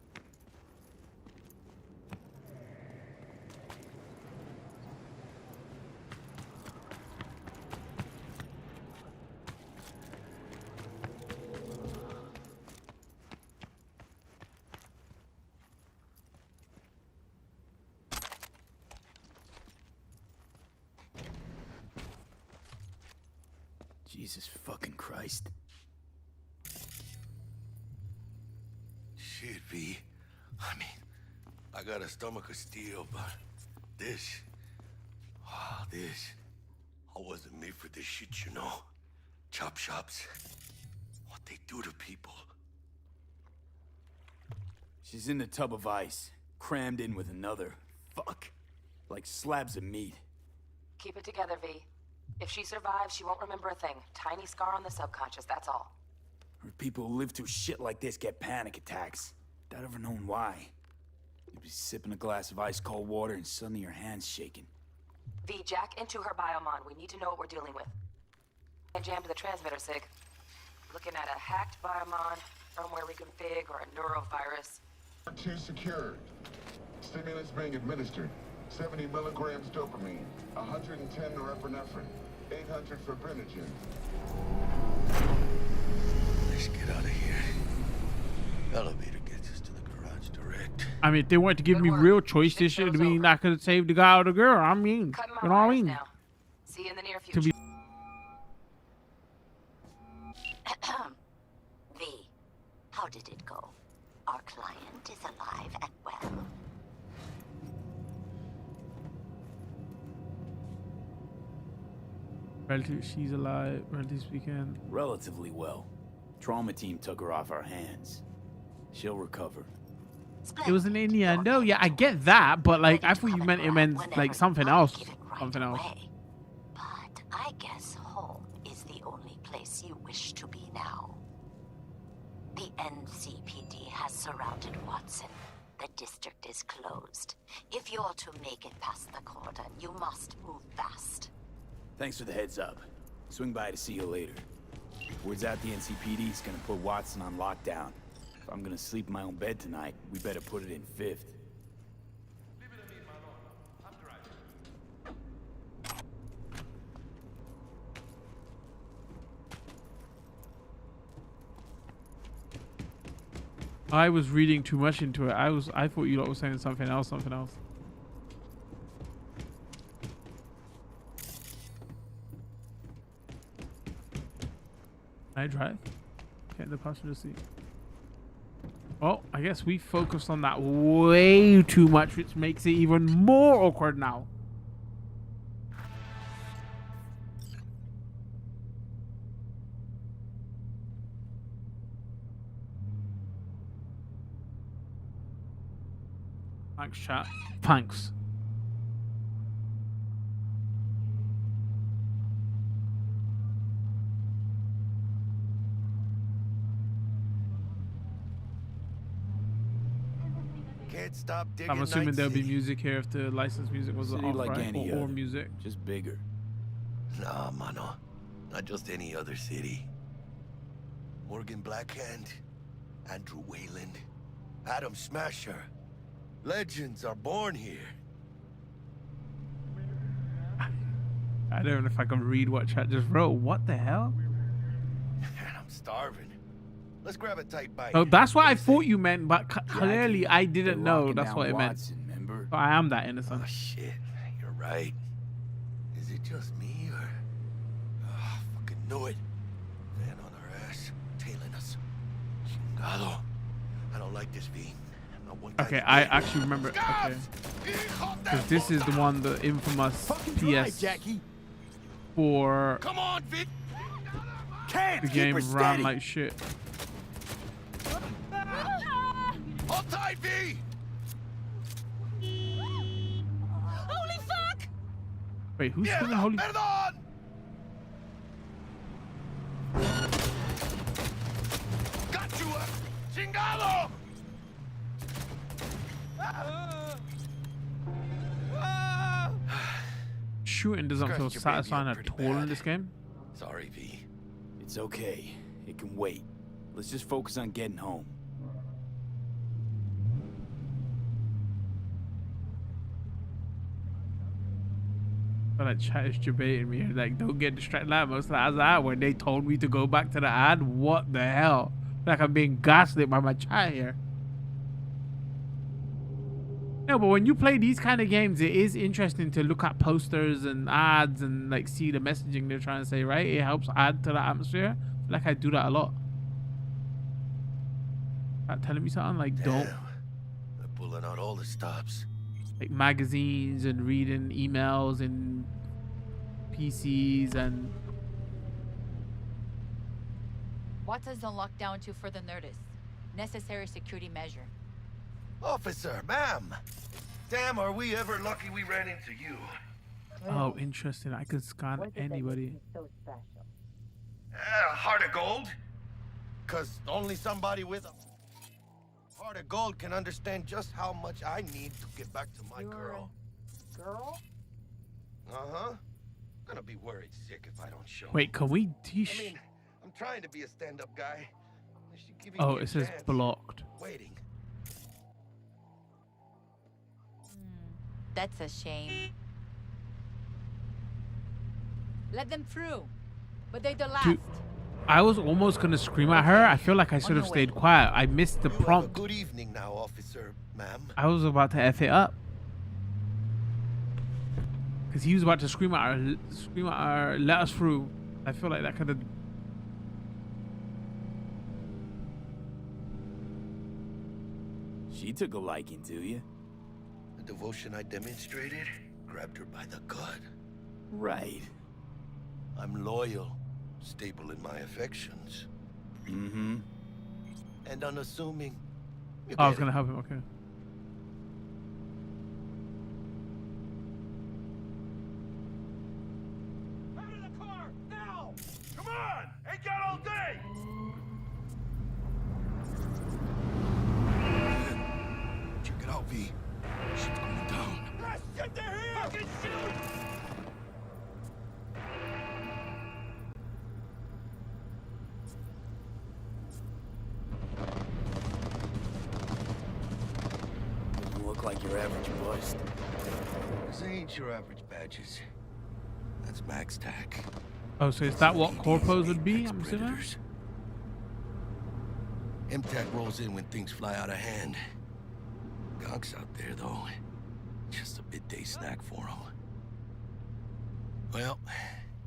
Jesus fucking Christ. Shit, V. I mean, I got a stomach of steel, but this... this... I wasn't made for this shit, you know? Chop shops. What they do to people. She's in the tub of ice, crammed in with another. Fuck. Like slabs of meat. Keep it together, V. If she survives, she won't remember a thing. Tiny scar on the subconscious, that's all. Heard people who live through shit like this get panic attacks. Doubt ever known why. You'd be sipping a glass of ice cold water and suddenly your hand's shaking. V, jack into her biomon. We need to know what we're dealing with. I jammed the transmitter, Sig. Looking at a hacked biomon, firmware reconfig, or a neurovirus. 2 secured. Stimulus being administered. 70 milligrams dopamine, 110 norepinephrine, 800 fibrinogen. Let's get out of here. Elevator gets us to the garage direct. I mean, if they wanted to give me real choice, this shit would mean I could have saved the guy or the girl. I mean, you know what I mean? Now. See you in the near future. V, how did it go? Our client is alive and well. She's alive, relatively speaking. Relatively well. Trauma team took her off our hands. She'll recover. It was an innuendo. Yeah, I get that, but like, I thought you meant it meant like something else. Something else. But I guess home is the only place you wish to be now. The NCPD has surrounded Watson. The district is closed. If you're to make it past the cordon, you must move fast. Thanks for the heads up. Swing by to see you later. Word's out the NCPD's gonna put Watson on lockdown. If I'm gonna sleep in my own bed tonight, we better put it in 5th. I was reading too much into it. I thought you lot were saying something else, something else. Can I drive? Get in the passenger seat. Oh, I guess we focused on that way too much, which makes it even more awkward now. Thanks, chat. Thanks. Can't stop digging. I'm assuming there'll be music here if the licensed music was City off, like right? any Or other, music. just bigger. Nah, mano. Not just any other city. Morgan Blackhand, Andrew Wayland, Adam Smasher. Legends are born here. I don't know if I can read what chat just wrote. What the hell? I'm starving. Let's grab a tight bite. Oh, that's what I thought you meant, but clearly I didn't know. locking That's down what it meant. Watson, remember? So I am that innocent. Oh shit, you're right. Is it just me or? Oh, fucking knew it. Man on our ass, tailing us. Chingado. I don't like this, V. Not one Okay, tiny I bit. actually remember. Okay, because this is the one, the infamous PS4. Come on, V. The game ran like shit. Hold tight, V. Holy fuck! Wait, who's screaming holy? Perdón. Got you, chingado. Shooting doesn't feel Scratched your baby satisfying up at pretty all in bad. this game. Sorry, V. It's okay. It can wait. Let's just focus on getting home. But like chat is debating me, like don't get distracted. Like most of that when they told me to go back to the ad. What the hell? Like I'm being gaslit by my chat here. No, but when you play these kind of games, it is interesting to look at posters and ads and like see the messaging they're trying to say, right? It helps add to the atmosphere. I feel like I do that a lot. Telling me something like don't They're pulling out all the stops. like magazines and reading emails and PCs and Watson's on lockdown until further notice. Necessary security measure. Officer, ma'am. Damn, are we ever lucky we ran into you. oh, interesting. I can scan anybody. Heart of gold? Cause only somebody with a heart of gold can understand just how much I need to get back to my girl. Girl? Uh-huh. Gonna be worried sick if I don't show. Wait, can we I mean, I'm trying to be a stand-up guy. She giving Oh, me a it says chance. blocked. Waiting. That's a shame. Let them through. But they're the last. Dude, I was almost gonna scream at her. I feel like I should have stayed quiet. I missed the prompt. Good evening now, officer, ma'am. I was about to F it up. Because he was about to scream at her, let us through. I feel like that could have... She took a liking to you. The devotion I demonstrated grabbed her by the gut. Right. I'm loyal, stable in my affections. Mm-hmm. And unassuming. You Oh, I was get gonna it. help him, okay. Out of the car, now! Come on! Ain't got all day! Check it out, V. Shit's going down. Ah, shit, they're here! Fucking shoot! Doesn't look like your average bust. This ain't your average badges. That's max tack. Oh, so is that what corpos would be? I'm assuming? MTAC rolls in when things fly out of hand. Gonk's out there, though. Just a midday snack for him. Well,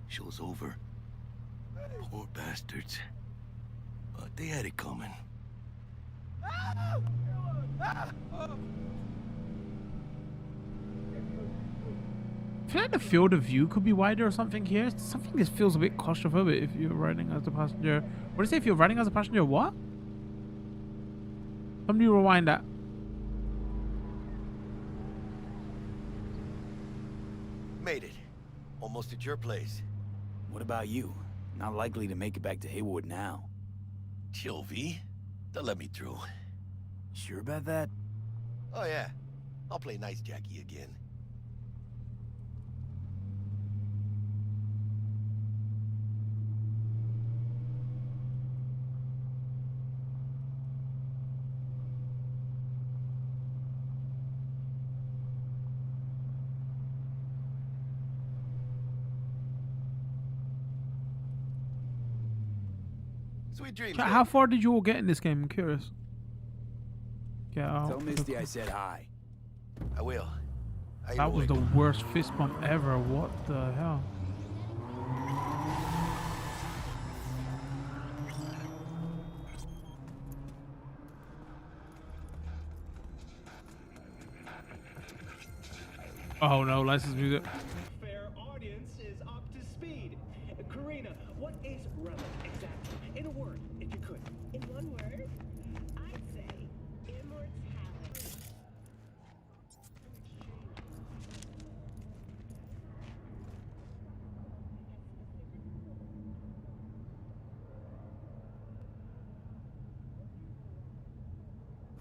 show's over. Poor bastards. But they had it coming. I feel like the field of view could be wider or something here. Something that feels a bit claustrophobic if you're riding as a passenger. What do you say if you're riding as a passenger? What? Somebody rewind that. Made it. Almost at your place. What about you? Not likely to make it back to Haywood now. Chill, V. They'll let me through. Sure about that? Oh, yeah. I'll play nice Jackie again. Sweet dreams. Chat, how far did you all get in this game? I'm curious. Get out. Tell Misty I said hi. I will. That was the worst fist bump ever. What the hell? Oh no, license music. Fair audience is up to speed. Karina, what is relic exactly? In a word, if you could. In one word, I'd say immortality.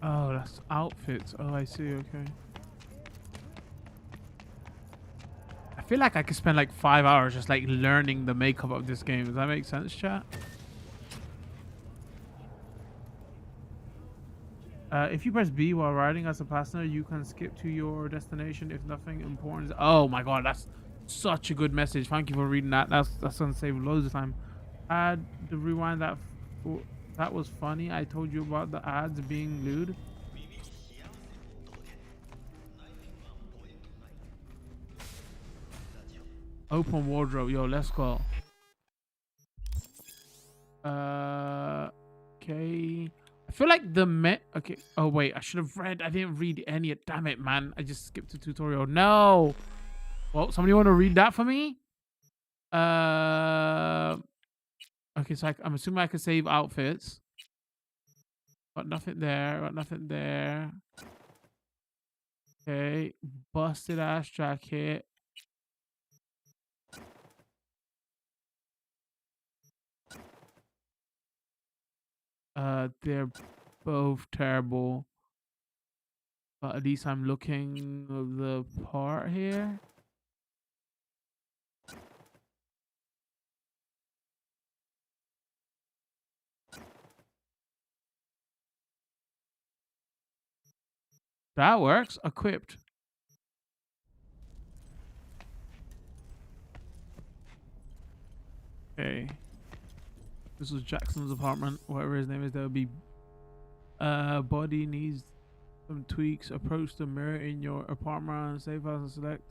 Oh, that's outfits. Oh, I see. Okay. I feel like I could spend like 5 hours just like learning the makeup of this game. Does that make sense, chat? If you press B while riding as a passenger, you can skip to your destination if nothing important is... Oh my god, that's such a good message. Thank you for reading that. That's gonna save loads of time. Add the rewind that that was funny. I told you about the ads being lewd. Open wardrobe, yo, let's go. Okay. I feel like okay. Oh wait, I should have read. I didn't read any. Damn it, man! I just skipped the tutorial. No. Well, somebody want to read that for me? Okay, so I'm assuming I can save outfits. Got nothing there. Got nothing there. Okay, busted ass jacket. They're both terrible. But at least I'm looking of the part here. That works. Equipped. Okay. This was Jackson's apartment. Whatever his name is, there will be body needs some tweaks. Approach the mirror in your apartment. Save as and select.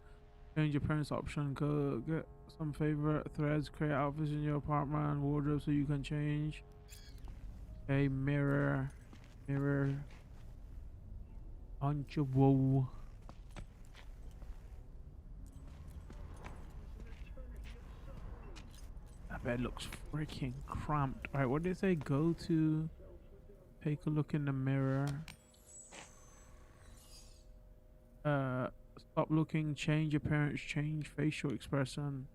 Change your parents option. Go get some favorite threads. Create outfits in your apartment. Wardrobe so you can change. Okay, mirror. Mirror. On your wall. That bed looks freaking cramped. Alright, what did it say? Go to... Take a look in the mirror. Stop looking, change appearance, change facial expression.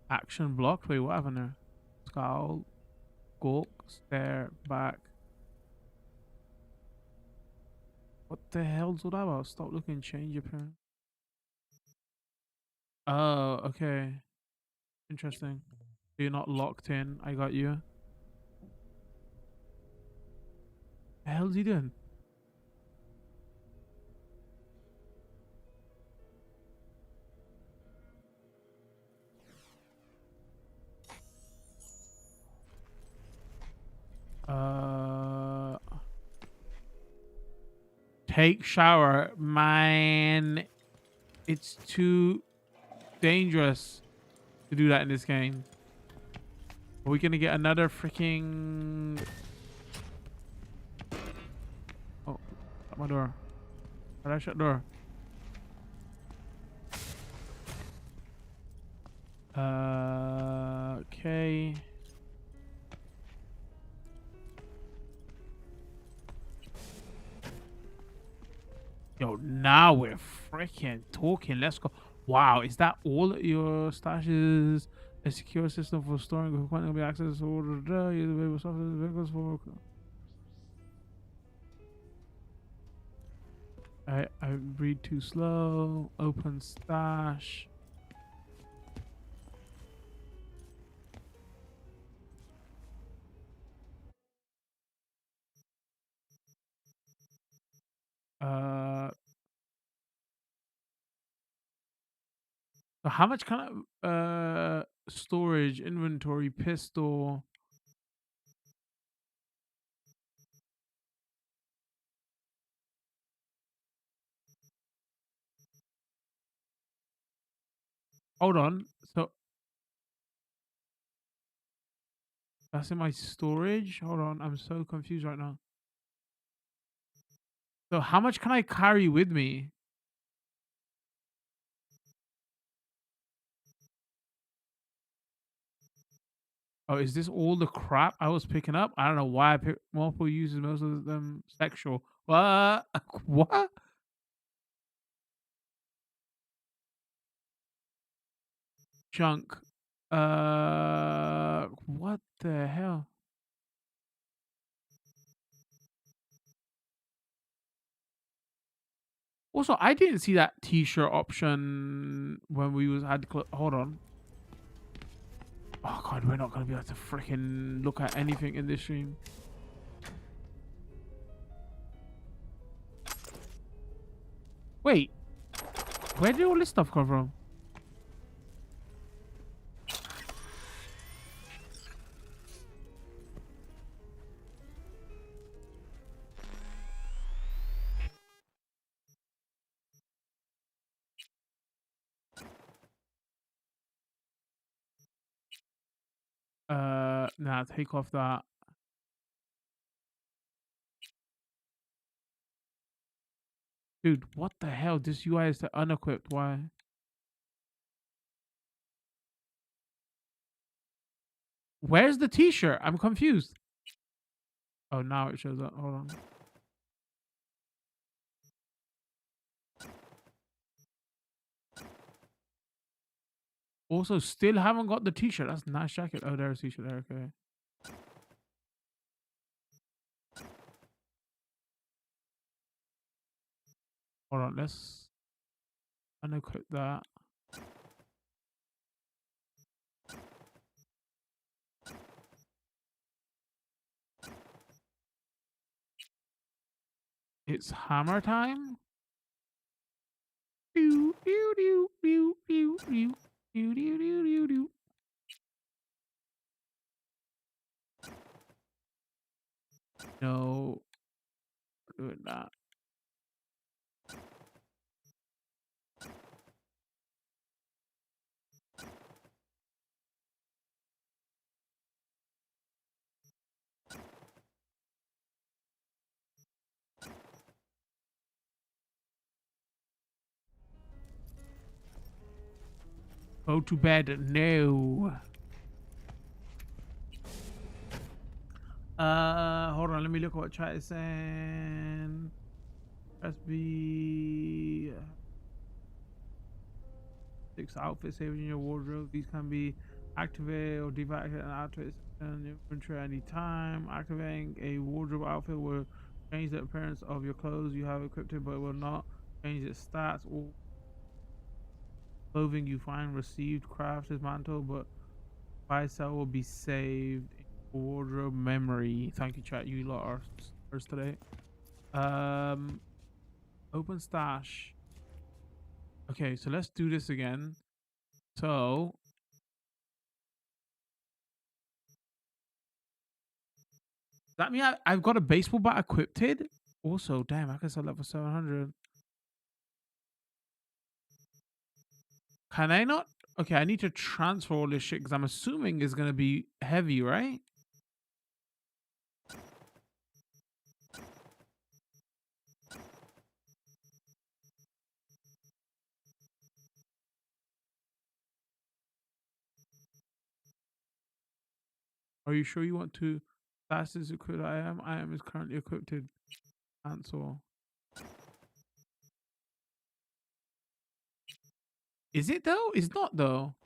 Action blocked. Wait, what happened there? Scowl, gawk, stare, back. What the hell's all that about? Stop looking, change appearance. Oh, okay. Interesting. You're not locked in. I got you. The hell's he doing? Take shower. Man, it's too dangerous to do that in this game. Are we gonna get another freaking... Oh, shut my door. How did I shut the door? Okay. Yo, now we're freaking talking. Let's go. Wow, is that all your stashes? A secure system for storing equipment will be accessed to order. Use available software vehicles for. I read too slow. Open stash. So how much kind of storage, inventory, pistol? Hold on. So that's in my storage? Hold on. I'm so confused right now. So how much can I carry with me? Oh, is this all the crap I was picking up? I don't know why I picked multiple uses, most of them sexual. What? What? Junk. What the hell? Also, I didn't see that t-shirt option when we had hold on. Oh god, we're not gonna be able to freaking look at anything in this stream. Wait, where did all this stuff come from? Nah, take off that. Dude, what the hell? This UI is unequipped. Why? Where's the t-shirt? I'm confused. Oh, now it shows up. Hold on. Also, still haven't got the t-shirt. That's a nice jacket. Oh, there's a t-shirt there. Okay. Hold on. Let's unequip that. It's hammer time. Do do do do do do do do do do. No, doing that. Go to bed. No. Hold on. Let me look at what chat is saying. Press B. 6 outfits saved in your wardrobe. These can be activated or deactivated and outfits in your inventory at any time. Activating a wardrobe outfit will change the appearance of your clothes you have equipped, but it will not change its stats or clothing you find received, crafted, mantle, but buy sell will be saved in wardrobe memory. Thank you, chat. You lot are first today. Open stash. Okay, so let's do this again. So does that mean I've got a baseball bat equipped? Also, damn, I can sell that for 700. Can I not? Okay, I need to transfer all this shit because I'm assuming it's gonna be heavy, right? Are you sure you want to? Fastest equipped I am. I am is currently equipped. Cancel. Is it though? It's not though.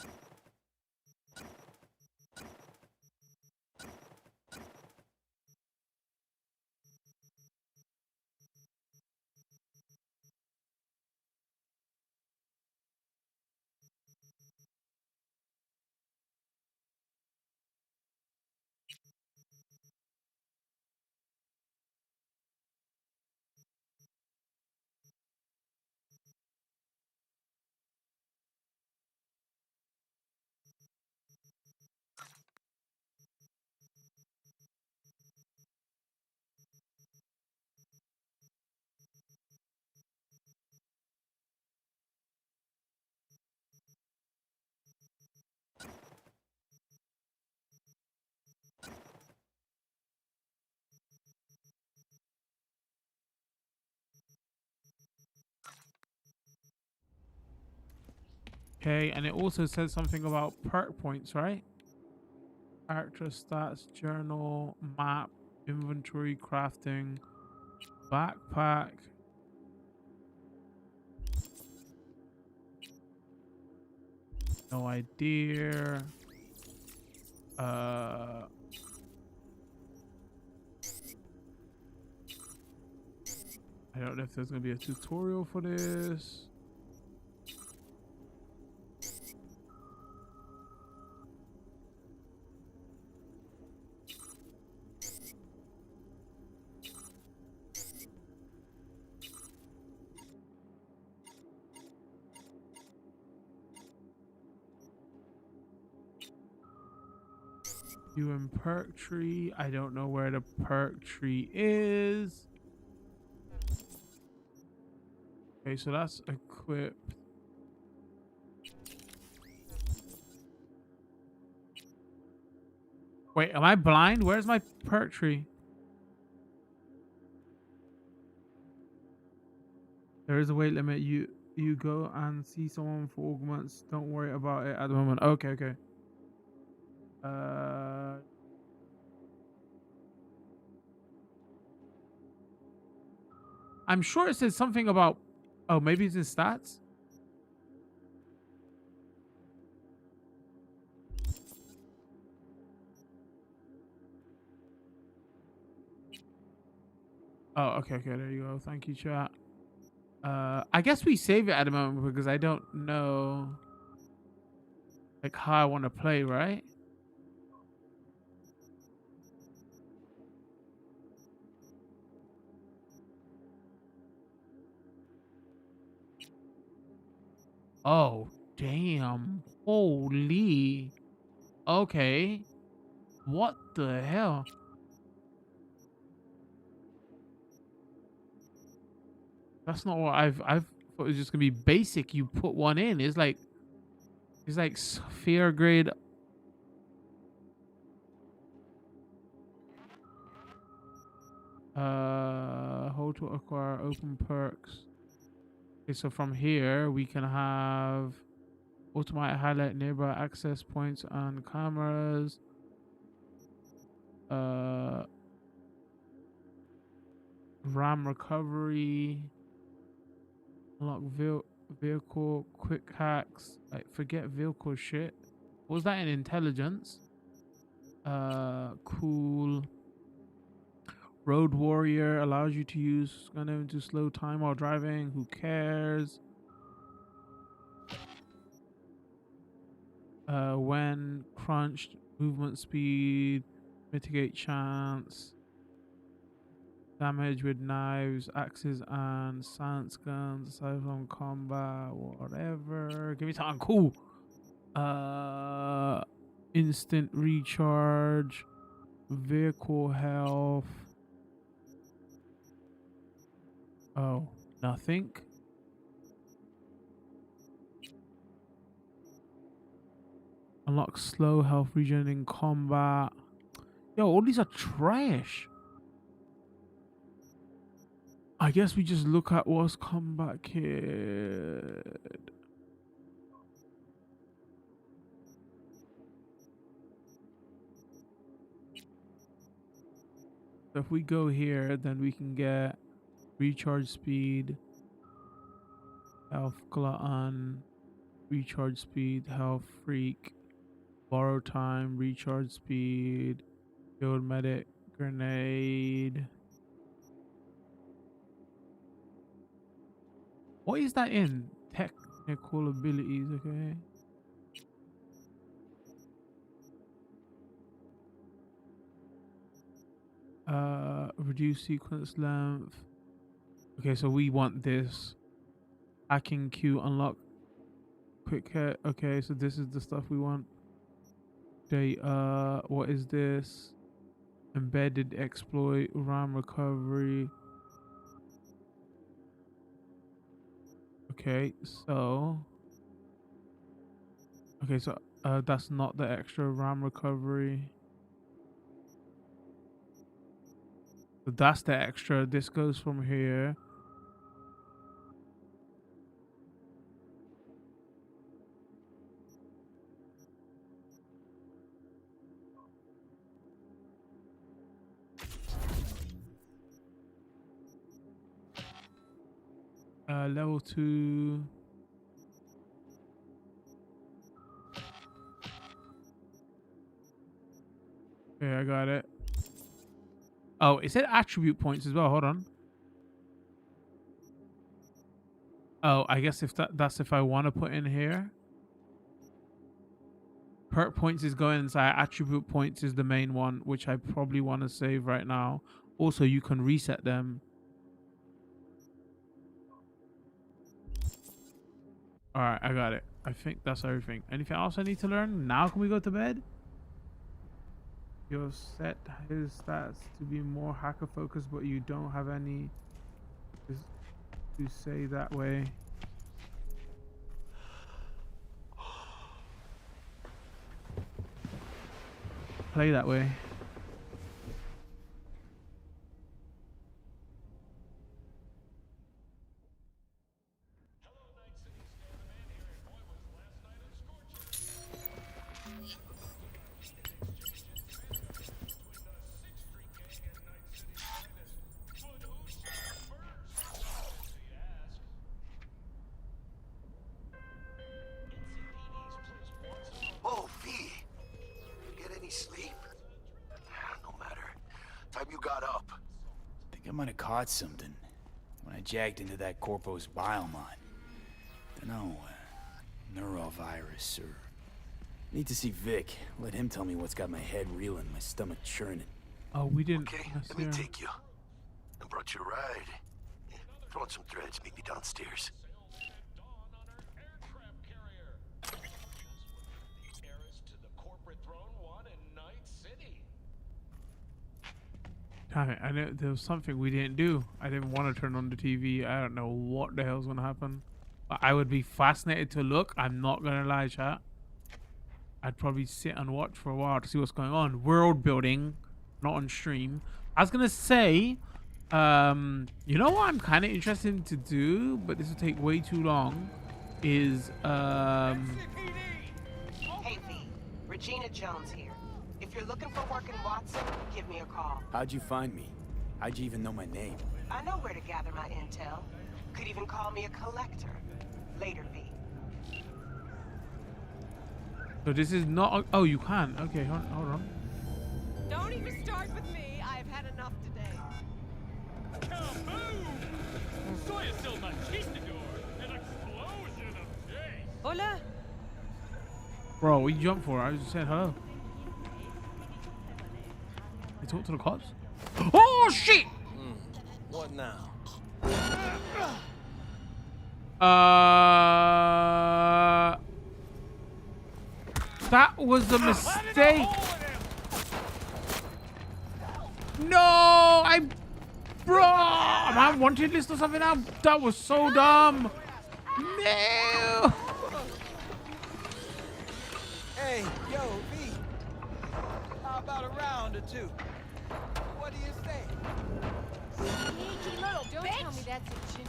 Okay, and it also says something about perk points, right? Character stats, journal, map, inventory, crafting, backpack. No idea. I don't know if there's gonna be a tutorial for this. Doing perk tree. I don't know where the perk tree is. Okay, so that's equipped. Wait, am I blind? Where's my perk tree? There is a weight limit. You go and see someone for augments. Don't worry about it at the moment. Okay, okay. I'm sure it says something about. Oh, maybe it's in stats. Oh, okay, okay. There you go. Thank you, chat. I guess we save it at the moment because I don't know like how I want to play, right? Oh, damn. Holy. Okay. What the hell? That's not what I've thought it was just gonna be basic. You put one in. It's like sphere grade. Hold to acquire open perks. Okay, so from here we can have automatic highlight nearby access points and cameras. RAM recovery. Unlock vehicle quick hacks. Like forget vehicle shit. What was that in intelligence? Cool. Road Warrior allows you to use gun to slow time while driving. Who cares? When crunched, movement speed, mitigate chance, damage with knives, axes, and silence guns, aside from combat, whatever. Give me something cool. Instant recharge, vehicle health. Oh, nothing. Unlock slow health regen in combat. Yo, all these are trash. I guess we just look at what's combat kit. So if we go here, then we can get recharge speed, health glutton, recharge speed, health freak, borrow time, recharge speed, build medic, grenade. What is that in? Technical abilities, okay. Reduce sequence length. Okay, so we want this. Hacking queue unlock quick hit. Okay, so this is the stuff we want. Data. What is this? Embedded exploit, RAM recovery. Okay, so that's not the extra RAM recovery. So that's the extra. This goes from here. Level 2. Okay, I got it. Oh, it said attribute points as well. Hold on. Oh, I guess if that's if I want to put in here. Perk points is going inside. Attribute points is the main one, which I probably want to save right now. Also, you can reset them. All right, I got it. I think that's everything. Anything else I need to learn? Now can we go to bed? You'll set his stats to be more hacker focused, but you don't have any to say that way. Play that way. Oh, V. Get any sleep? No matter. Time you got up. I think I might have caught something when I jacked into that Corpo's biomon. Dunno, neurovirus or... Need to see Vic. Let him tell me what's got my head reeling, my stomach churning. Oh, we didn't. Okay, let me take you. I brought you a ride. Yeah, throw on some threads, meet me downstairs. Damn it, I know there was something we didn't do. I didn't want to turn on the TV. I don't know what the hell's gonna happen. But I would be fascinated to look. I'm not gonna lie, chat. I'd probably sit and watch for a while to see what's going on. World building, not on stream. I was gonna say, you know what I'm kind of interested to do, but this will take way too long. Is Hey V, Regina Jones here. If you're looking for work in Watson, give me a call. How'd you find me? How'd you even know my name? I know where to gather my intel. Could even call me a collector. Later, V. so this is not. Oh, you can. Okay, hold on. Don't even start with me. I've had enough today. Kaboom! Soy still conquistador. An explosion of taste. Hola. Bro, what you jump for? I just said hello. They talk to the cops. Oh shit! What now? That was a mistake. No, bro, am I wanted list or something now? That was so dumb. No. Hey, yo, V. How about a round or two? What do you say? Sneaky little Don't tell me that's a chin.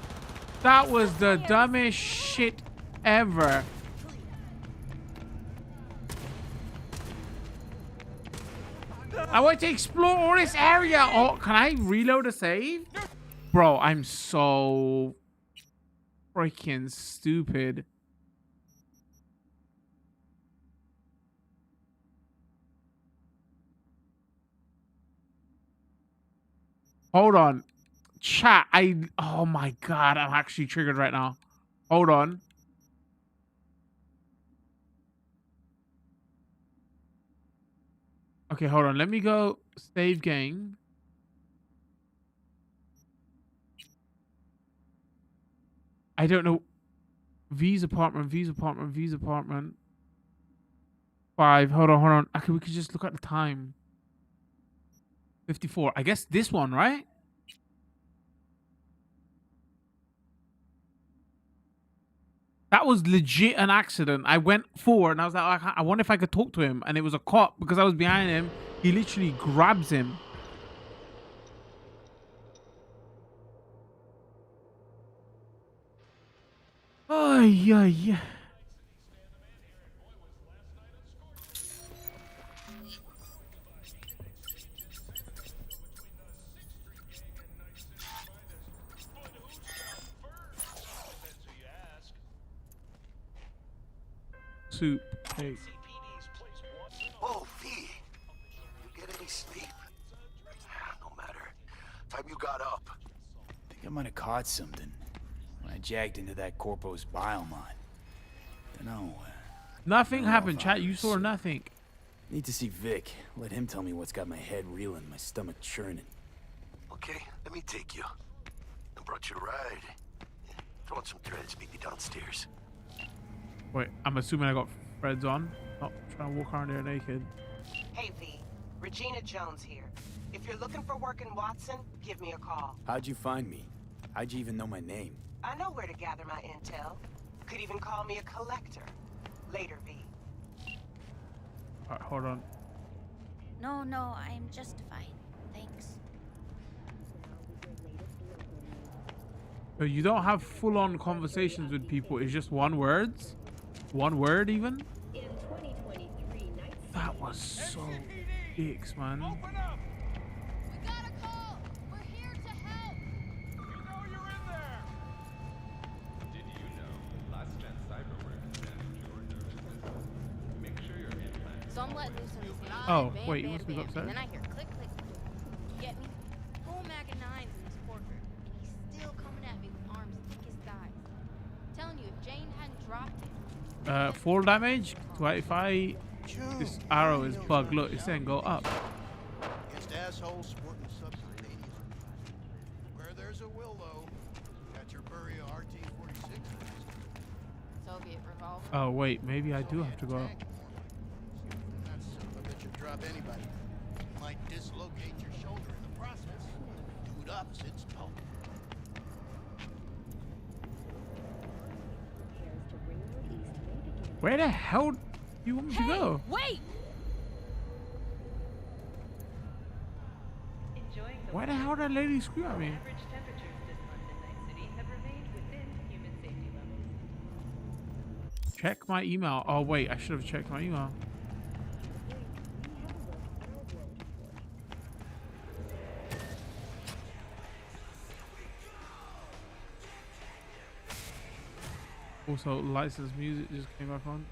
That was the dumbest shit ever. I want to explore all this area. Oh, can I reload a save? Bro, I'm so freaking stupid. Hold on. Chat, oh my god, I'm actually triggered right now. Hold on. Okay, hold on. Let me go save game. I don't know. V's apartment. 5. Hold on. Okay, we could just look at the time. 54. I guess this one, right? That was legit an accident. I went forward and I was like, I wonder if I could talk to him. And it was a cop because I was behind him. He literally grabs him. Oh, yeah. Soup. Cake. Oh, V. You get any sleep? No matter. Time you got up. I think I might have caught something when I jagged into that Corpo's biomon. Dunno. Nothing happened, chat. You saw nothing. Need to see Vic. Let him tell me what's got my head reeling, my stomach churning. Okay, let me take you. I brought you a ride. Throw on some threads, meet me downstairs. Wait, I'm assuming I got threads on. Not trying to walk around here naked. Hey, V. Regina Jones here. If you're looking for work in Watson, give me a call. How'd you find me? How'd you even know my name? I know where to gather my intel. Could even call me a collector. Later, V. Alright, hold on. No, I'm just fine. Thanks. So you don't have full-on conversations with people. It's just one words? One word, even? In 2023, That was so dicks, man. We got a call! We're here to help! You know you're in there! Did you know last-gen Cyberpunk damaged your nervous system? Make sure your implants... So I'm letting loose on this guy. Oh, bam, wait, you bam, must be bam, upstairs? and then I hear click, click, click. You get me? Full mag of 9s in this porker, and he's still coming at me with arms thick as thighs. I'm telling you, if Jane hadn't dropped it, Full damage? If I... This arrow is bugged. Look, it's saying go up. Against assholes sporting subcutaneous. Where there's a will, though, got your Buria RT-46. Soviet revolver. Oh, wait. Maybe I do have to go up. That son of a bitch would drop anybody. Might dislocate your shoulder in the process. Dude opposite's pulp. Where the hell do you want me to go? Wait! Why the hell did that lady scream at me? Average temperatures this month in Night City have remained within human safety levels. Check my email. Oh, wait. I should have checked my email. Also, licensed music just came back on.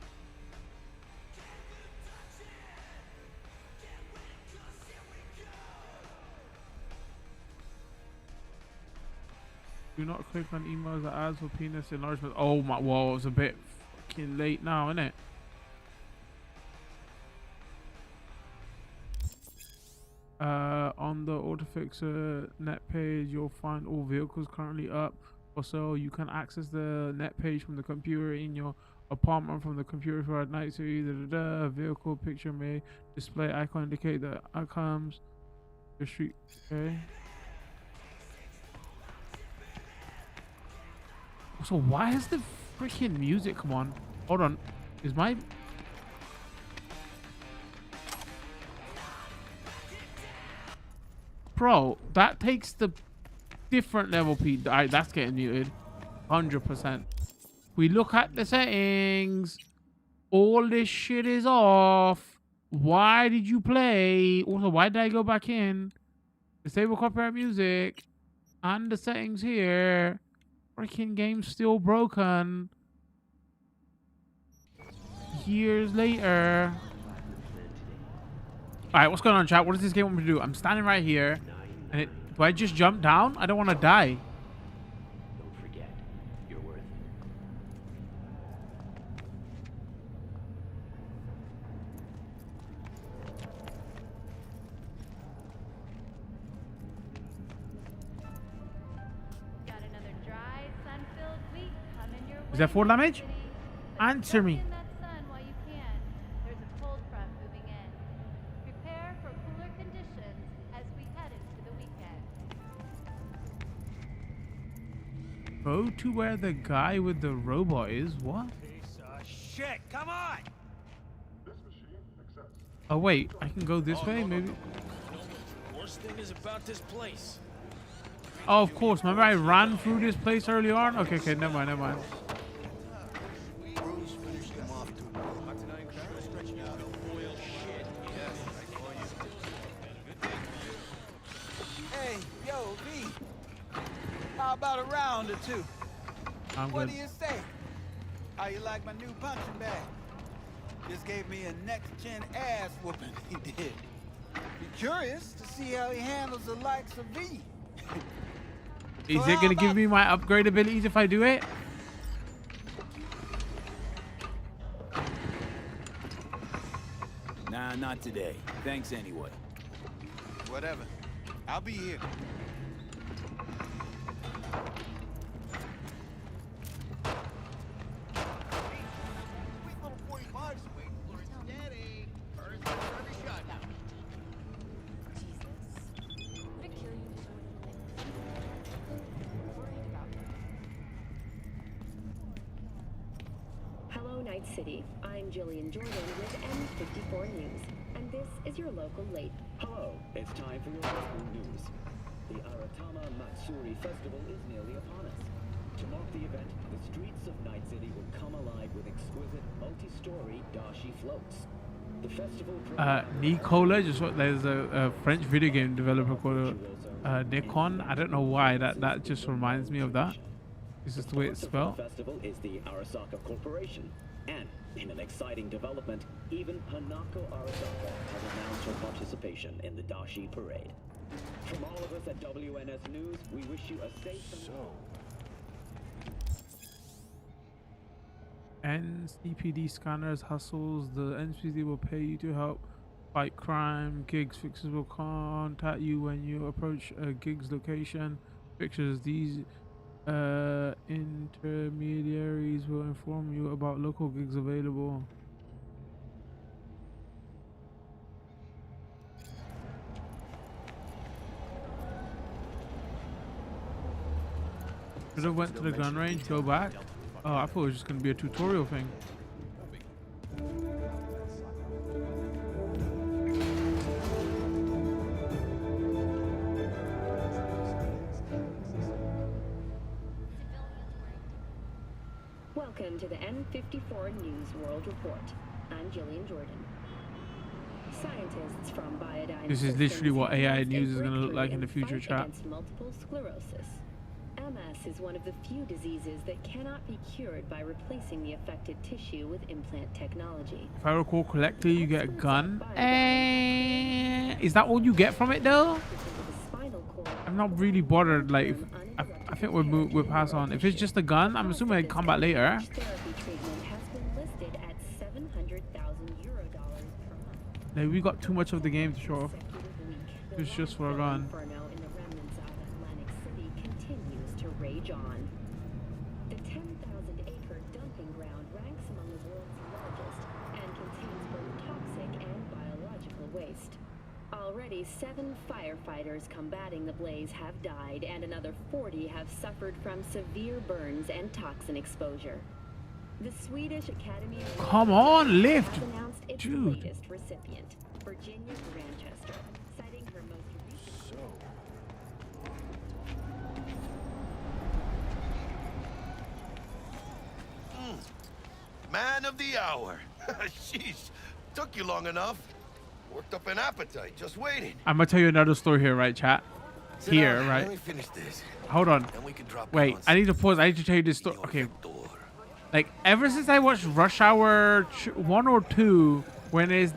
Do not click on emails that ads for penis enlargement. Oh my, whoa, it's a bit fucking late now, isn't it? On the Autofixer net page, you'll find all vehicles currently up for sale. You can access the net page from the computer in your apartment from the computer for at night. So either vehicle picture may display icon indicate the outcomes. The street, okay. So why is the freaking music come on? Hold on. Is my... Bro, that takes the different level P. Alright, that's getting muted. 100%. We look at the settings. All this shit is off. Why did you play? Also, why did I go back in? Disable copyright music. And the settings here. Freaking game's still broken. Years later. Alright, what's going on, chat? What does this game want me to do? I'm standing right here. And it... Do I just jump down? I don't want to die. Don't forget, you're worth it. Got another dry, sun-filled week coming your way. Is that 4 damage? Answer me. In that sun while you can. There's a cold front moving in. Prepare for cooler conditions as we head into the weekend. Go to where the guy with the robot is. What? Piece of shit! Come on! Oh, wait. I can go this way, maybe? Worst thing is about this place. Oh, of course. Remember I ran through this place early on? Okay, never mind, never mind. Hey, yo, V. How about a round or two? I'm What good. do you say? How you like my new punching bag? Just gave me a next-gen ass whooping, he did. Be curious to see how he handles the likes of V. Is it gonna give me my upgrade abilities if I do it? Nah, not today. Thanks anyway. Whatever. I'll be here. Sweet little 45's waiting for its daddy. First for every shot. Would it kill you to show it in the worried about you? Hello, Night City. I'm Jillian Jordan with N54 News, and this is your local late. Hello, it's time for your local news. The Aratama Matsuri Festival is nearly upon us. To mark the event, the streets of Night City will come alive with exquisite multi-story dashi floats. The festival Nicola, there's a French video game developer called Nikon. I don't know why that just reminds me of that. Is this the way it's spelled? The festival is the Arasaka Corporation. And in an exciting development, even Hanako Arasaka has announced her participation in the Dashi Parade. From all of us at WNS News, we wish you a safe NCPD scanners hustles. The NCPD will pay you to help fight crime. Gigs fixers will contact you when you approach a gig's location. Fixers, these intermediaries will inform you about local gigs available. Should have went to the gun range, go back. Oh, I thought it was just gonna be a tutorial thing. Welcome to the N54 News World Report. I'm Jillian Jordan. Scientists from Biodyne This is literally what AI news is gonna look like in the future, chat. against multiple sclerosis. MS is one of the few diseases that cannot be cured by replacing the affected tissue with implant technology. If I recall correctly, you get a gun. Is that all you get from it though? I'm not really bothered. Like, I think we'll pass on. If it's just a gun, I'm assuming I'd come back later. Therapy treatment has been listed at $700,000 per month. Like, we got too much of the game to show off. It's just for a gun. Inferno in the remnants of Atlantic City continues to rage on. The 10,000-acre dumping ground ranks among the world's largest and contains both toxic and biological waste. Already 7 firefighters combating the blaze have died, and another 40 have suffered from severe burns and toxin exposure. The Swedish Academy of Come on, lift, has announced its dude. latest recipient, Virginia Grantchester, citing her most recent. Man of the hour. Sheesh. Took you long enough. Worked up an appetite, just waiting. I'm gonna tell you another story here, right, chat? Sit Here, down, right? Let me finish this. Hold on. Then we can drop Wait, down I need to pause. I need to tell you this story. Okay. Like, ever since I watched Rush Hour 1 or 2, when it's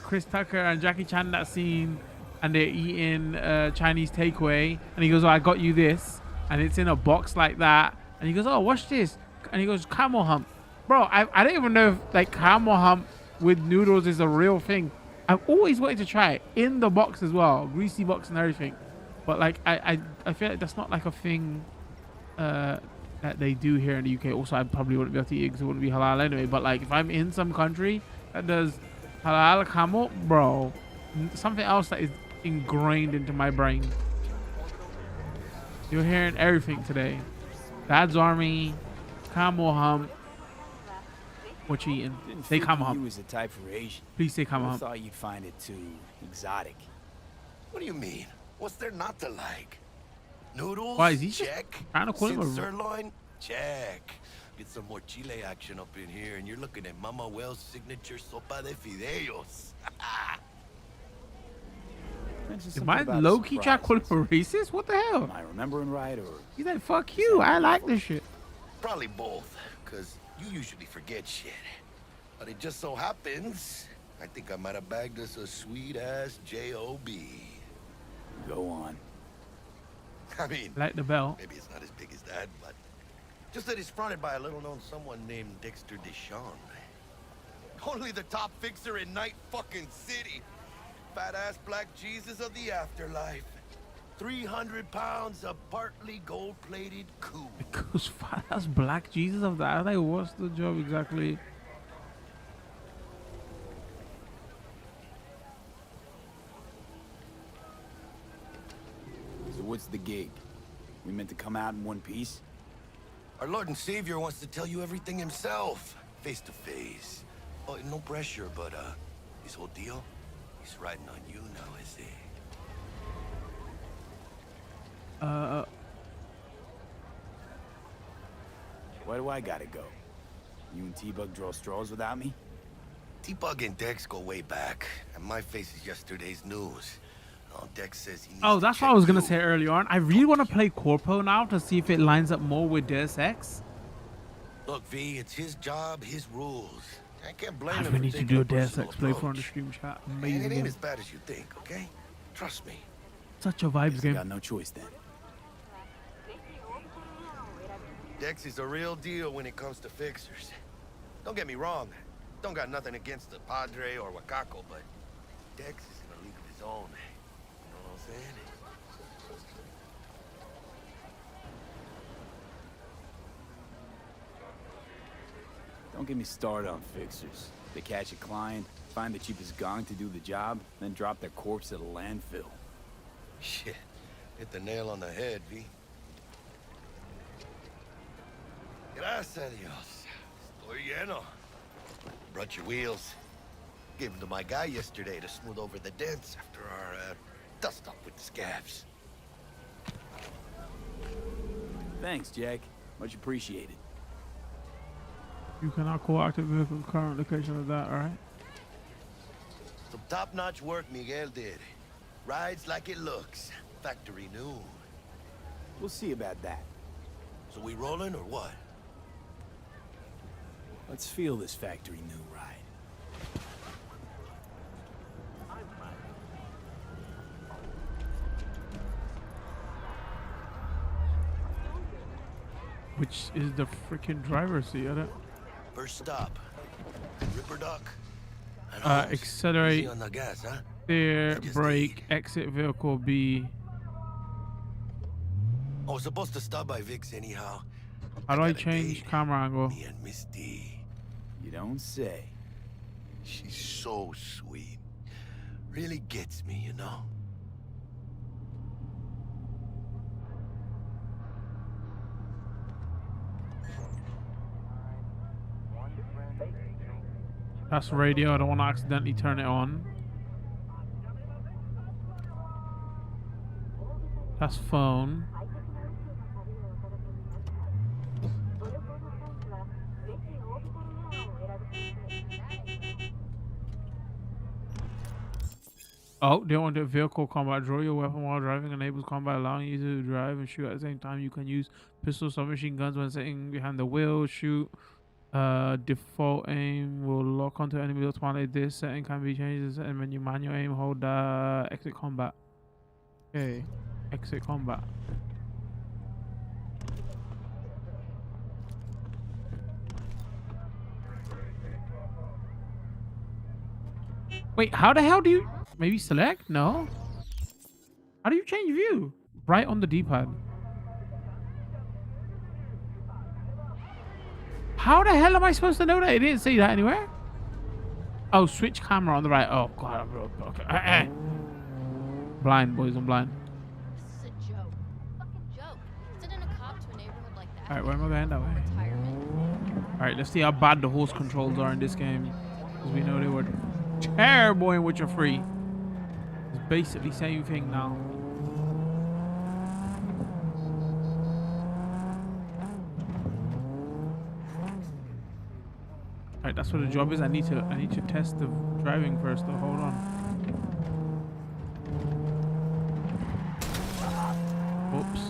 Chris Tucker and Jackie Chan that scene, and they're eating Chinese takeaway, and he goes, "Oh, I got you this," and it's in a box like that, and he goes, "Oh, watch this," and he goes, "Camel hump." Bro, I don't even know if, like, camel hump with noodles is a real thing. I've always wanted to try it in the box as well, greasy box and everything. But like, I feel like that's not like a thing that they do here in the UK. Also, I probably wouldn't be able to eat it because it wouldn't be halal anyway. But like, if I'm in some country that does halal camel, bro, something else that is ingrained into my brain. You're hearing everything today. Dad's Army, camel hump. What you eating? Didn't Say figure camel you hump. was the type for Asian. Please say camel I hump. thought you'd find it too exotic. What do you mean? What's there not to like? Noodles? Why is he just Check. trying to call him a- Sirloin? Check. Get some more Chile action up in here, and you're looking at Mama Wells' signature sopa de fideos. Am I low-key trying to call him a racist? What the hell? Am I remembering right, or He's like, fuck you. I like this shit. Probably both, because you usually forget shit. But it just so happens, I think I might have bagged us a sweet-ass J.O.B. Go on. I mean, Like the bell. maybe it's not as big as that, but just that it's fronted by a little-known someone named Dexter Deshawn. Only the top fixer in Night fucking City. Fat-ass black Jesus of the afterlife. 300 pounds of partly gold-plated coup. Because that's Black Jesus of that. Like, what's the job exactly? So what's the gig? We meant to come out in one piece? Our Lord and Savior wants to tell you everything himself, face to face. Oh, no pressure, but this whole deal, he's riding on you now, is he? Why do I gotta go? You and T-Bug draw straws without me? T-Bug and Dex go way back, and my face is yesterday's news. Oh, Dex says he needs Oh, to that's what check I was gonna you. say earlier on. I really want to play Corpo now to see if it lines up more with Deus Ex. Look, V, it's his job, his rules. I can't blame I him really for need to taking do a a Deus personal Ex playthrough on the approach. stream chat. And Amazing it ain't game. as bad as you think, okay? Trust me. Such a vibes Guess I game. got no choice then. Dex is a real deal when it comes to fixers. Don't get me wrong. Don't got nothing against the Padre or Wakako, but Dex is in a league of his own. You know what I'm saying? Don't get me started on fixers. They catch a client, find the cheapest gong to do the job, then drop their corpse at a landfill. Shit. Hit the nail on the head, V. Gracias a Dios. Estoy lleno. Brought your wheels. Gave them to my guy yesterday to smooth over the dents after our dust up with the scabs. Thanks, Jack. Much appreciated. You cannot call active vehicle current location of that, alright? Some top-notch work Miguel did. Rides like it looks. Factory new. We'll see about that. So we rolling or what? Let's feel this factory new ride. Which is the freaking driver's seat, I don't. First stop. Ripper Duck. And Holmes. Accelerate. Easy on the gas, huh? Steer, brake, exit vehicle B. I was supposed to stop by Vic's anyhow. How do I change camera angle? Me and Miss D. You don't say. She's so sweet. Really gets me, you know? That's radio. I don't want to accidentally turn it on. That's phone. Oh, they want the vehicle combat. Draw your weapon while driving enables combat, allowing you to drive and shoot at the same time. You can use pistols, submachine guns when sitting behind the wheel. Shoot. Default aim will lock onto enemy automatically. This setting can be changed and when you manual aim, hold exit combat. Okay, exit combat. Wait, how the hell do you maybe select? No. How do you change view? Right on the D-pad. How the hell am I supposed to know that? It didn't say that anywhere. Oh, switch camera on the right. Oh god, I'm real okay. Blind, boys, I'm blind. This is a joke. Fucking joke. Sending a cop to a neighborhood like that. Alright, where am I going that way? Retirement. Alright, let's see how bad the horse controls are in this game. Because we know they were terrible in Witcher 3. It's basically the same thing now. Alright, that's what the job is. I need to test the driving first though. Hold on. Oops.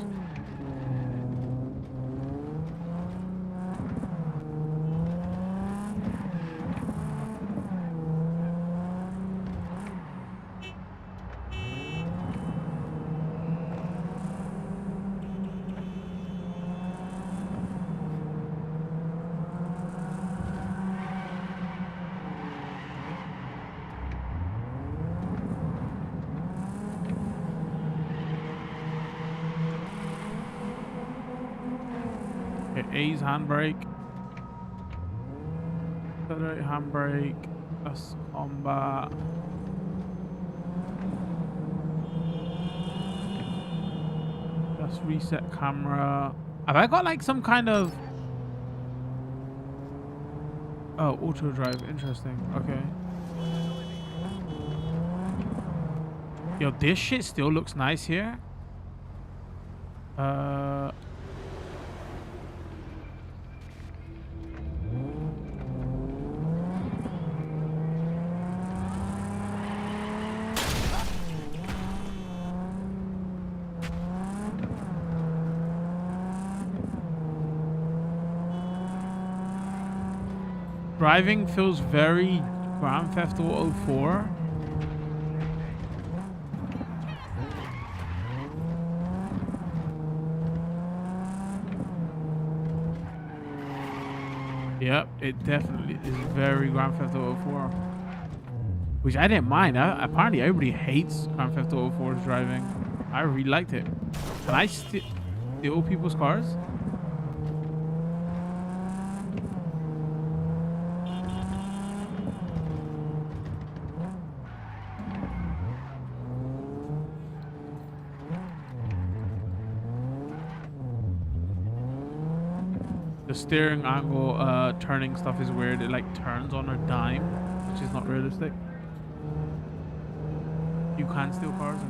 A's handbrake. Accelerate handbrake. That's combat. Just reset camera. Have I got like some kind of... Oh, auto drive. Interesting. Okay. Yo, this shit still looks nice here. Driving feels very Grand Theft Auto 4. Yep, it definitely is very Grand Theft Auto 4. Which I didn't mind. Apparently everybody hates Grand Theft Auto 4's driving. I really liked it. Can I steal people's cars? The steering angle turning stuff is weird. It like turns on a dime, which is not realistic. You can steal cars,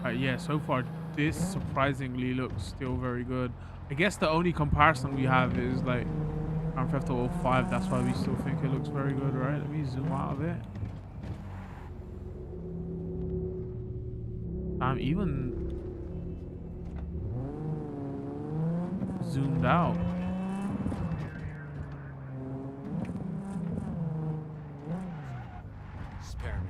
okay. Yeah, so far this surprisingly looks still very good. I guess the only comparison we have is like Grand Theft Auto 5. That's why we still think it looks very good, right? Let me zoom out of it. I'm even zoomed out. Spare me.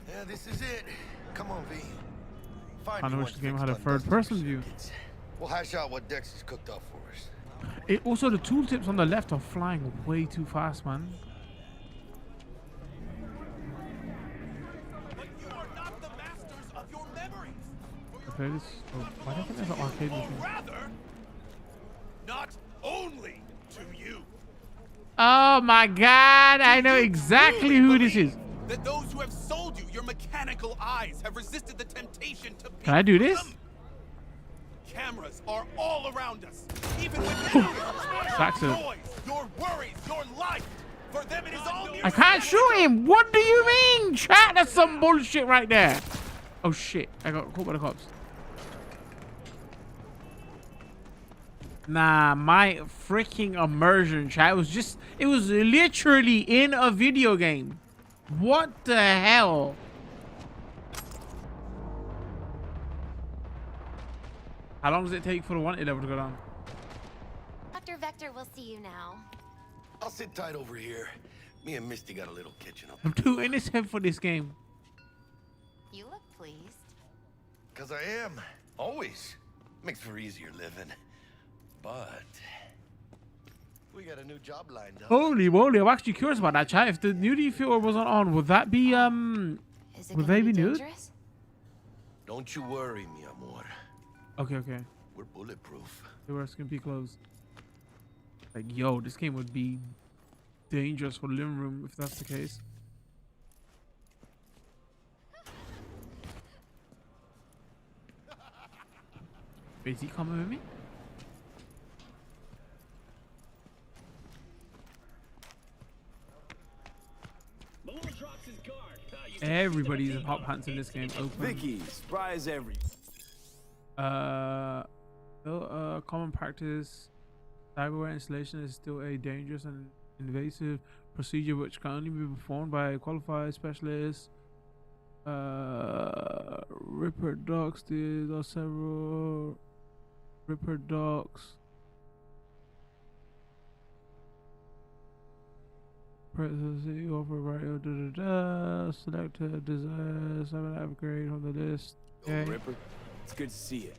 Yeah, this is it. Come on, V. I know which game had a third-person view. We'll hash out what Dex has cooked up for us. It also, the tooltips on the left are flying way too fast, man. Okay, this. Oh, why do I think there's an arcade machine? Not only to you. Oh my God! I know exactly who this is. That those who have sold you your mechanical eyes have resisted the temptation to be. Can I do this? Cameras are all around us, even with your noise, your worries, your life. For them, it is all. I can't shoot him. What do you mean, chat? That's some bullshit right there. Oh shit! I got caught by the cops. Nah, my freaking immersion, chat. It was literally in a video game. What the hell? How long does it take for the wanted level to go down? Dr. Vector will see you now. I'll sit tight over here. Me and Misty got a little kitchen up. I'm too innocent for this game. You look pleased. Cause I am. Always. Makes for easier living. But we got a new job lined up. Holy moly, I'm actually curious about that, chat. If the nudity filter wasn't on, would that be would they be nude? Don't you worry, mi amor. Okay, okay. We're bulletproof. They wear skimpy clothes. Like, yo, this game would be dangerous for the living room if that's the case. Wait, is he coming with me? Everybody's in hot pants in this game. Open. Vicky, surprise every. Common practice. Cyberware installation is still a dangerous and invasive procedure which can only be performed by a qualified specialist. Ripper docs. There are several Ripper docs. Presidency over radio. Select a desire. 7 upgrade on the list. Okay. Ripper, it's good to see you.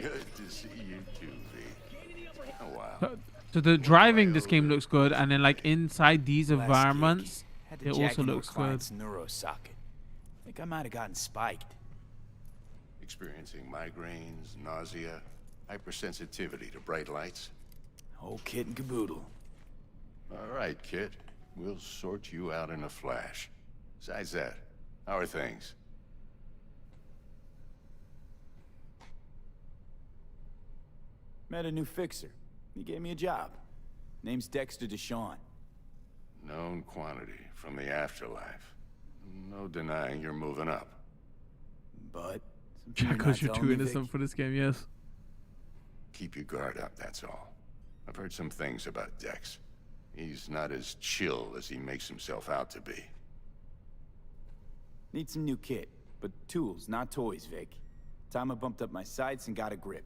Good to see you too, V. Oh, wow. So the driving this game looks good, and then like inside these environments, Had it to jack also into a looks good. client's neurosocket. Think I might have gotten spiked. Experiencing migraines, nausea, hypersensitivity to bright lights. Whole kit and caboodle. All right, kid. We'll sort you out in a flash. Besides that, how are things? Met a new fixer. He gave me a job. Name's Dexter Deshawn. Known quantity from the afterlife. No denying you're moving up. But Jackos, you're too innocent for this game, yes. Keep your guard up, that's all. I've heard some things about Dex. He's not as chill as he makes himself out to be. Need some new kit, but tools, not toys, Vic. Time I bumped up my sights and got a grip.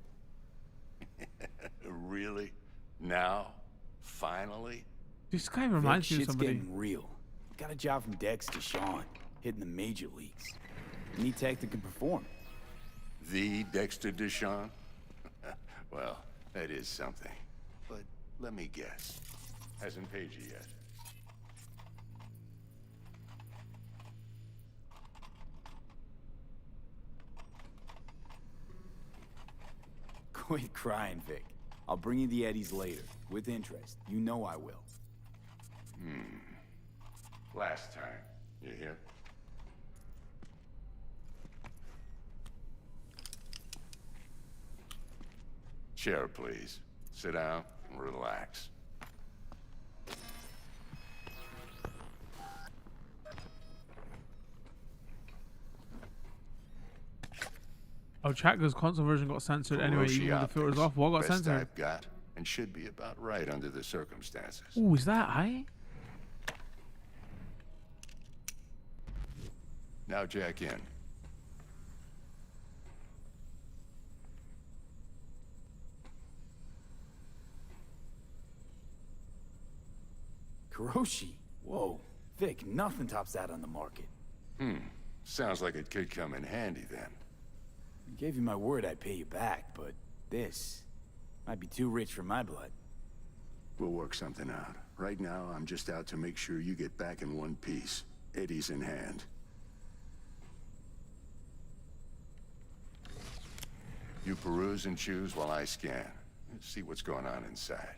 Really? Now? Finally? This guy reminds me of Shit's somebody. getting real. Got a job from Dex Deshawn, hitting the major leagues. Need tech that can perform. The Dexter Deshawn? Well, that is something. But let me guess. Hasn't paid you yet. Quit crying, Vic. I'll bring you the eddies later, with interest. You know I will. Last time. You hear? Chair, please. Sit down and relax. Oh, Chaka's console version got censored anyway, even with the filters off. What got Best censored? I've got, and should be about right under the circumstances. Oh, is that high? Now jack in. Kuroshi? Whoa. Vic, nothing tops that on the market. Sounds like it could come in handy then. I gave you my word I'd pay you back, but this might be too rich for my blood. We'll work something out. Right now, I'm just out to make sure you get back in one piece. Eddie's in hand. You peruse and choose while I scan. Let's see what's going on inside.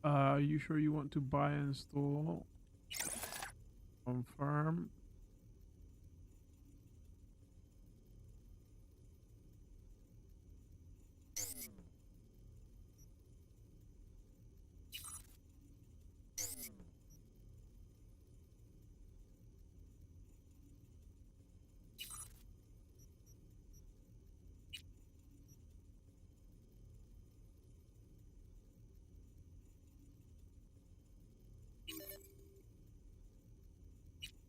Are you sure you want to buy and install? Confirm.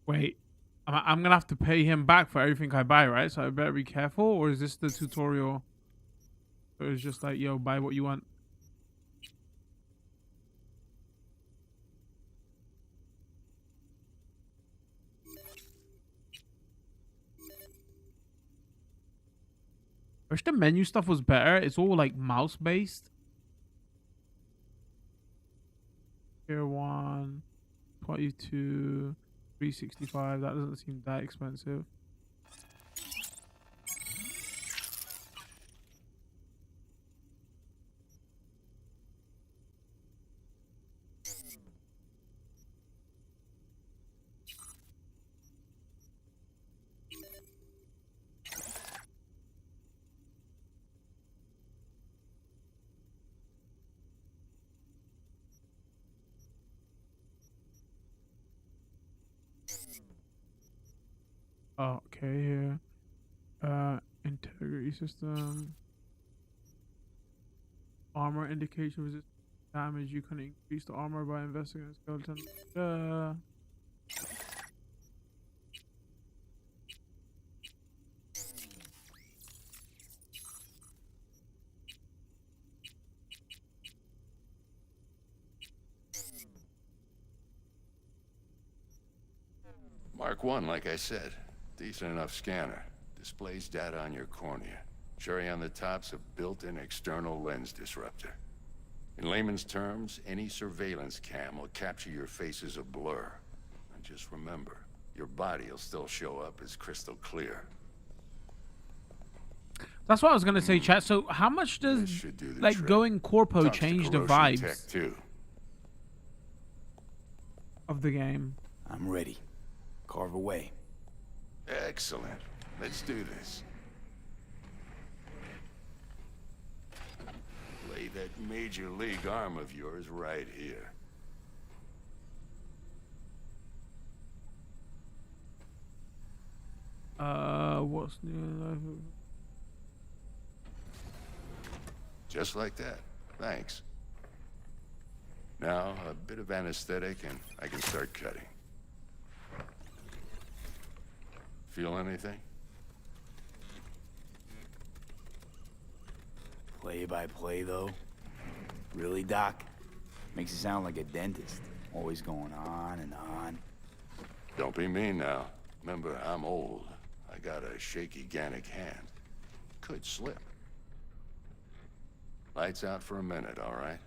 Wait, I'm gonna have to pay him back for everything I buy, right? So I better be careful, or is this the tutorial? Or it's just like, yo, buy what you want. I wish the menu stuff was better. It's all like mouse based. Tier 1, 22, 365. That doesn't seem that expensive. Oh, okay, here. Integrity system. Armor indication resist damage. You can increase the armor by investing in a skeleton. Mark 1, like I said. Decent enough scanner. Displays data on your cornea. Cherry on the top's a built-in external lens disruptor. In layman's terms, any surveillance cam will capture your face as a blur. And just remember, your body will still show up as crystal clear. That's what I was gonna say, chat. So how much does like trick. going corpo Talks to change the corrosion tech, vibes too. of the game? I'm ready. Carve away. Excellent. Let's do this. Lay that major league arm of yours right here. What's new? Just like that. Thanks. Now, a bit of anesthetic and I can start cutting. Feel anything? Play by play, though? Really, Doc? Makes you sound like a dentist. Always going on and on. Don't be mean now. Remember, I'm old. I got a shaky Gannic hand. Could slip. Lights out for a minute, all right?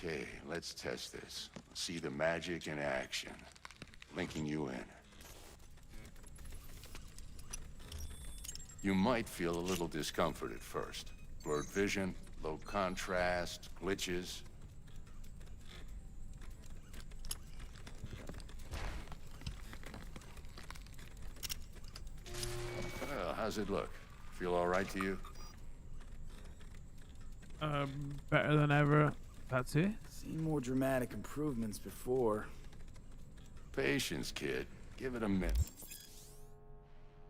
Okay, let's test this. See the magic in action. Linking you in. You might feel a little discomfort at first. Blurred vision, low contrast, glitches. Well, how's it look? Feel all right to you? Better than ever. That's it. Seen more dramatic improvements before. Patience, kid. Give it a minute.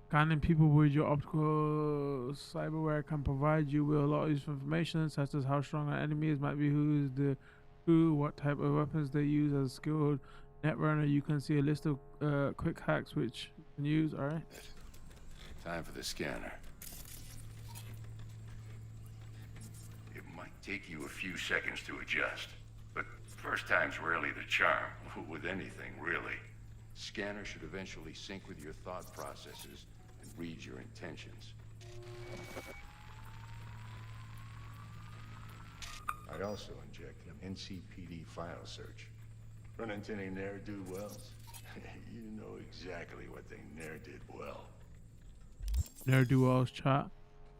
Scanning people with your optical cyberware can provide you with a lot of useful information, such as how strong an enemy is, might be who is the crew, what type of weapons they use. As a skilled netrunner, you can see a list of quick hacks which you can use. All right. Time for the scanner. It might take you a few seconds to adjust, but first time's rarely the charm, with anything, really. Scanner should eventually sync with your thought processes and read your intentions. I also inject an NCPD file search. Run into any ne'er-do-wells? You know exactly what they ne'er did well. Ne'er-do-wells chat.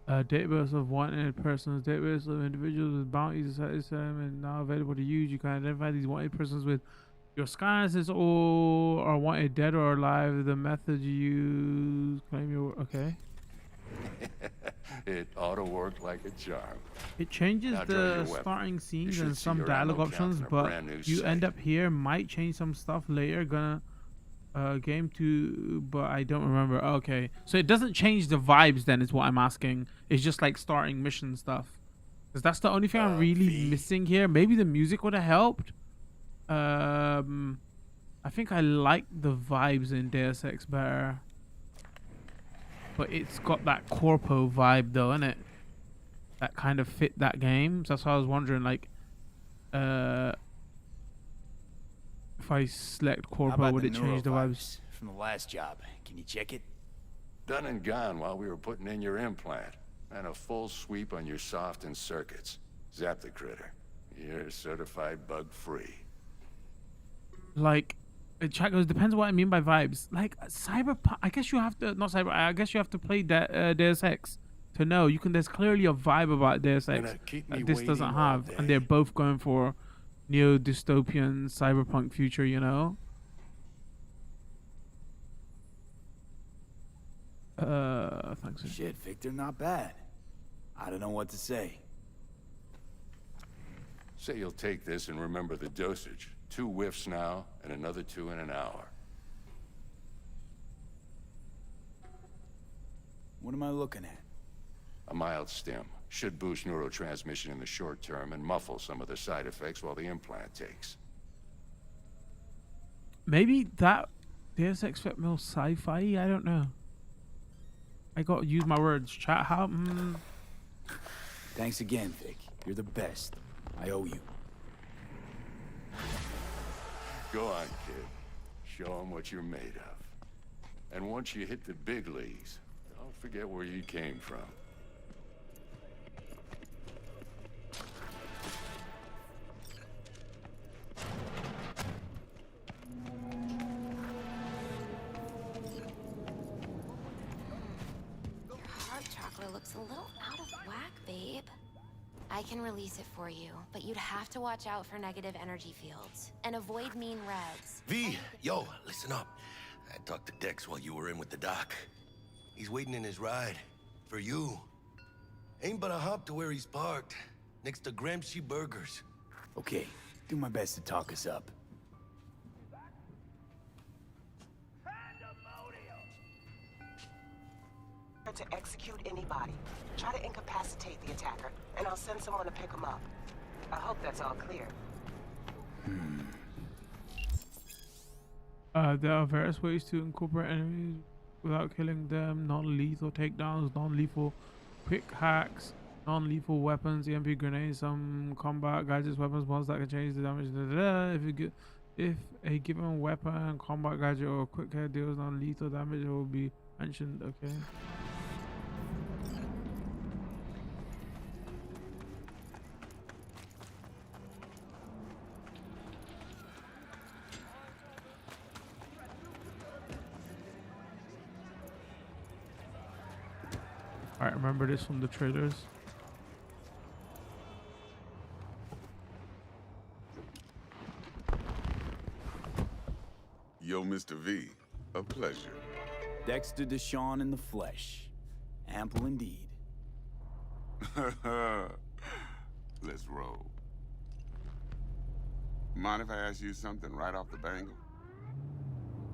Database of wanted persons, database of individuals with bounties and now available to use. You can identify these wanted persons with your scanners or are wanted dead or alive. The method you use, claim your okay. It ought to work like a charm. It changes Now draw your the weapon. starting scenes should and see some your dialogue ammo count options, in a but brand new you end sight. up here might change some stuff later. Gonna game to, but I don't remember. Okay, so it doesn't change the vibes. Then is what I'm asking. It's just like starting mission stuff, because that's the only thing I'm really missing here. Maybe the music would have helped. I think I like the vibes in Deus Ex better, but it's got that corpo vibe though, innit? That kind of fit that game. So that's why I was wondering, like, if I select How corpo, about would the it change the vibes? neurovirus from the last job? Can you check it? Done and gone while we were putting in your implant. And a full sweep on your soft and circuits. Zap the critter. You're certified bug-free. Like, chat goes, depends what I mean by vibes. Like Cyberpunk, I guess you have to, not Cyber, I guess you have to play that Deus Ex to know. You can, there's clearly a vibe about Deus Ex Gonna keep me that this doesn't waiting all have, day. and they're both going for neo-dystopian cyberpunk future, you know? Thanks. Shit, Victor, not bad. I don't know what to say. Say you'll take this and remember the dosage. 2 whiffs now, and another 2 in an hour. What am I looking at? A mild stim. Should boost neurotransmission in the short term and muffle some of the side effects while the implant takes. Maybe that Deus Ex fit more sci-fi. I don't know. I gotta use my words. Chat. How? Thanks again, Vic. You're the best. I owe you. Go on, kid. Show 'em what you're made of. And once you hit the big leagues, don't forget where you came from. Your heart chakra looks a little out of whack, babe. I can release it for you, but you'd have to watch out for negative energy fields and avoid mean reds. V, yo, listen up. I talked to Dex while you were in with the doc. He's waiting in his ride. For you. Ain't but a hop to where he's parked. Next to Gramsci Burgers. Okay, do my best to talk us up. To execute anybody. Try to incapacitate the attacker, and I'll send someone to pick him up. I hope that's all clear. There are various ways to incorporate enemies without killing them. Non-lethal takedowns, non-lethal quick hacks, non-lethal weapons, EMP grenades, some combat gadgets, weapons, ones that can change the damage. If a given weapon, combat gadget, or quick hit deals non-lethal damage, it will be mentioned. Okay. I remember this from the trailers. Yo, Mr. V, a pleasure. Dexter Deshawn in the flesh. Ample indeed. Let's roll. Mind if I ask you something right off the bangle?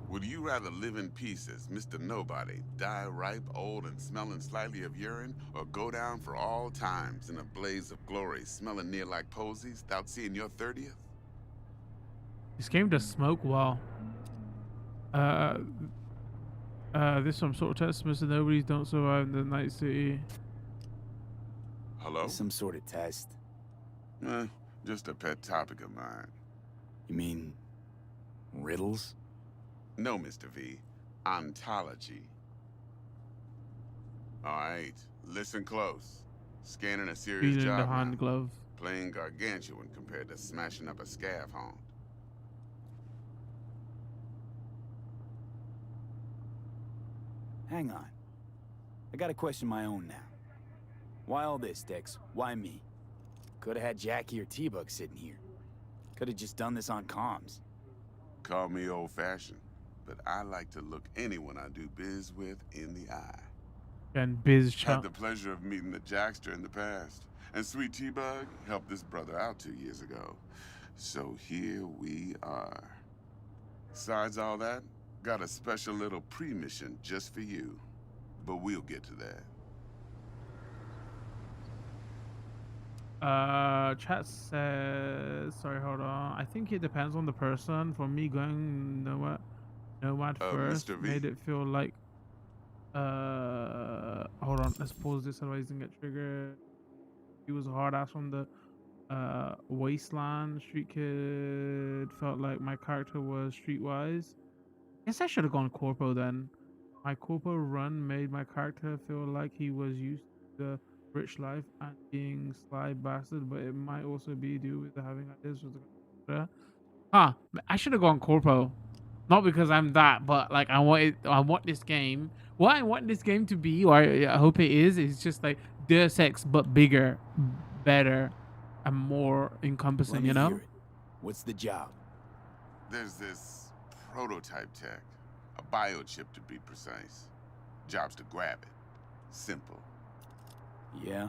Would you rather live in peace as Mr. Nobody, die ripe, old, and smelling slightly of urine, or go down for all times in a blaze of glory, smelling near like posies, without seeing your 30th? This game does smoke well. This some sort of test. Mr. Nobody's don't survive in the Night City. Hello? Some sort of test. Just a pet topic of mine. You mean riddles? No, Mr. V. Ontology. All right, listen close. Scanning a serious Feeling the job hand now. glove. Playing gargantuan compared to smashing up a scav haunt. Hang on. I gotta question my own now. Why all this, Dex? Why me? Could've had Jackie or T-Bug sitting here. Could've just done this on comms. Call me old-fashioned, but I like to look anyone I do biz with in the eye. And biz Had chat. the pleasure of meeting the Jackster in the past, and Sweet T-Bug helped this brother out 2 years ago. So here we are. Besides all that, got a special little pre-mission just for you. But we'll get to that. Chat says, sorry, hold on. I think it depends on the person. For me, going Nomad first Mr. V. made it feel like, hold on, let's pause this, otherwise it doesn't get triggered. He was a hard ass from the Wasteland. Street Kid felt like my character was streetwise. Guess I should have gone Corpo then. My Corpo run made my character feel like he was used to the rich life and being sly bastard, but it might also be due with having ideas for the I should have gone Corpo. Not because I'm that, but like I want this game. What I want this game to be, or I hope it is just like Deus Ex but bigger, better, and more encompassing, Let me you know? hear it. What's the job? There's this prototype tech, a biochip to be precise. Job's to grab it. Simple. Yeah?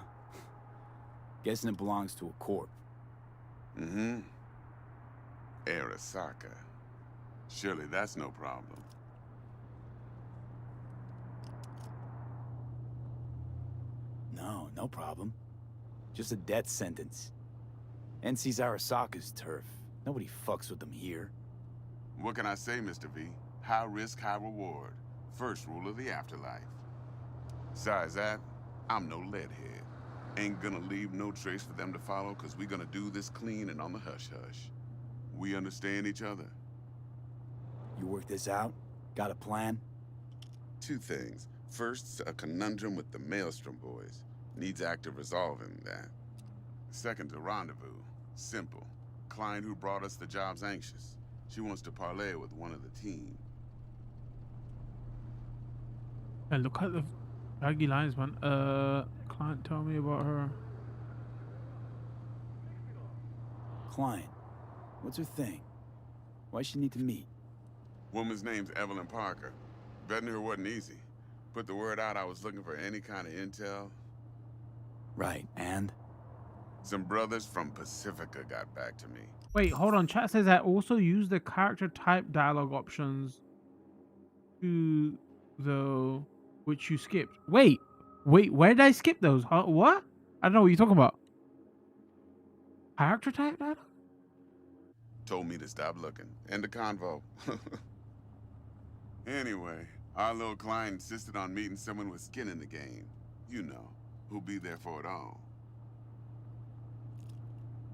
Guessing it belongs to a corp. Mm-hmm. Arasaka. Surely that's no problem. No, no problem. Just a death sentence. NC's Arasaka's turf. Nobody fucks with them here. What can I say, Mr. V? High risk, high reward. First rule of the afterlife. Besides that, I'm no leadhead. Ain't gonna leave no trace for them to follow, cause we gonna do this clean and on the hush-hush. We understand each other. You work this out? Got a plan? Two things. First, a conundrum with the Maelstrom boys. Needs active resolving that. Second, a rendezvous. Simple. Client who brought us the job's anxious. She wants to parlay with one of the team. And look at the baggy lines, man. Client, tell me about her. Client. What's her thing? Why she need to meet? Woman's name's Evelyn Parker. Betting her wasn't easy. Put the word out I was looking for any kind of intel. Right, and? Some brothers from Pacifica got back to me. Wait, hold on. Chat says I also use the character type dialogue options to the which you skipped. Wait, where did I skip those? Huh? What? I don't know what you're talking about. Character type dialogue? Told me to stop looking. End of convo. Anyway, our little client insisted on meeting someone with skin in the game. You know, who'll be there for it all.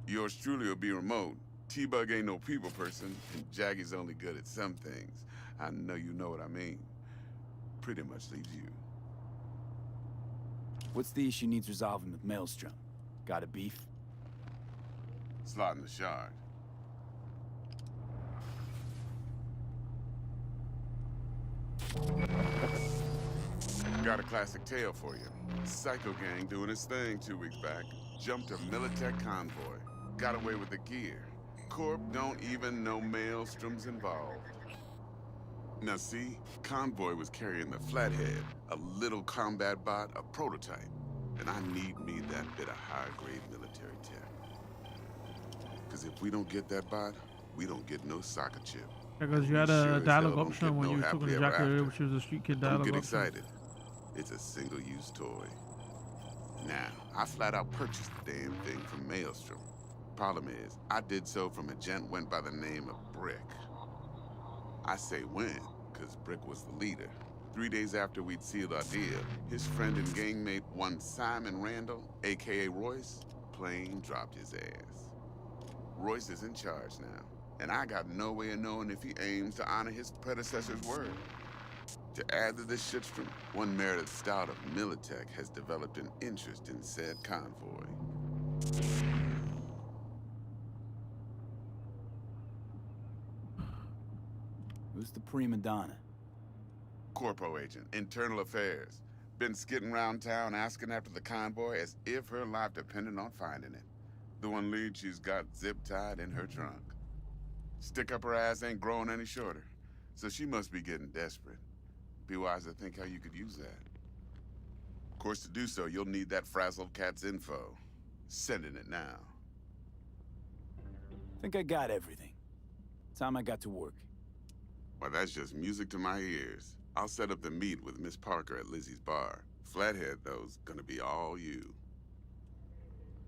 Yours truly will be remote. T-Bug ain't no people person, and Jaggy's only good at some things. I know you know what I mean. Pretty much leaves you. What's the issue needs resolving with Maelstrom? Got a beef? Slotting the shard. Got a classic tale for you. Psycho gang doing his thing 2 weeks back. Jumped a Militech convoy. Got away with the gear. Corp don't even know Maelstrom's involved. Now see, Convoy was carrying the Flathead, a little combat bot, a prototype. And I need me that bit of high-grade military tech. Because if we don't get that bot, we don't get no soccer chip. Because you had a dialogue option when you were talking to Jack earlier, which was a street kid dialogue Don't get option. excited. It's a single-use toy. Now, I flat out purchased the damn thing from Maelstrom. Problem is, I did so from a gent went by the name of Brick. I say when, because Brick was the leader. 3 days after we'd sealed our deal, his friend and gangmate, one Simon Randall, aka Royce, plain dropped his ass. Royce is in charge now, and I got no way of knowing if he aims to honor his predecessor's word. To add to this shitstrom, one Meredith Stout of Militech has developed an interest in said convoy. Who's the prima donna? Corpo agent, internal affairs. Been skidding around town asking after the convoy as if her life depended on finding it. The one lead she's got zip-tied in her trunk. Stick up her ass ain't growing any shorter, so she must be getting desperate. Be wise to think how you could use that. Of course, to do so, you'll need that frazzled cat's info. Sending it now. Think I got everything. Time I got to work. Well, that's just music to my ears. I'll set up the meet with Miss Parker at Lizzie's bar. Flathead, though's gonna be all you.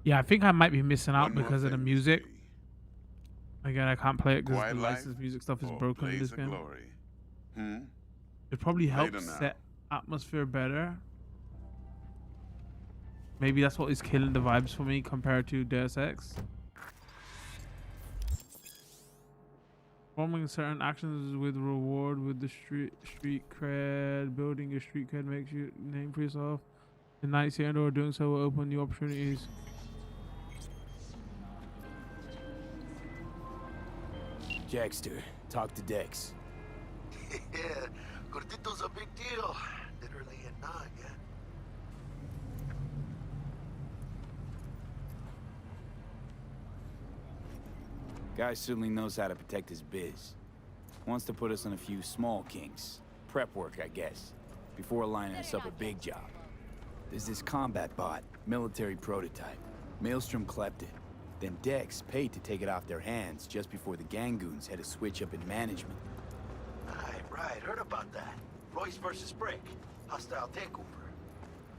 Yeah, I think I might be missing out One more because of the thing, music. Again, I can't play it because Quiet the life licensed music stuff is or broken in blaze this of game. glory? Hmm? It probably Later helps now. set atmosphere better. Maybe that's what is killing the vibes for me compared to Deus Ex. Performing certain actions with reward with the street cred. Building your street cred makes you name for yourself. In Night End or doing so will open new opportunities. Jackster, talk to Dex. Yeah, Gordito's a big deal. Literally a nod, yeah. Guy certainly knows how to protect his biz. Wants to put us on a few small kinks. Prep work, I guess. Before lining us up a big job. There's this combat bot, military prototype. Maelstrom clept it. Then Dex paid to take it off their hands just before the Gangoons had a switch up in management. Right. Heard about that. Royce versus Brick. Hostile takeover.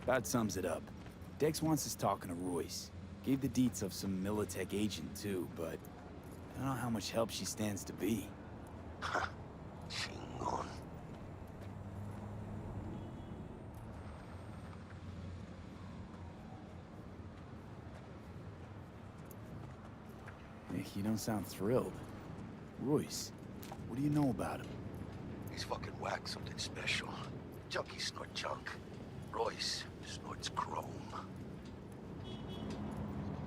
That sums it up. Dex wants us talking to Royce. Gave the deets of some Militech agent too, but I don't know how much help she stands to be. Chingon. Hey, you don't sound thrilled. Royce, what do you know about him? He's fucking whack, something special. Junkies snort junk. Royce snorts chrome.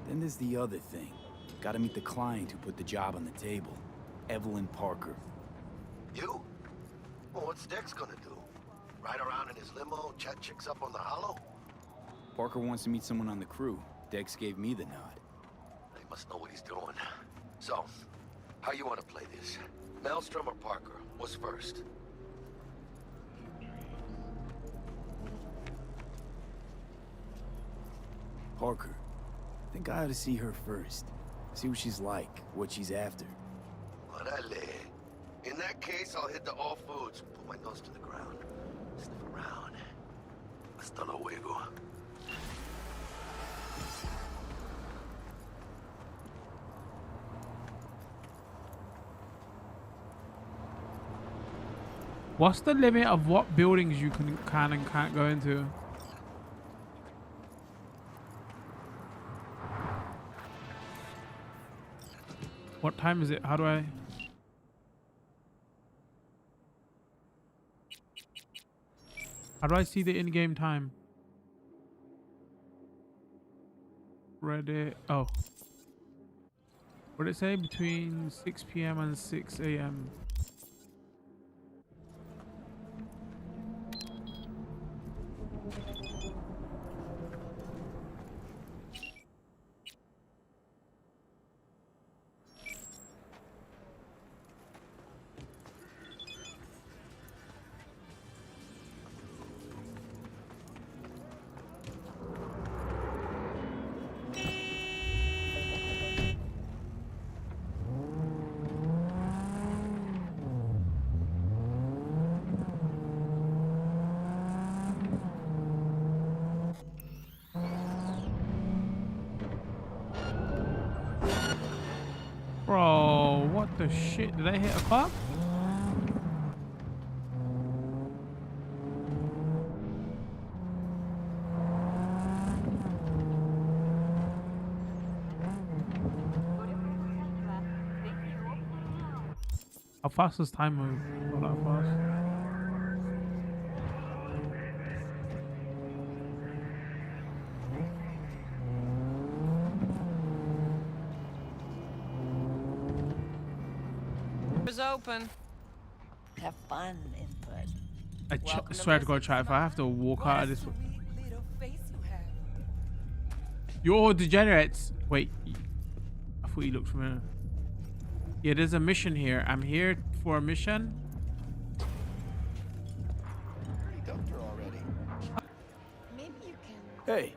Then there's the other thing. Gotta meet the client who put the job on the table. Evelyn Parker. You? Well, what's Dex gonna do? Ride around in his limo, chat chicks up on the hollow? Parker wants to meet someone on the crew. Dex gave me the nod. He must know what he's doing. So, how you want to play this? Maelstrom or Parker? What's first? Parker. I think I ought to see her first. See what she's like, what she's after. Orale. In that case, I'll hit the all foods. Put my nose to the ground. Sniff around. Hasta luego. What's the limit of what buildings you can and can't go into? What time is it? How do I... How do I see the in-game time? Reddit. Oh. What did it say? Between 6 p.m. and 6 a.m. Bro, what the shit? Did I hit a clock? How fast does time move? Not that fast. Open. Have fun, input. I swear to God, chat, if I have to walk out of this... You're all degenerates. Wait. I thought you looked familiar. Yeah, there's a mission here. I'm here for a mission. Maybe you can. Hey.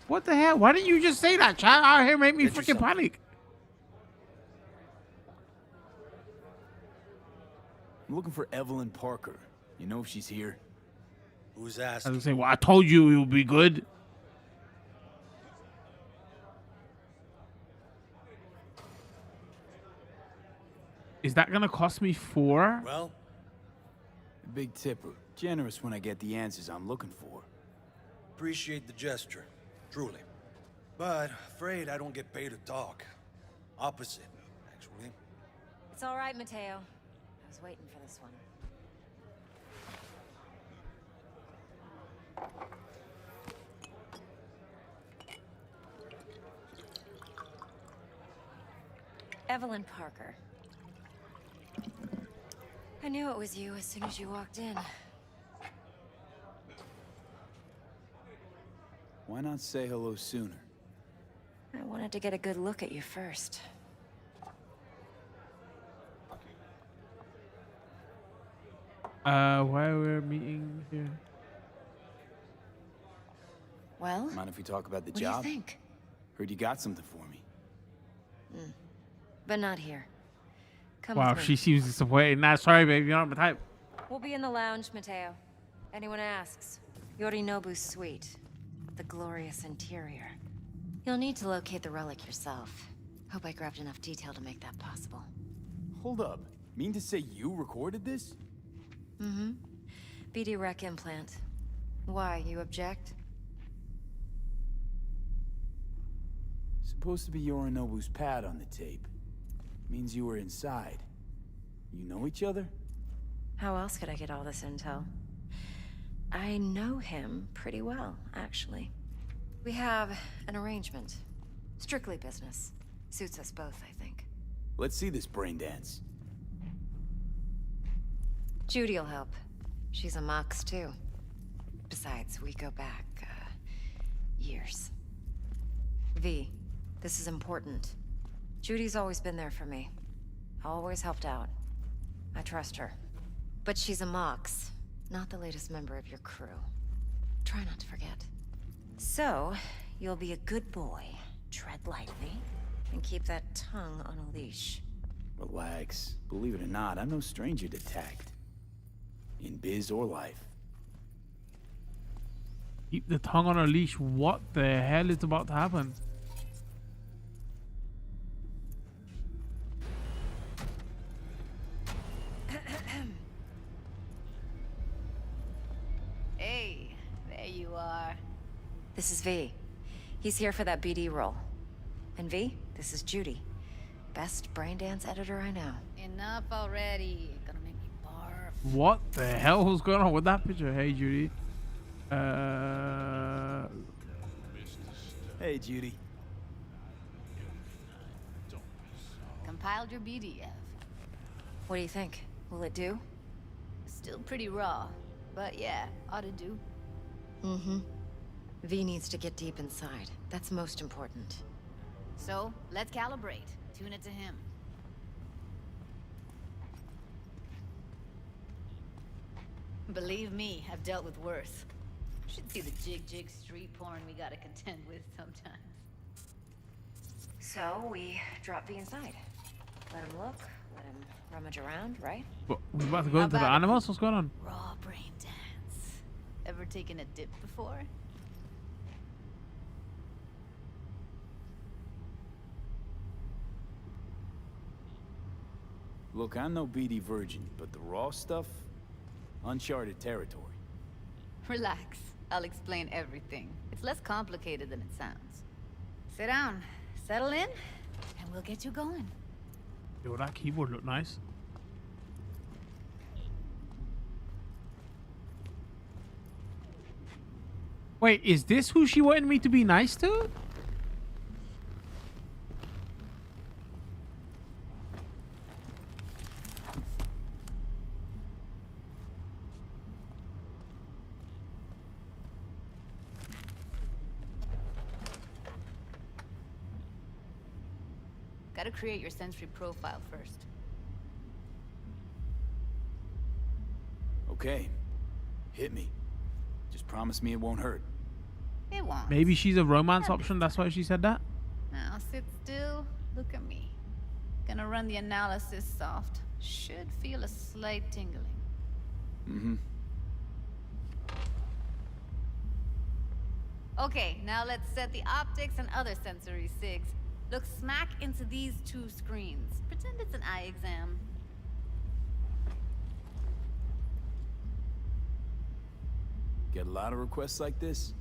What the hell? Why didn't you just say that, chat? Out here make me freaking panic. I'm looking for Evelyn Parker. You know if she's here? Who's I was asking? gonna say, well, I told you it would be good. Is that gonna cost me 4? Well, Big tipper. Generous when I get the answers I'm looking for. Appreciate the gesture, truly. But afraid I don't get paid to talk. Opposite, actually. It's all right, Mateo. I was waiting for this one. Evelyn Parker. I knew it was you as soon as you walked in. Why not say hello sooner? I wanted to get a good look at you first. Why we're meeting here? Well, Mind if we talk about the what job? do you think? Heard you got something for me. But not here. Come Wow, with me. she seems disappointed. Nah, sorry, babe. You're not my type. We'll be in the lounge, Mateo. Anyone asks, Yorinobu's suite. The glorious interior. You'll need to locate the relic yourself. Hope I grabbed enough detail to make that possible. Hold up. Mean to say you recorded this? Mm-hmm. BD Rec implant. Why, you object? Supposed to be Yorinobu's pad on the tape. Means you were inside. You know each other? How else could I get all this intel? I know him pretty well, actually. We have an arrangement. Strictly business. Suits us both, I think. Let's see this brain dance. Judy'll help. She's a Mox, too. Besides, we go back, years. V, this is important. Judy's always been there for me. Always helped out. I trust her. But she's a Mox, not the latest member of your crew. Try not to forget. So, you'll be a good boy, tread lightly, and keep that tongue on a leash. Relax. Believe it or not, I'm no stranger to tact. In biz or life. Keep the tongue on a leash. What the hell is about to happen? Hey, there you are. This is V. He's here for that BD role. And V, this is Judy. Best braindance editor I know. Enough already. Gonna make me barf. What the hell was going on with that picture? Hey, Judy. Hey, Judy. Compiled your BDF. What do you think? Will it do? Still pretty raw, but yeah, ought to do. Mm-hmm. V needs to get deep inside. That's most important. So, let's calibrate. Tune it to him. Believe me, I've dealt with worse. Should see the jig street porn we gotta contend with sometimes. So, we drop V inside. Let him look, let him rummage around, right? What, we about to go into the animals? What's going on? Raw brain dance. Ever taken a dip before? Look, I'm no BD virgin, but the raw stuff, uncharted territory. Relax. I'll explain everything. It's less complicated than it sounds. Sit down, settle in, and we'll get you going. Yo, that keyboard looked nice. Wait, is this who she wanted me to be nice to? Gotta create your sensory profile first. Okay. Hit me. Just promise me it won't hurt. It won't. Maybe she's a romance option. That's why she said that. Now sit still, look at me. Gonna run the analysis soft. Should feel a slight tingling. Mm-hmm. Okay, now let's set the optics and other sensory sigs. Look smack into these two screens. Pretend it's an eye exam. Get a lot of requests like this?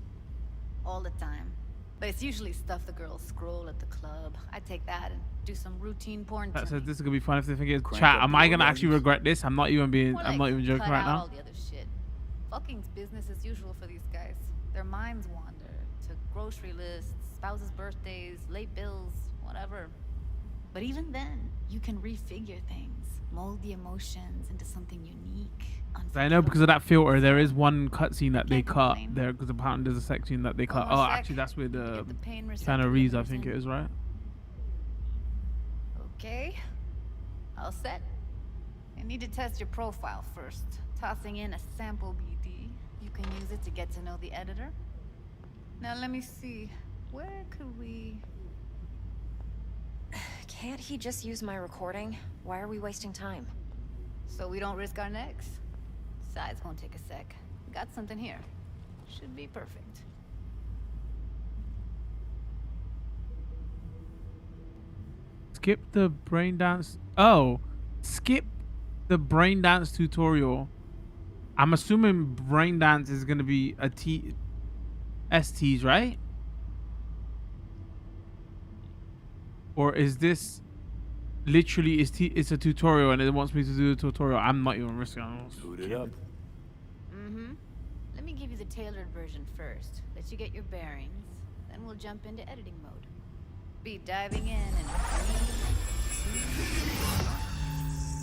All the time. But it's usually stuff the girls scroll at the club. I take that and do some routine porn. That says this is gonna be fun if they think it's Crank chat. up Am I your gonna actually volumes. regret this? I'm not even being. I'm not even joking cut right out now. all the other shit. Fucking's business as usual for these guys. Their minds wander to grocery lists, spouses' birthdays, late bills, whatever. But even then, you can refigure things, mold the emotions into something unique. I know because of that filter, there is one cutscene that they cut there because apparently there's a section that they cut. One Oh, sec. actually, that's with pain Keanu receptor Reeves, I goes think in. it is, right? Okay, all set. I need to test your profile first. Tossing in a sample BD. You can use it to get to know the editor. Now let me see. Where could we... Can't he just use my recording? Why are we wasting time? So we don't risk our necks? Besides, won't take a sec. Got something here. Should be perfect. Skip the brain dance. Oh, skip the brain dance tutorial. I'm assuming brain dance is gonna be a STs, right? Or is this literally it's a tutorial and it wants me to do the tutorial? I'm not even risking it. Boot it up. Mm-hmm. Let me give you the tailored version first. Let you get your bearings. Then we'll jump into editing mode. Be diving in and...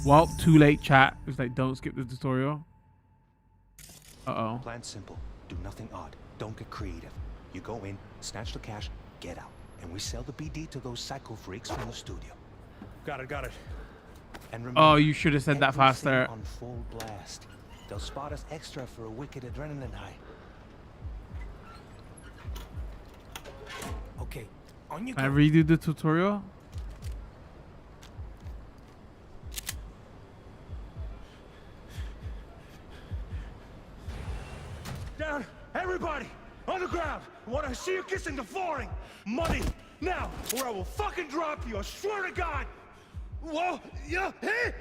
Well, too late, chat. It's like, don't skip the tutorial. Uh-oh. Plan simple. Do nothing odd. Don't get creative. You go in, snatch the cash, get out. And we sell the BD to those psycho freaks from the studio. Got it. And remember, Oh, you should have said that faster. everything on full blast. They'll spot us extra for a wicked adrenaline high. Okay, on you go. Can I redo the tutorial? Down, everybody, on the ground. I want to see you kissing the flooring. Money, now, or I will fucking drop you. I swear to God. Whoa, yeah, hey,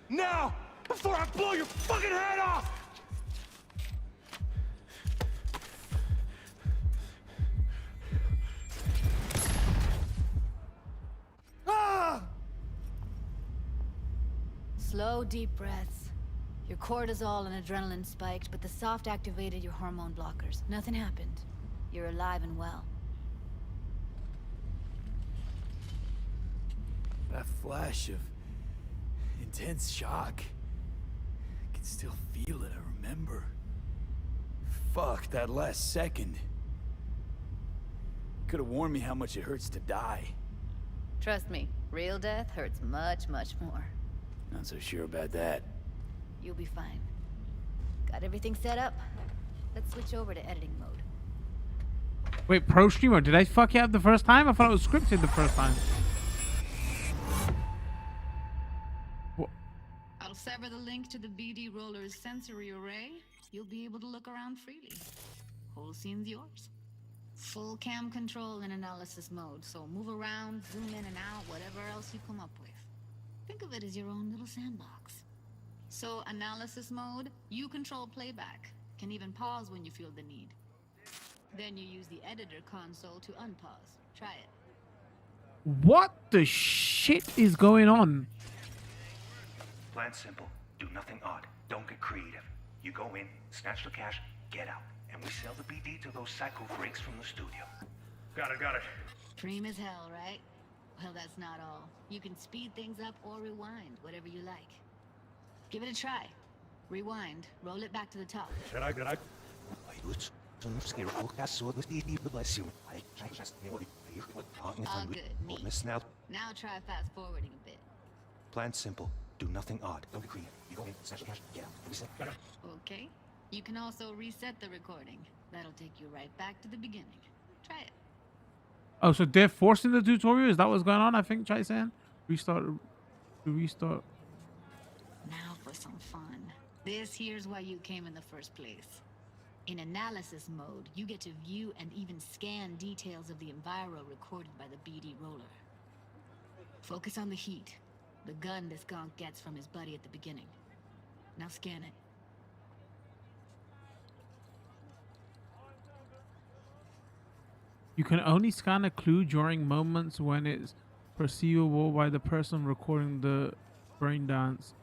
now, before I blow your fucking head off. Ah! Slow, deep breaths. Your cortisol and adrenaline spiked, but the soft activated your hormone blockers. Nothing happened. You're alive and well. That flash of intense shock. I can still feel it, I remember. Fuck, that last second. Could have warned me how much it hurts to die. Trust me, real death hurts much, much more. Not so sure about that. You'll be fine. Got everything set up? Let's switch over to editing mode. Wait, pro streamer, did I fuck you up the first time? I thought it was scripted the first time. I'll sever the link to the BD Roller's sensory array. You'll be able to look around freely. Whole scene's yours. Full cam control in analysis mode, so move around, zoom in and out, whatever else you come up with. Think of it as your own little sandbox. So, analysis mode, you control playback. Can even pause when you feel the need. Then you use the editor console to unpause. Try it. What the shit is going on? Plan simple. Do nothing odd. Don't get creative. You go in, snatch the cash, get out. And we sell the BD to those psycho freaks from the studio. Got it. Dream as hell, right? Well, that's not all. You can speed things up or rewind, whatever you like. Give it a try. Rewind. Roll it back to the top. Did I? All good. Neat. Now try fast forwarding a bit. Plan simple. Do nothing odd. Don't get creative. You go in, snatch the cash, get out. And we sell. Okay. You can also reset the recording. That'll take you right back to the beginning. Try it. Oh, so they're forcing the tutorial? Is that what's going on? I think Chai-san? Restart. Now for some fun. This here's why you came in the first place. In analysis mode, you get to view and even scan details of the enviro recorded by the BD roller. Focus on the heat, the gun this gonk gets from his buddy at the beginning. Now scan it. You can only scan a clue during moments when it's perceivable by the person recording the brain dance.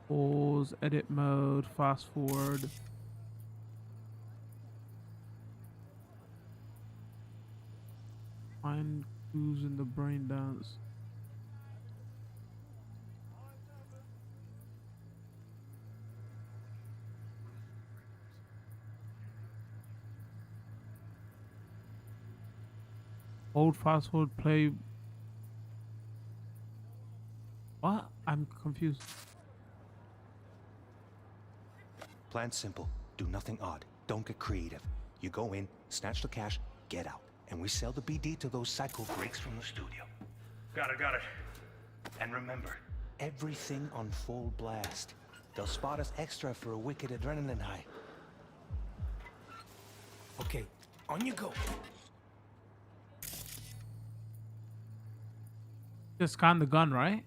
Pause, edit mode, fast forward. Find clues in the brain dance. Hold fast forward, play. What? I'm confused. Plan simple. Do nothing odd. Don't get creative. You go in, snatch the cash, get out. and we sell the BD to those psycho freaks from the studio. Got it. And remember, everything on full blast. They'll spot us extra for a wicked adrenaline high. Okay, on you go. Just scan the gun, right?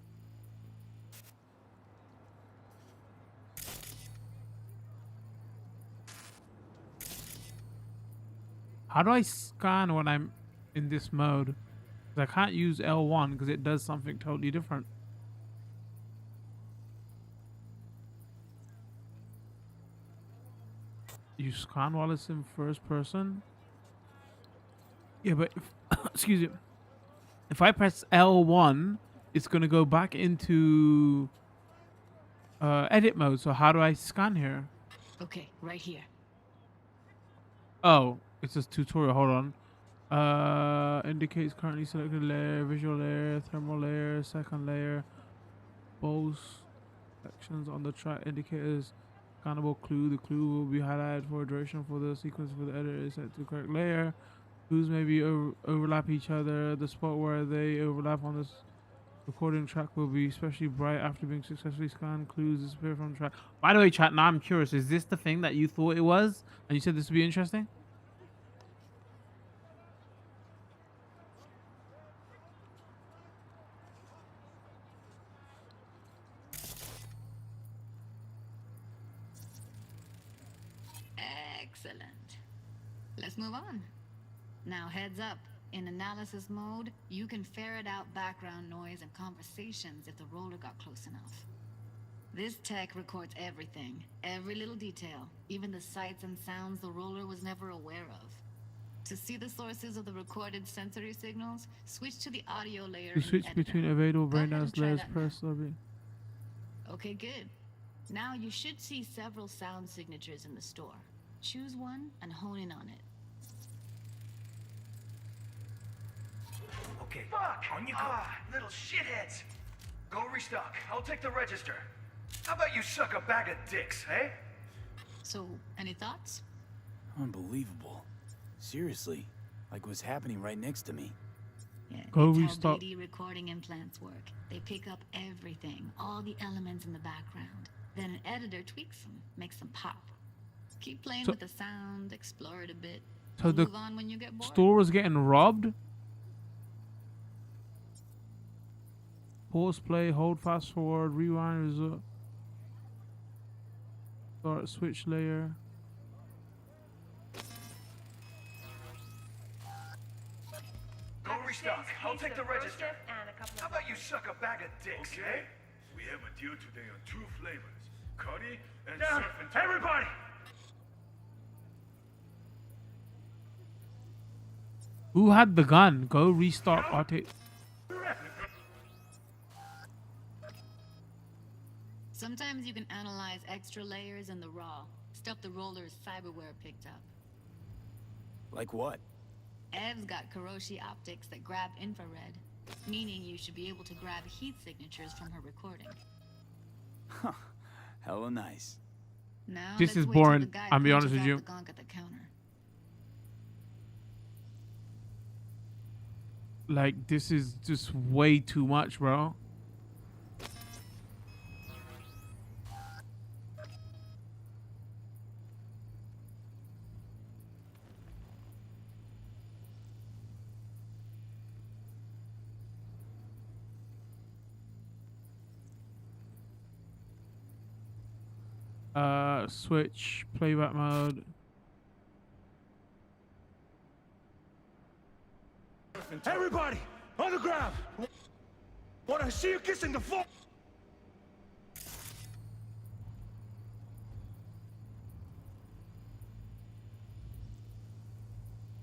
How do I scan when I'm in this mode? 'Cause I can't use L1 because it does something totally different. You scan while it's in first person? Yeah, but if, excuse me. If I press L1, it's gonna go back into edit mode. So how do I scan here? Okay, right here. Oh, it's a tutorial. Hold on. Indicates currently selected layer, visual layer, thermal layer, second layer. Both sections on the track indicators. Scannable clue. The clue will be highlighted for a duration for the sequence for the editor is set to the correct layer. Clues may be overlap each other. The spot where they overlap on this recording track will be especially bright after being successfully scanned. Clues disappear from the track. By the way, chat, now I'm curious. Is this the thing that you thought it was? And you said this would be interesting? Excellent. Let's move on. Now heads up. In analysis mode, you can ferret out background noise and conversations if the roller got close enough. This tech records everything, every little detail, even the sights and sounds the roller was never aware of. To see the sources of the recorded sensory signals, switch to the audio layer. To switch between available brain-dance layers, press W. Okay, good. Now you should see several sound signatures in the store. Choose one and hone in on it. Okay, on you go. Little shitheads. Go restock. I'll take the register. How about you suck a bag of dicks, eh? So, any thoughts? Unbelievable. Seriously, like what's happening right next to me. Yeah, Go it's restock. how BD recording implants work. They pick up everything, all the elements in the background. Then an editor tweaks them, makes them pop. Keep playing with the sound, explore it a bit. So the move on when you get bored. store was getting robbed? Pause play, hold fast forward, rewind, result. Start switch layer. Go restock. I'll take the register. How about you suck a bag of dicks, eh? We have a deal today on 2 flavors, curry and Down. surf and turf. Everybody! Who had the gun? Go restart RT. Sometimes you can analyze extra layers in the raw, stuff the roller's cyberware picked up. Like what? Ev's got Kiroshi optics that grab infrared, meaning you should be able to grab heat signatures from her recording. Huh. Hella nice. Now This let's is wait till boring, the guy I'll be honest punches with you. out the gonk at the counter. Like, this is just way too much, bro. Switch playback mode. Everybody, on the ground! Wanna see you kissing the floor?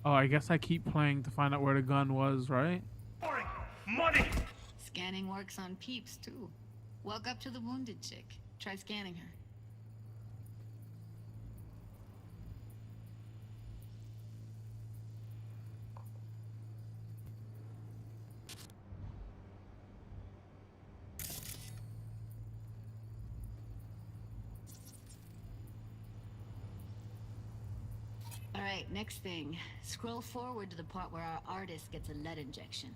Oh, I guess I keep playing to find out where the gun was, right? Money! Scanning works on peeps, too. Walk up to the wounded chick. Try scanning her. Alright, Alright, next thing. Scroll forward to the part where our artist gets a lead injection.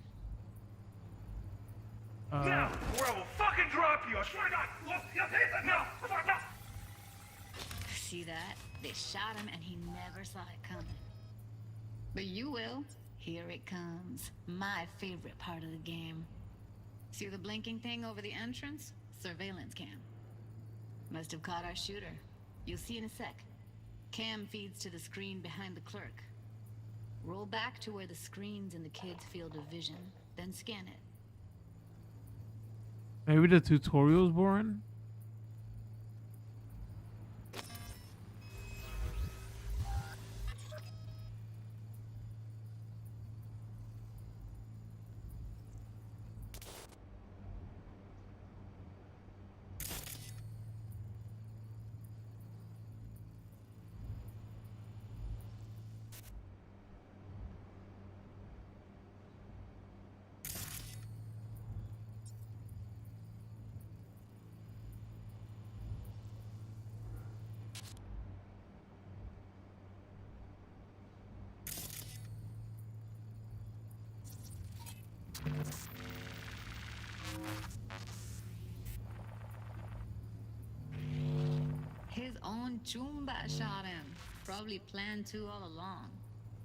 Now, or I will fucking drop you! I swear to God! Now! See that? They shot him and he never saw it coming. But you will. Here it comes. My favorite part of the game. See the blinking thing over the entrance? Surveillance cam. Must have caught our shooter. You'll see in a sec. Cam feeds to the screen behind the clerk. Roll back to where the screen's in the kid's field of vision, then scan it. Maybe the tutorial's boring? His own Chumba shot him. Probably planned to all along.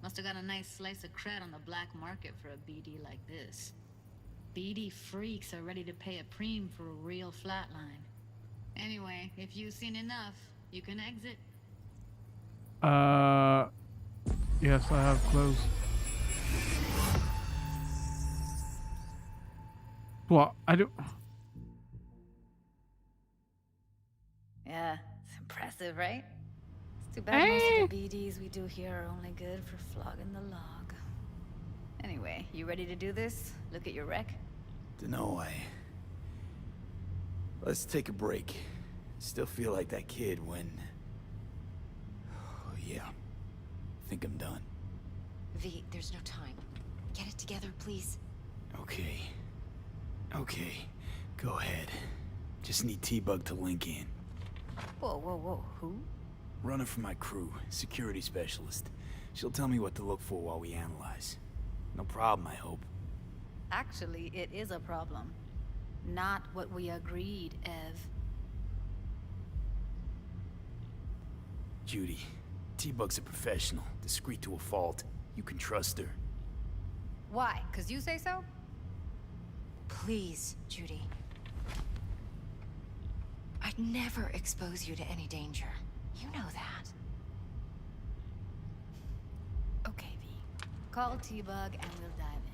Must have got a nice slice of cred on the black market for a BD like this. BD freaks are ready to pay a preem for a real flatline. Anyway, if you've seen enough, you can exit. Yes, I have closed. What? I do. Yeah, it's impressive, right? It's too bad most of the BDs we do here are only good for flogging the log. Anyway, you ready to do this? Look at your wreck? Dunno, let's take a break. Still feel like that kid when... Oh, yeah. Think I'm done. V, there's no time. Get it together, please. Okay. Okay. Go ahead. Just need T-Bug to link in. Whoa, who? Runner for my crew, security specialist. She'll tell me what to look for while we analyze. No problem, I hope. Actually, it is a problem. Not what we agreed, Ev. Judy, T-Bug's a professional, discreet to a fault. You can trust her. Why? 'Cause you say so? Please, Judy. I'd never expose you to any danger. You know that. Okay, V. Call T-Bug and we'll dive in.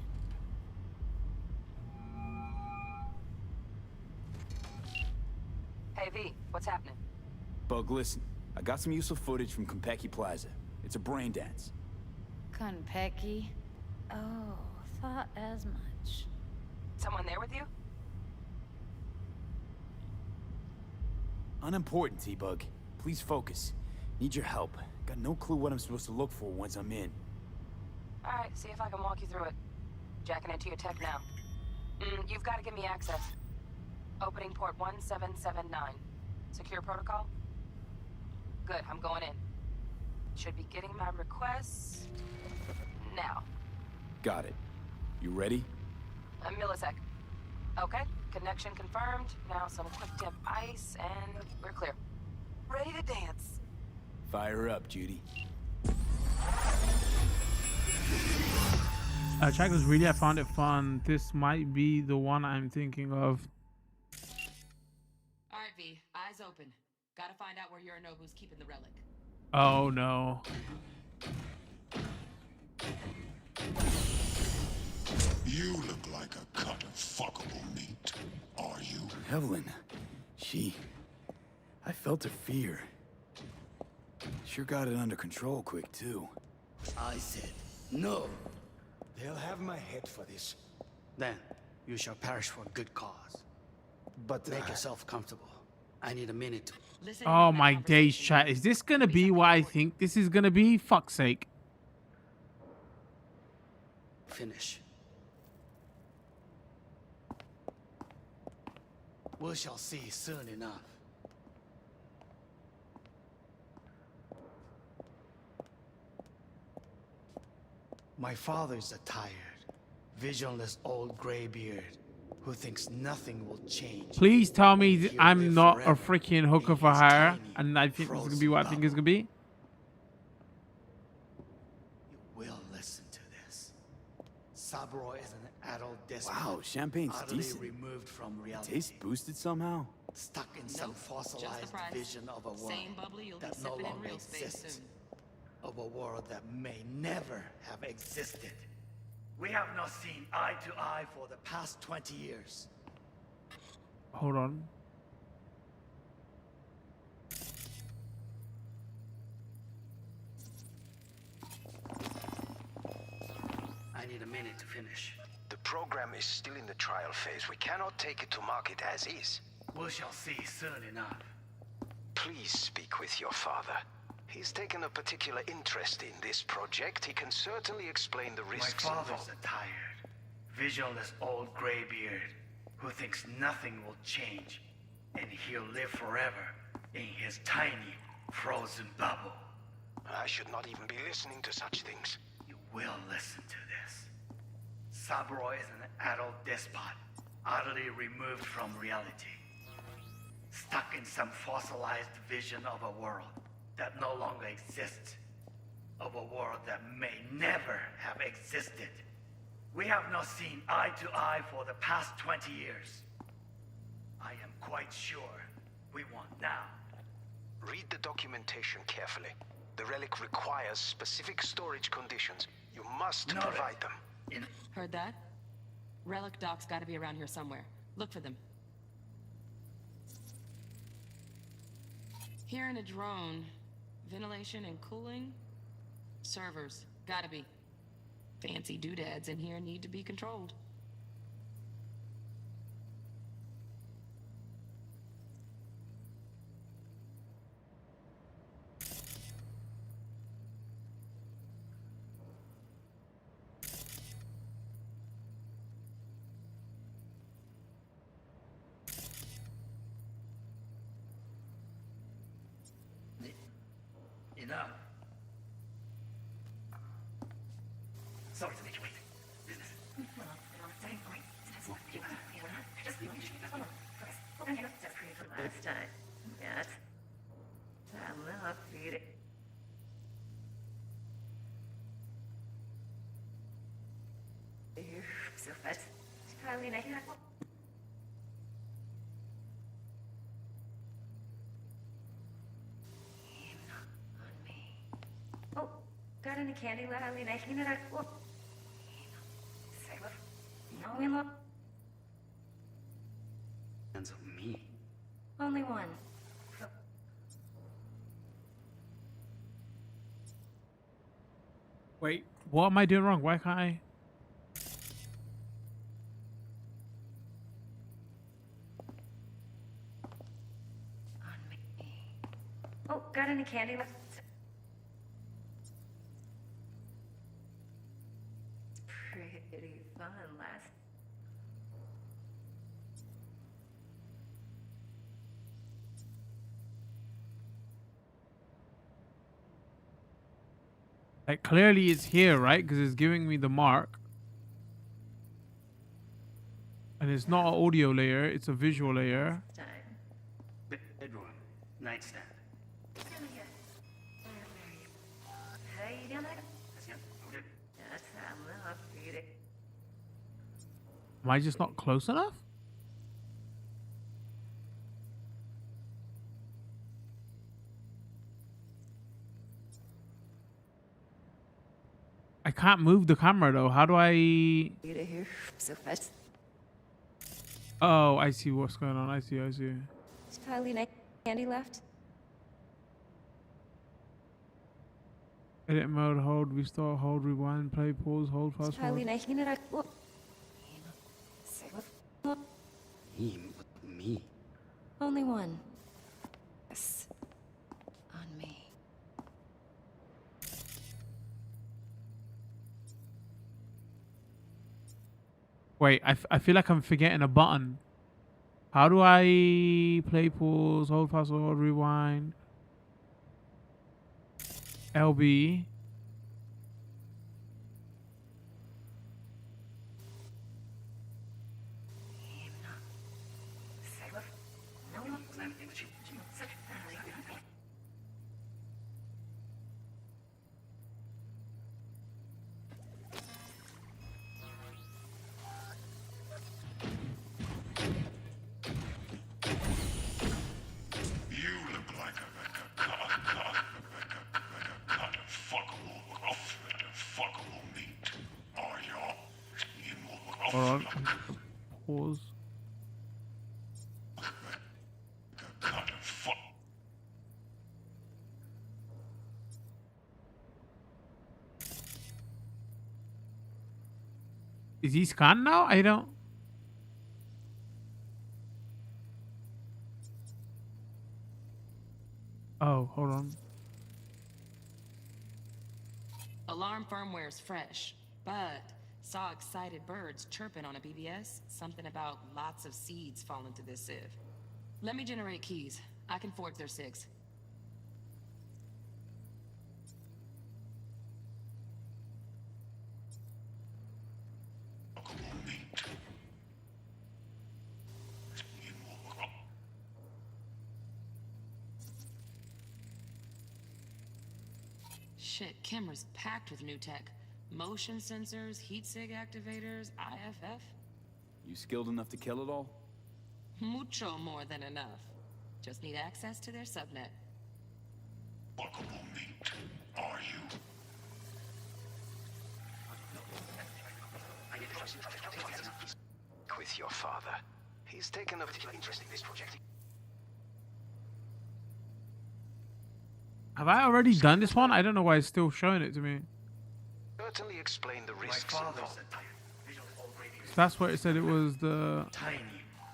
Hey, V, what's happening? Bug, listen. I got some useful footage from Konpeki Plaza. It's a brain dance. Konpeki? Oh, thought as much. Someone there with you? Unimportant, T-Bug. Please focus. Need your help. Got no clue what I'm supposed to look for once I'm in. Alright, see if I can walk you through it. Jacking into your tech now. You've got to give me access. Opening port 1779. Secure protocol? Good, I'm going in. Should be getting my requests... now. Got it. You ready? A millisec. Okay, connection confirmed. Now some quick tip ice, and we're clear. Ready to dance. Fire up, Judy. Chakras, really, I found it fun. This might be the one I'm thinking of. Alright, V. Eyes open. Gotta find out where Yorinobu's keeping the relic. Oh no. You look like a cut of fuckable meat, are you? Evelyn, I felt her fear. Sure got it under control quick, too. I said, no. They'll have my head for this. Then, you shall perish for a good cause. But make yourself comfortable. I need a minute to... Oh my days, chat. Is this gonna be what I think this is gonna be? Fuck's sake. finish. We shall see soon enough. My father's a tired, visionless old graybeard who thinks nothing will change. Please tell me He'll I'm live not a forever freaking hooker in for his hire, tiny, and I think this is gonna be frozen what I think it's gonna be. You will listen to this. Saburo is an adult despot. Wow, champagne's utterly decent. removed from reality. Taste boosted somehow? Stuck in some Nope, just the fossilized price. vision of a world Same bubbly you'll be that no sipping in longer real space exists. soon. Of a world that may never have existed. We have not seen eye to eye for the past 20 years. Hold on. I need a minute to finish. The program is still in the trial phase. We cannot take it to market as is. We shall see soon enough. Please speak with your father. He's taken a particular interest in this project. He can certainly explain the risks My father's involved. a tired, visionless old graybeard who thinks nothing will change, and he'll live forever in his tiny, frozen bubble. I should not even be listening to such things. You will listen to this. Saburo is an adult despot, utterly removed from reality. Stuck in some fossilized vision of a world that no longer exists. Of a world that may never have existed. We have not seen eye to eye for the past 20 years. I am quite sure we want now. Read the documentation carefully. The relic requires specific storage conditions. You must Noted. provide them. Heard that? Relic docks gotta be around here somewhere. Look for them. Hearing a drone. Ventilation and cooling? Servers. Gotta be. Fancy doodads in here need to be controlled. Enough. Sorry to make you wait. Business. Last time. Yes. I'm not feeding. So fast. Probably not. Oh, got any candy left? I mean, I clean it up. Oh. No, we look. Hands on me. Only one. Wait, what am I doing wrong? Why can't I? Oh, got any candy left? Pretty fun last. Like, clearly it's here, right? Because it's giving me the mark. And it's not an audio layer, it's a visual layer. Bedroom. Nightstand. Am I just not close enough? I can't move the camera though. How do I... So fast. Oh, I see what's going on. I see. Is Kylie candy left? Edit mode, hold, restore, hold, rewind, play, pause, hold, fast forward. Me. Only one. Yes. On me. Wait, I feel like I'm forgetting a button. How do I play, pause, hold, fast forward, rewind? LB. Pause. Is he scanned now? I don't. Oh, hold on. Alarm firmware's fresh, but saw excited birds chirping on a BBS. Something about lots of seeds falling to this sieve. Let me generate keys. I can forge their SIGs. Shit, camera's packed with new tech. Motion sensors, heat sig activators, IFF. You skilled enough to kill it all? Mucho more than enough. Just need access to their subnet. Are you? With your father. He's taken a particular interest in this project. Have I already done this one? I don't know why it's still showing it to me. Certainly explain the risks involved. That's what it said. It was the Tiny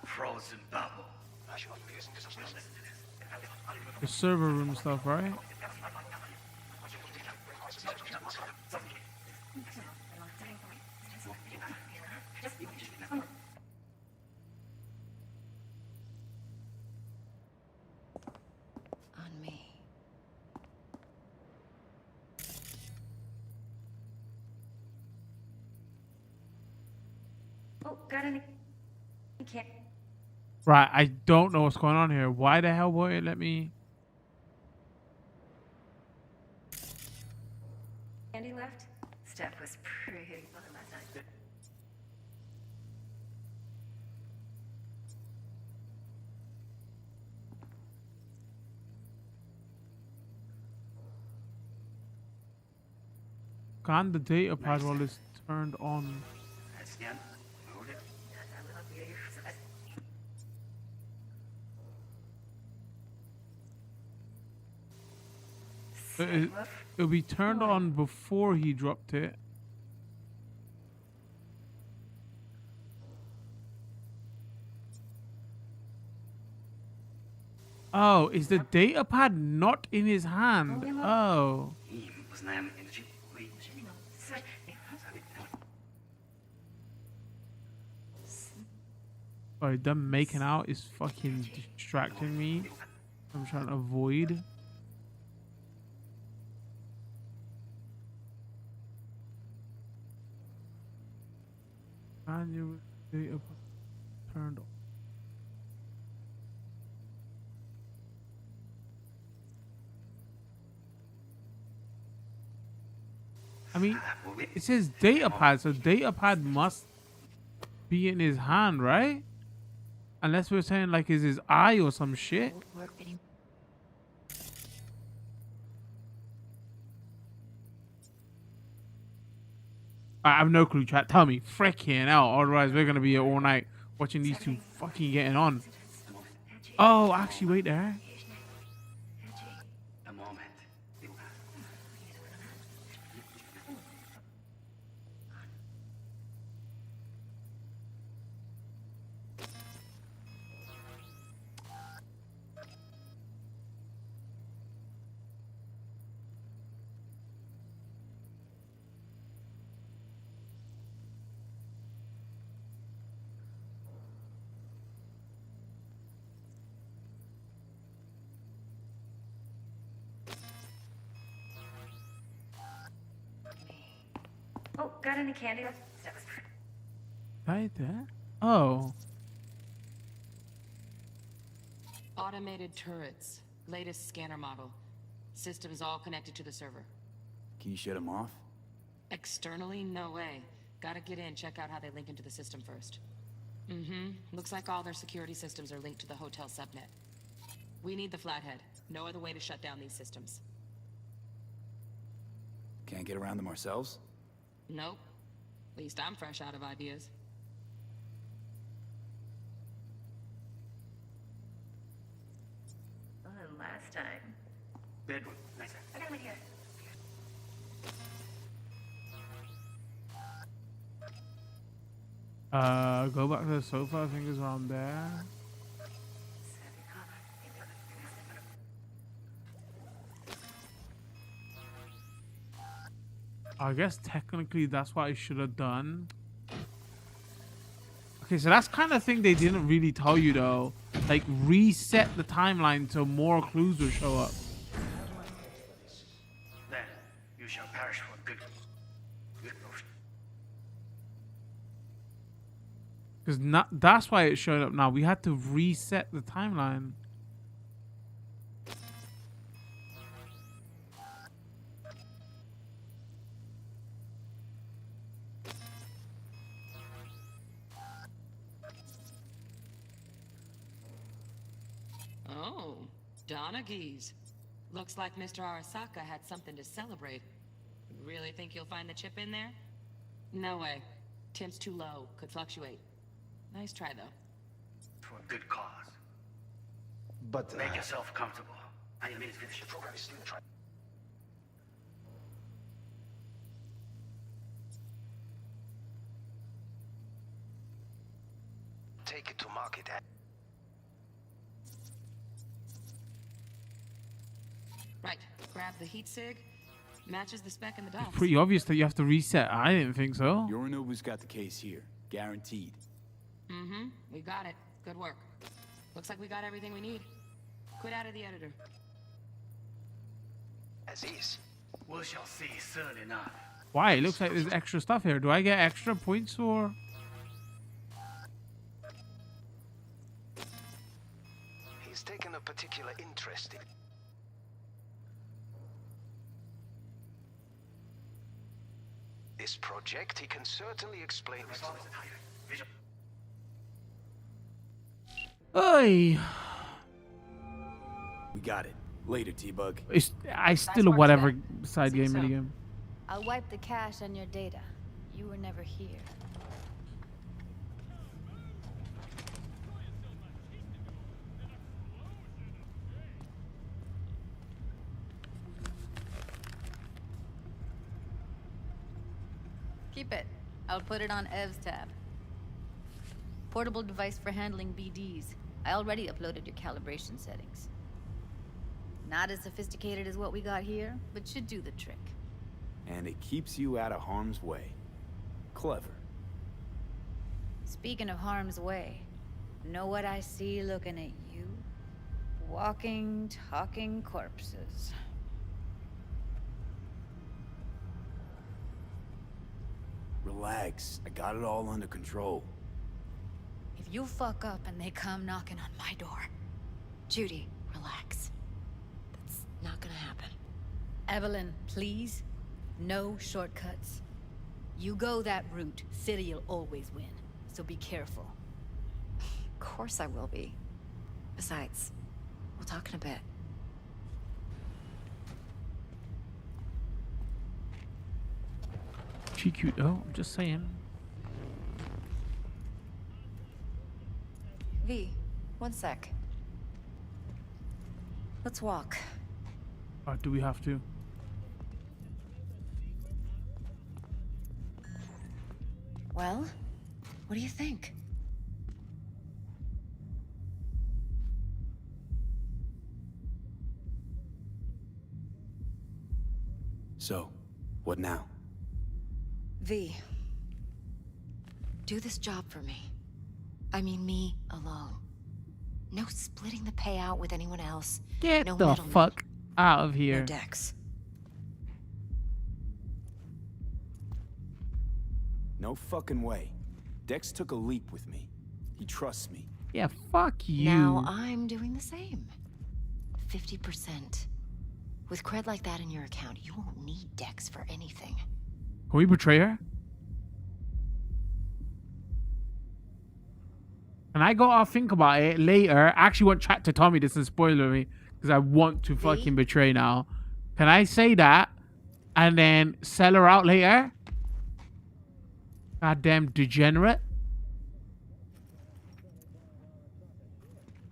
frozen bubble. server room stuff, right? On me. Oh, got any can't. Right. I don't know what's going on here. Why the hell won't it let me? Candy left? Steph was pretty fucking last night. Can the data pad while it's turned on? It'll be turned on before he dropped it. Oh, is the data pad not in his hand? Oh. Sorry, them making out is fucking distracting me. I'm trying to avoid. And your data pad turned on. I mean, it says data pad, so data pad must be in his hand, right? Unless we're saying like is his eye or some shit. I have no clue, chat. Tell me, freaking hell. Otherwise, we're gonna be here all night watching these two fucking getting on. Oh, actually, wait there. Oh, got any candy left? Steph was pretty. Right there. Oh. Automated turrets. Latest scanner model. Systems all connected to the server. Can you shut him off? Externally, no way. Gotta get in, check out how they link into the system first. Looks like all their security systems are linked to the hotel subnet. We need the flathead. No other way to shut down these systems. Can't get around them ourselves? Nope. At least I'm fresh out of ideas. last time. Bedroom. Nice. I got him in here. Go back to the sofa. I think it's around there. I guess technically that's what I should have done. Okay, so that's kind of thing they didn't really tell you though. Like reset the timeline so more clues will show up. Then you shall perish for good. Because that's why it showed up now. We had to reset the timeline. Oh, Donaghy's. Looks like Mr. Arasaka had something to celebrate. Really think you'll find the chip in there? No way. Temp's too low. Could fluctuate. Nice try, though. For a good cause. But make yourself comfortable. I need a minute to finish. The program is still in trial. Take it to market. Right. Grab the heat sig. Matches the spec in the docs. Pretty obvious that you have to reset. I didn't think so. Yorinobu's got the case here. Guaranteed. Mm-hmm. We got it. Good work. Looks like we got everything we need. Quit out of the editor. As is. We shall see soon enough. Why? It looks like there's extra stuff here. Do I get extra points or? He's taken a particular interest in this project. He can certainly explain it. Oi. We got it. Later, T-Bug. I still a whatever side game minigame. I'll wipe the cache on your data. You were never here. Keep it. I'll put it on Ev's tab. Portable device for handling BDs. I already uploaded your calibration settings. Not as sophisticated as what we got here, but should do the trick. And it keeps you out of harm's way. Clever. Speaking of harm's way, know what I see looking at you? Walking, talking corpses. Relax. I got it all under control. If you fuck up and they come knocking on my door. Judy, relax. That's not gonna happen. Evelyn, please. No shortcuts. You go that route, City'll always win. So be careful. Of course I will be. Besides, we'll talk in a bit. She cute though, I'm just saying. V, one sec. Let's walk. Do we have to? Well, what do you think? So, what now? V, do this job for me. I mean me alone. No splitting the payout with anyone else. Get no the fuck out of here. No Dex. No fucking way. Dex took a leap with me. He trusts me. Yeah, fuck you. Now I'm doing the same. 50%. With cred like that in your account, you won't need Dex for anything. Can we betray her? And I gotta think about it later. I actually want chat to tell me this and spoiler me because I want to fucking betray now. Can I say that and then sell her out later? Goddamn degenerate.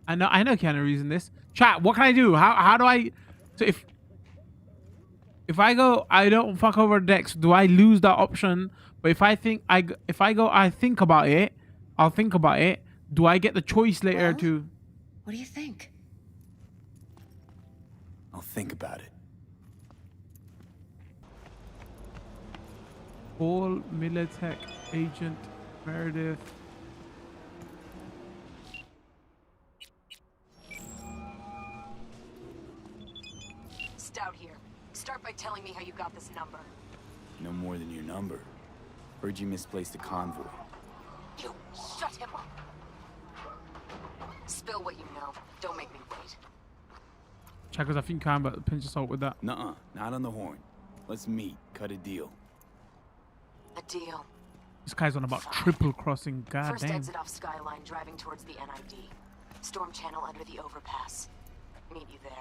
I know Keanu Reeves in this. Chat, what can I do? How do I... So if I go, I don't fuck over Dex, do I lose that option? But if I think I think about it, I'll think about it. Do I get the choice later to... What do you think? I'll think about it. All Militech Agent Meredith. Stout here. Start by telling me how you got this number. No more than your number. Heard you misplaced a convoy. You shut him up. Spill what you know. Don't make me wait. Checkers, I think you can, but pinch of salt with that. Nuh-uh, not on the horn. Let's meet, cut a deal. A deal. This guy's on about triple crossing. God First damn. exit off Skyline, driving towards the NID. Storm channel under the overpass. Meet you there.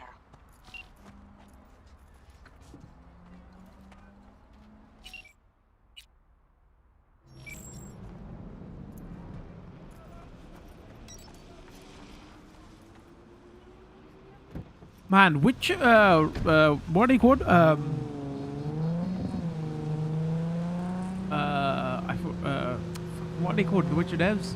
Man, which what are they called? What are they called? The Witcher devs?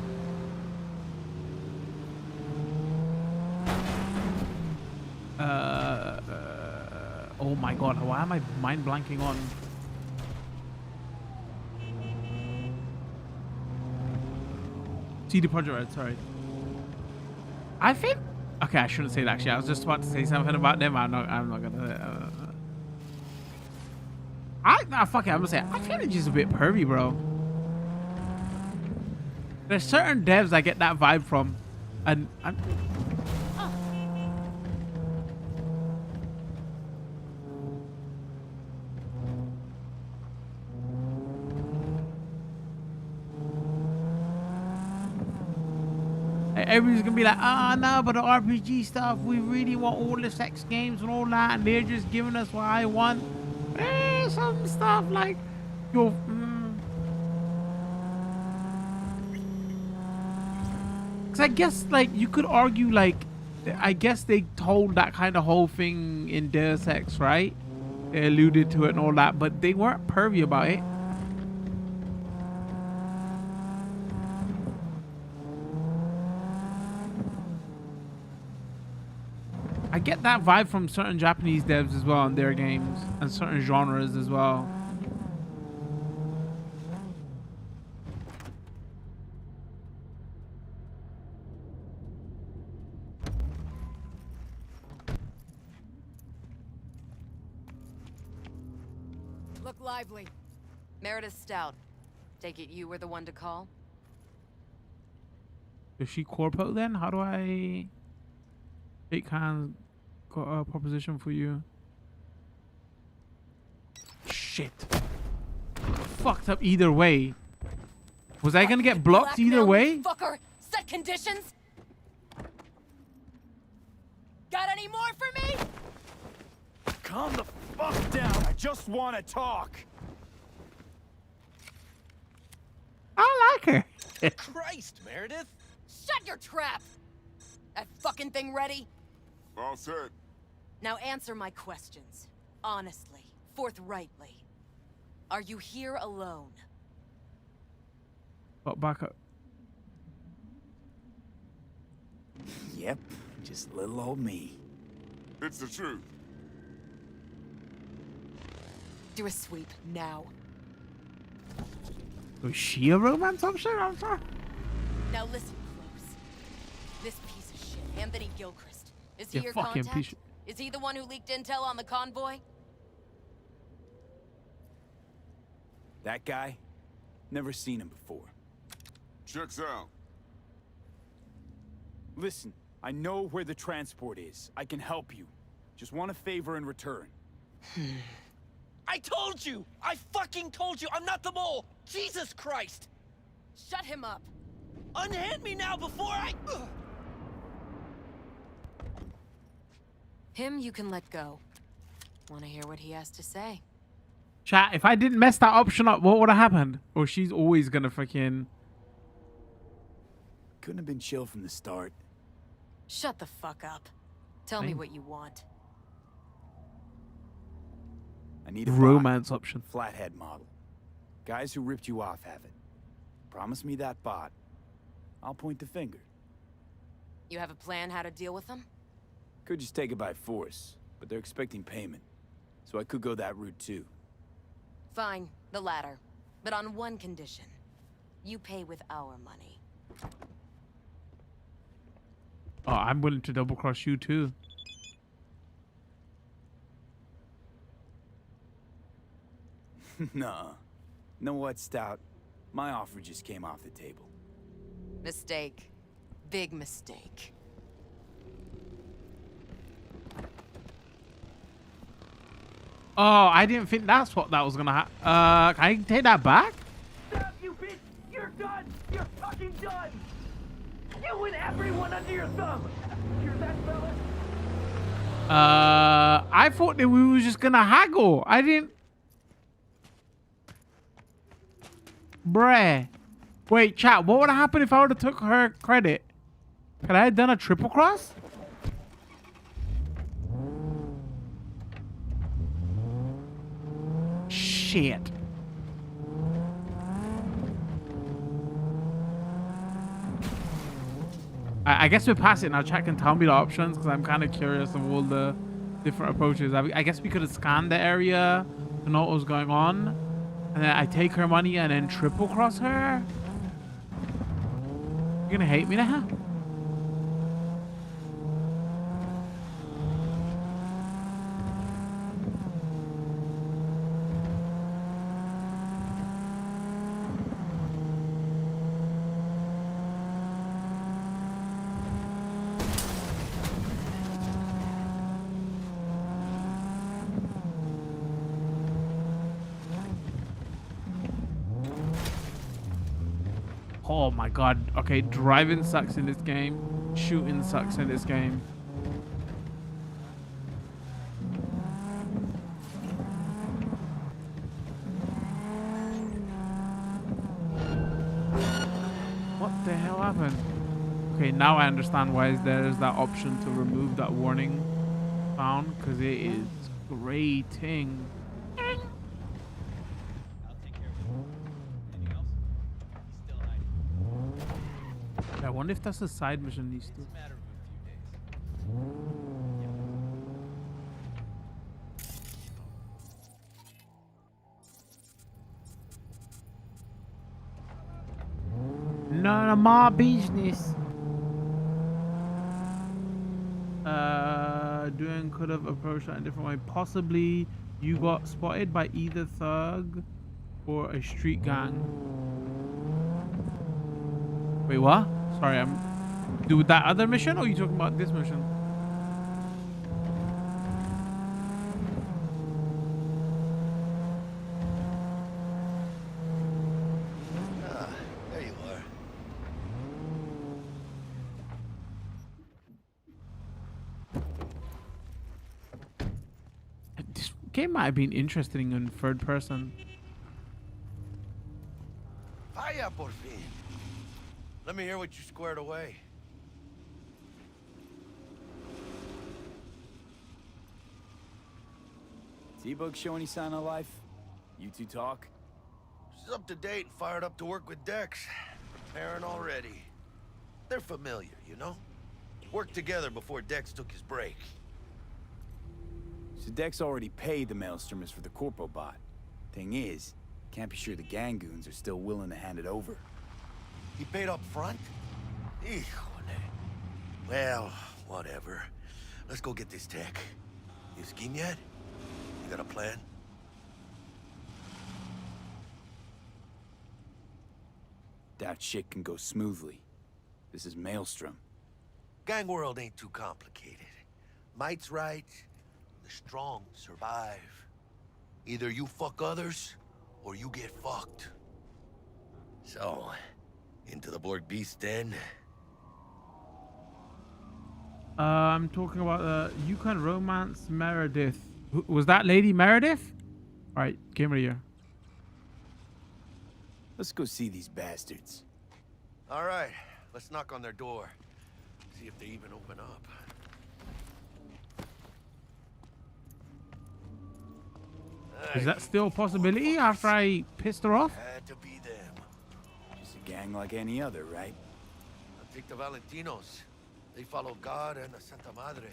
Oh my god, why am I mind blanking on? CD Projekt Red, sorry. I think. Okay, I shouldn't say that actually. I was just about to say something about them. I'm not gonna. Nah, fuck it. I'm gonna say I feel it's just a bit pervy, bro. There's certain devs I get that vibe from, and everybody's gonna be like, ah, no, but the RPG stuff, we really want all the sex games and all that, and they're just giving us what I want. Some stuff like your. Because I guess, like, you could argue, like, I guess they told that kind of whole thing in Deus Ex, right? They alluded to it and all that, but they weren't pervy about it. I get that vibe from certain Japanese devs as well on their games and certain genres as well. Look lively. Meredith Stout. Take it you were the one to call? Is she corpo then? How do I... Jake Khan got a proposition for you. Shit. Fucked up either way. Was I gonna get blocked either way? Fucker! Set conditions! Got any more for me? Calm the fuck down. I just want to talk. I like her. Christ, Meredith! Shut your trap! That fucking thing ready? All set. Now answer my questions. Honestly, forthrightly. Are you here alone? Got back up. Yep, just little old me. It's the truth. Do a sweep now. Was she a romance option? I'm sorry. Now listen close. This piece of shit, Anthony Gilchrist. Is he You your fucking contact? piece of- Is he the one who leaked intel on the convoy? That guy? Never seen him before. Checks out. Listen, I know where the transport is. I can help you. Just want a favor in return. I told you! I fucking told you! I'm not the mole! Jesus Christ! Shut him up! Unhand me now before I... Him you can let go. Wanna hear what he has to say? Chat, if I didn't mess that option up, what would have happened? Or she's always gonna freaking... Couldn't have been chill from the start. Shut the fuck up. Tell me Thank- what you want. I need a Romance bot. option. Flathead model. Guys who ripped you off have it. Promise me that bot. I'll point the finger. You have a plan how to deal with them? Could just take it by force, but they're expecting payment. So I could go that route too. Fine, the latter. But on one condition. You pay with our money. Oh, I'm willing to double cross you too. Nuh-uh. Know what, Stout? My offer just came off the table. Mistake. Big mistake. Oh, I didn't think that's what that was gonna happen. Can I take that back? Stop, you bitch! You're done! You're fucking done! You and everyone under your thumb! Hear that, fella? I thought that we were just gonna haggle. I didn't. Bruh. Wait, chat, what would have happened if I would have took her credit? Could I have done a triple cross? Shit. I guess we're past it now. Chat can tell me the options because I'm kind of curious of all the different approaches. I guess we could have scanned the area to know what was going on. And then I take her money and then triple cross her. You're gonna hate me now? Oh my god. Okay, driving sucks in this game. Shooting sucks in this game. What the hell happened? Okay, now I understand why there's that option to remove that warning sound, because it is grating. I wonder if that's a side mission these two. None of my business. Doing could have approached that in a different way. Possibly you got spotted by either thug or a street gang. Wait, what? Sorry, I'm do that other mission, or are you talking about this mission? There you are. This game might have been interesting in third person. Vaya por fin. Let me hear what you squared away. T-Bug show any sign of life? You two talk? She's up to date and fired up to work with Dex. Preparing already. They're familiar, you know? Worked together before Dex took his break. So Dex already paid the Maelstromers for the Corpo bot. Thing is, can't be sure the Gangoons are still willing to hand it over. He paid up front? Híjole. Well, whatever. Let's go get this tech. You scheme yet? You got a plan? That shit can go smoothly. This is Maelstrom. Gang world ain't too complicated. Might's right. The strong survive. Either you fuck others, or you get fucked. So, into the Borg Beast Den? I'm talking about you can romance Meredith. Was that Lady Meredith? All right, camera here. Let's go see these bastards. All right, let's knock on their door. See if they even open up. Is that still a possibility after I pissed her off? Had to be them. Just a gang like any other, right? I think the Valentinos. They follow God and the Santa Madre.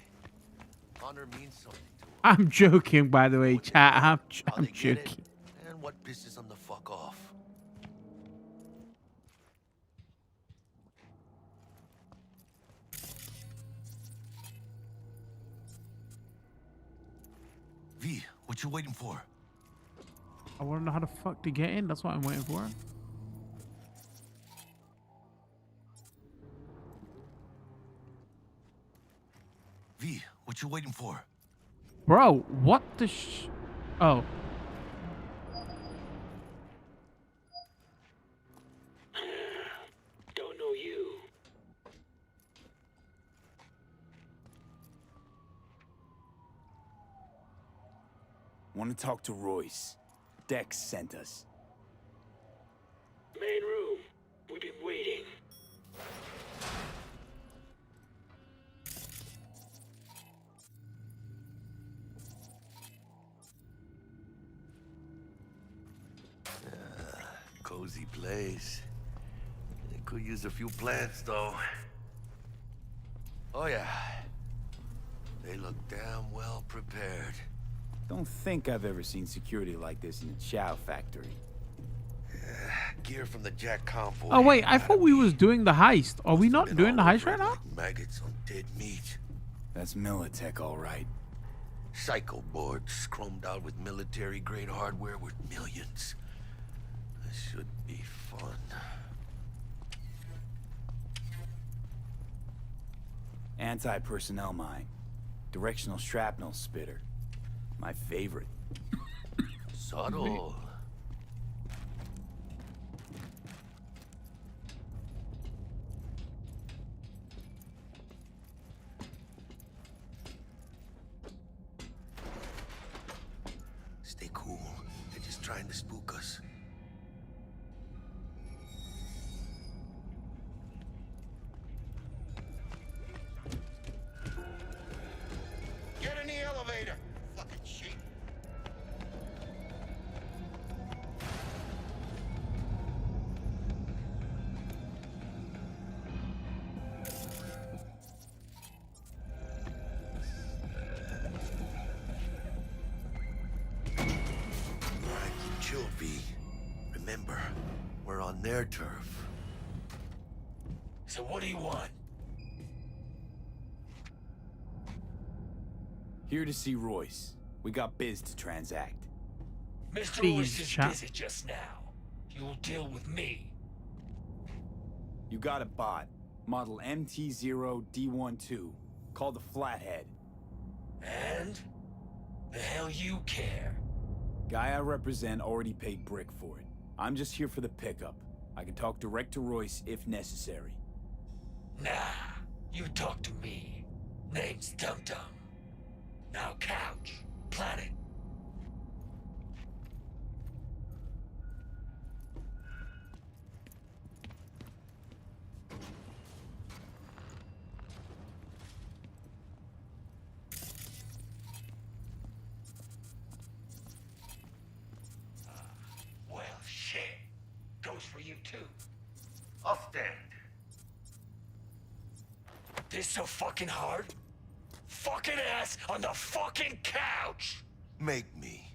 Honor means something to them. I'm joking, by the way, chat. I'm How they get it, joking. and what pisses them the fuck off. V, what you waiting for? I want to know how the fuck to get in. That's what I'm waiting for. V, what you waiting for? Bro, what the Oh. Don't know you. Want to talk to Royce. Dex sent us. Main room. We've been waiting. Cozy place. They could use a few plants, though. Oh, yeah. They look damn well prepared. Don't think I've ever seen security like this in a chow factory. Gear from the Jack convoy. Oh wait, I thought we was doing the heist. Are we not doing the heist right now? Maggots on dead meat. That's Militech, all right. Psycho boards chromed out with military-grade hardware worth millions. This should be fun. Anti-personnel mine. Directional shrapnel spitter. My favorite. Subtle. Stay cool. They're just trying to spook us. Get in the elevator. Fucking sheep. Keep chill, V. Remember, we're on their turf. So what do you want? Here to see Royce. We got biz to transact. Mr. Please, Royce is chap. busy just now. You'll deal with me. You got a bot. Model MT0D12. Called the Flathead. And? The hell you care? Guy I represent already paid Brick for it. I'm just here for the pickup. I can talk direct to Royce if necessary. Nah, you talk to me. Name's Dum Dum. Now couch, planet. Well, shit. Goes for you too. I'll stand. This so fucking hard? Fucking ass on the fucking couch! Make me.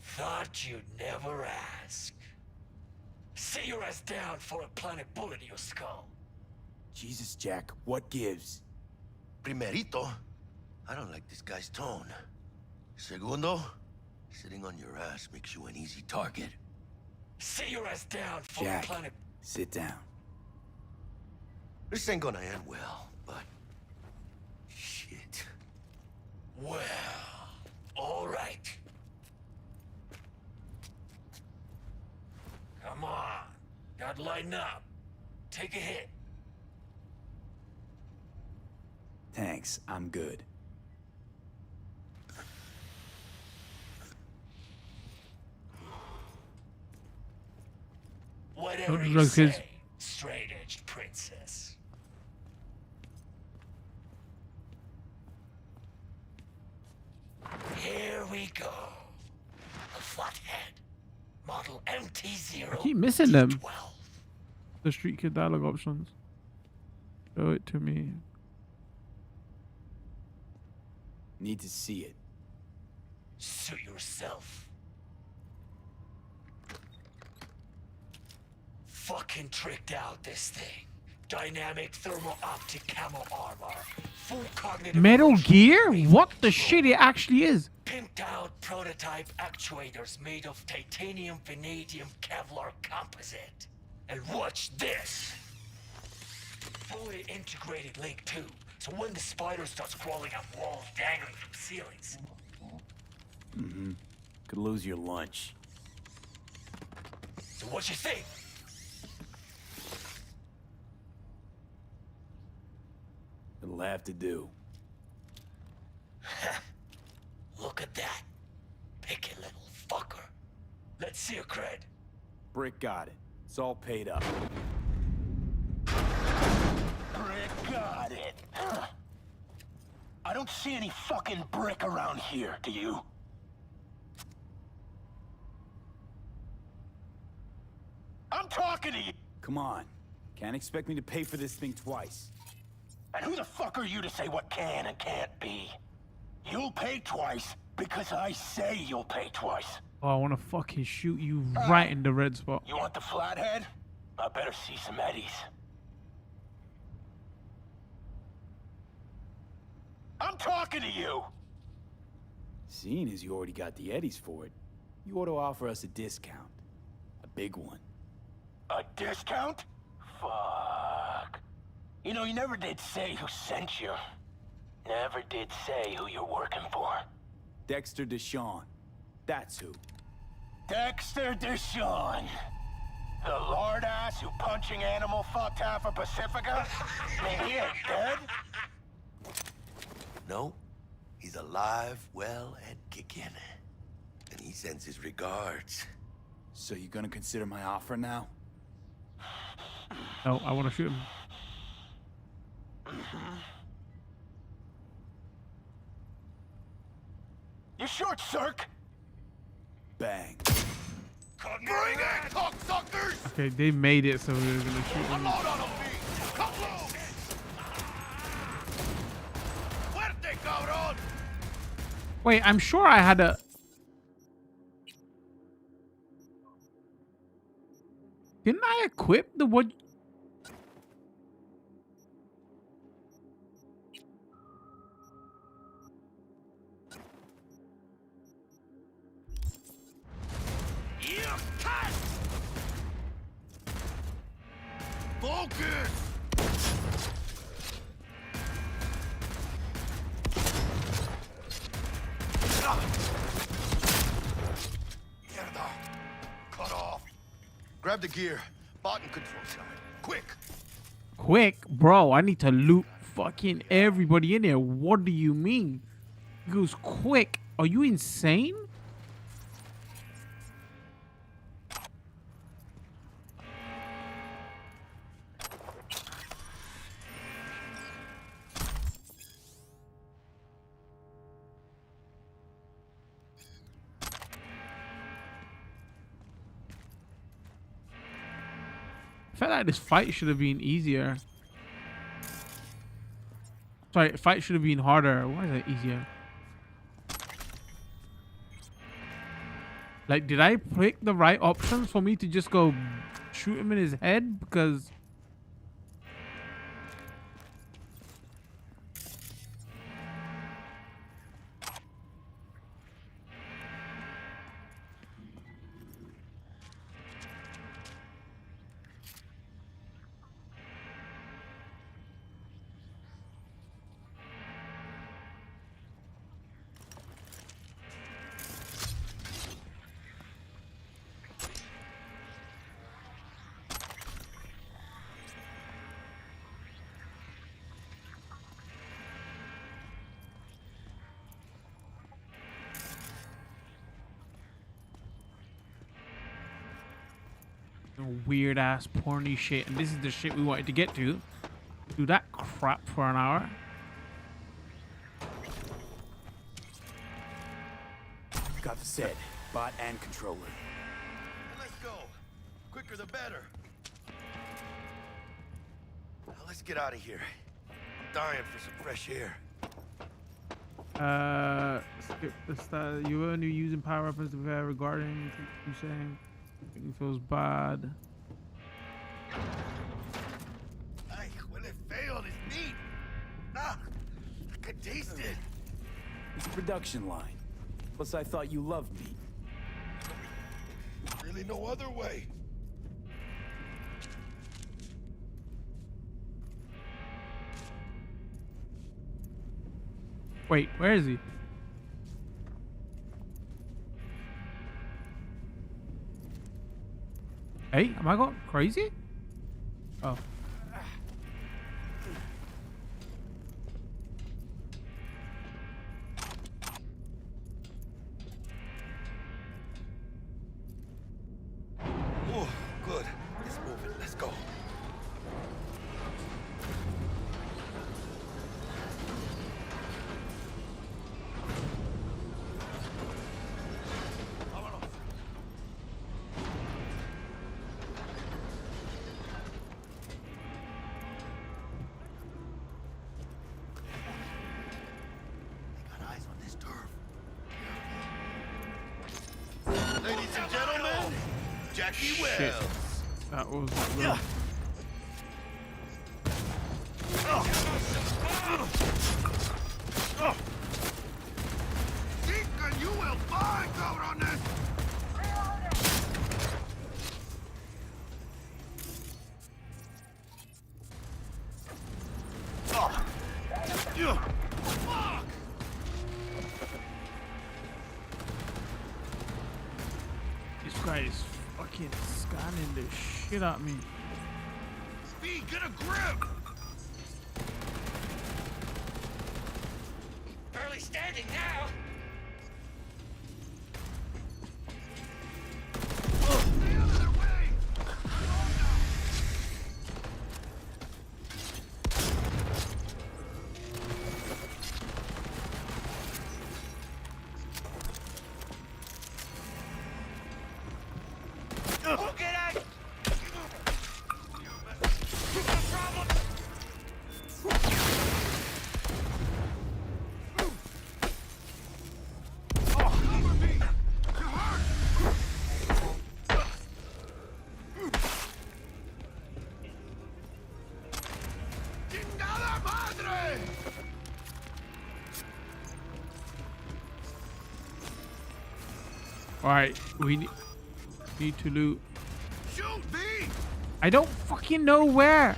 Thought you'd never ask. Sit your ass down for a planet bullet in your skull. Jesus, Jack, what gives? Primerito, I don't like this guy's tone. Segundo, sitting on your ass makes you an easy target. Sit your ass down for Jack, a planet... sit down. This ain't gonna end well, but... Shit. Well, all right. Come on. Gotta lighten up. Take a hit. Thanks, I'm good. Whatever Look, you look, his- say, straight-edged princess. we go. A flathead. Model MT-0. I keep missing them. The Street Kid dialogue options. Show it to me. Need to see it. Suit yourself. Fucking tricked out this thing. Dynamic thermal optic camo armor. Full cognitive Metal Gear? What the shit it actually is? pimped out prototype actuators made of titanium, vanadium, Kevlar composite. And watch this. Fully integrated link too. So when the spider starts crawling up walls dangling from ceilings. Mm-hmm. Could lose your lunch. So what you think? It'll have to do. Look at that. Picky little fucker. Let's see your cred. Brick got it. It's all paid up. Brick got it. I don't see any fucking brick around here, do you? I'm talking to you! Come on. Can't expect me to pay for this thing twice. And who the fuck are you to say what can and can't be? You'll pay twice because I say you'll pay twice. Oh, I want to fucking shoot you right in the red spot. You want the flathead? I better see some eddies. I'm talking to you! Seeing as you already got the eddies for it, you ought to offer us a discount. A big one. A discount? Fuck. You know, you never did say who sent you. Never did say who you're working for. Dexter Deshawn. That's who. Dexter Deshawn. The lard ass who punching animal fucked half of Pacifica? Maybe he ain't dead? No, he's alive, well, and kicking. And he sends his regards. So you gonna consider my offer now? No, I want to shoot him. You short, Cirque? Bang. Bring it, cocksuckers! Okay, they made it so we were gonna shoot him. Unload on them, B! Cut loose! Fuerte, cabrón! Wait, I'm sure I had a... Didn't I equip the what? Focus! Mierda. Cut off. Grab the gear. Button control side. Quick. Quick, bro, I need to loot fucking everybody in there. What do you mean? He goes quick. Are you insane? I felt like this fight should have been easier. Sorry, fight should have been harder. Why is it easier? Like, did I pick the right options for me to just go shoot him in his head? Because... weird ass porny shit, and this is the shit we wanted to get to. Do that crap for an hour. Got the set, bot and controller. Let's go. Quicker the better. Now let's get out of here. I'm dying for some fresh air. Skip the style. You only using power weapons regarding you saying it feels bad. Ay, when it failed, it's meat. Ah, I could taste it. It's a production line. Plus, I thought you loved meat. Really no other way. Wait, where is he? Hey, am I going crazy? Oh. Oh, good. Let's move it. Let's go. Ladies and gentlemen, Jackie Wells. That was Chica, you will find cabrones. Fuck! This guy is fucking scanning the shit out of me. V, get a grip! Barely standing now. Alright, we need to loot. Shoot, V! I don't fucking know where.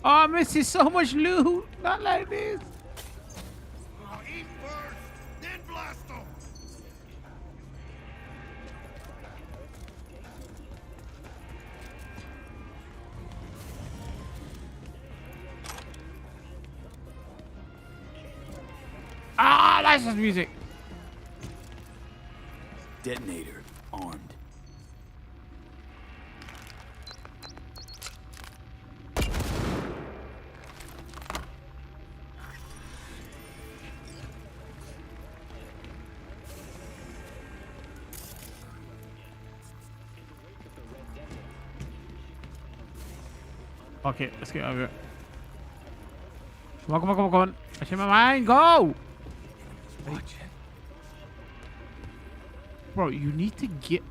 Oh, I'm missing so much loot. Not like this. Eat first, then blast them. Ah, license music. Detonator armed. Okay, let's get over it. Come on, come on, come on, come on. I change my mind. Go! Watch it. Bro, you need to get...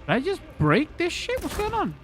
Did I just break this shit? What's going on?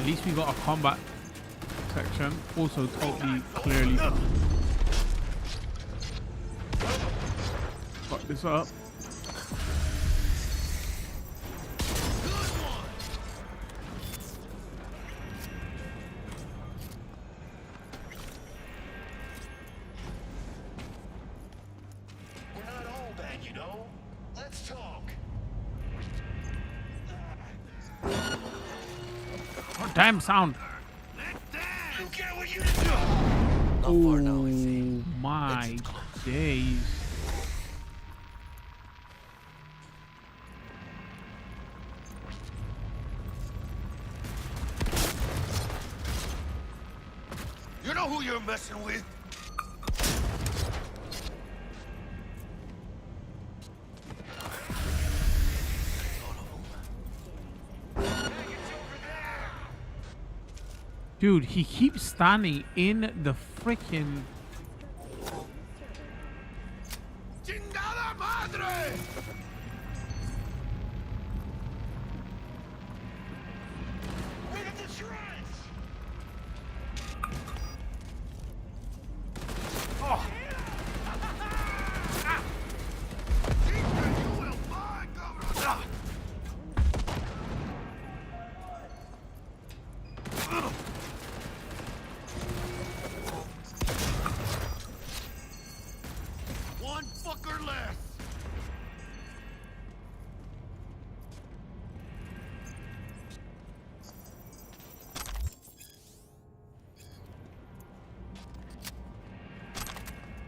least we got a combat section. Also totally clearly got this up. We're not all bad, you know. Let's talk. Oh, damn sound. You get what you do. Oh my days. You know who you're messing with? Dude, he keeps standing in the freaking. ¡Chingada madre! We're at the shrines! Oh! You will find, Governor! One fucker less!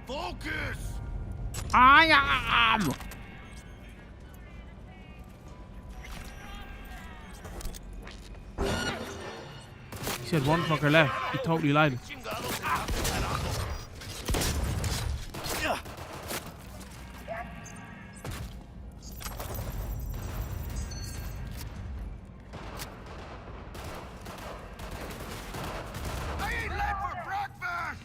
Focus! I am. He said one fucker left. He totally lied. I ain't late for breakfast!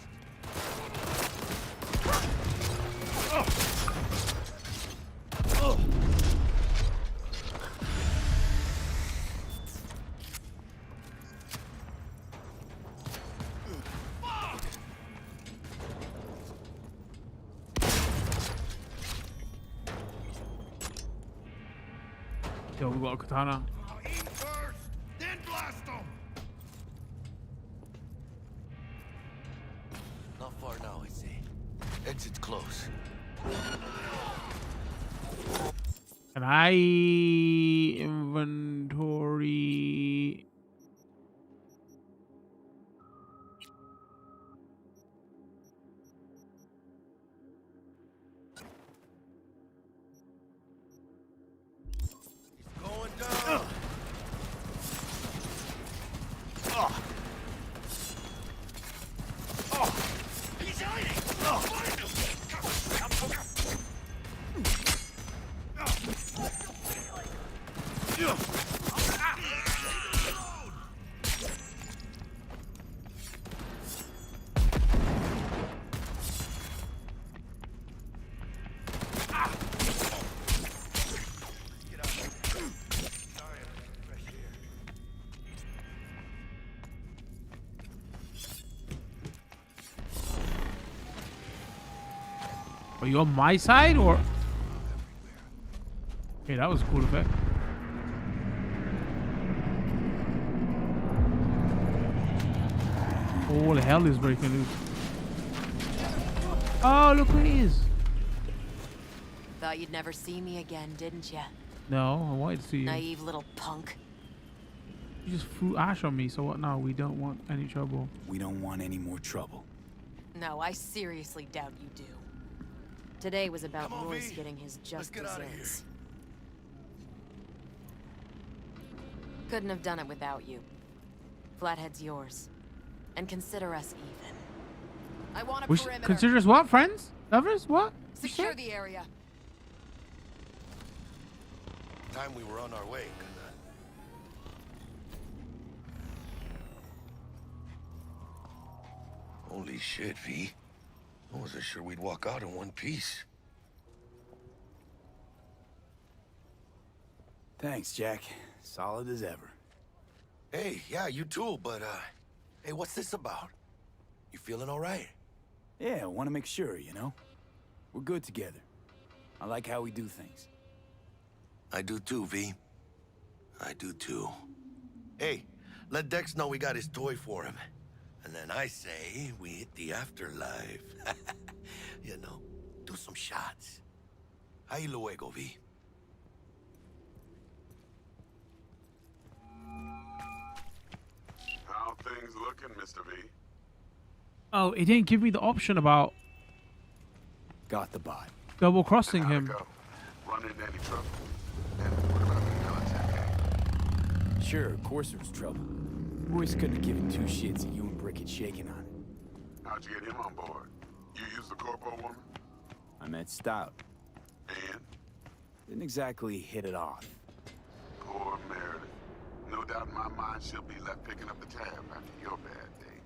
Yo, we got a katana. Eat first, then blast them! Not far now, I see. Exit's close. Can I inventory? Going down. He's hiding! Find him! Are you on my side or? Hey, that was a cool effect. All hell is breaking loose. Oh, look who he is. Thought you'd never see me again, didn't ya? No, I wanted to see you. Naive little punk. You just threw ash on me, so what now? We don't want any trouble. We don't want any more trouble. No, I seriously doubt you do. Today was about Come on, Royce V. getting his just Let's get outta desserts. Couldn't have done it without you. Flathead's yours. And consider us even. I want a We perimeter. consider us what? Friends? Lovers? What? You Secure said? the area. Time we were on our way, Holy shit, V. I wasn't sure we'd walk out in one piece. Thanks, Jack. Solid as ever. Hey, yeah, you too, but, hey, what's this about? You feeling all right? Yeah, I want to make sure, you know? We're good together. I like how we do things. I do too, V. I do too. Hey, let Dex know we got his toy for him. And then I say we hit the afterlife. You know, do some shots. Ahí luego, V. How things looking, Mr. V? Oh, it didn't give me the option about Got the bot. double crossing him. Run into any trouble? And what about the military? Sure, of course there was trouble. Royce couldn't have given two shits that you and Brick had shaken on it. How'd you get him on board? You used the corpo woman? I met Stout. And? Didn't exactly hit it off. Poor Meredith. No doubt in my mind she'll be left picking up the tab after your bad day.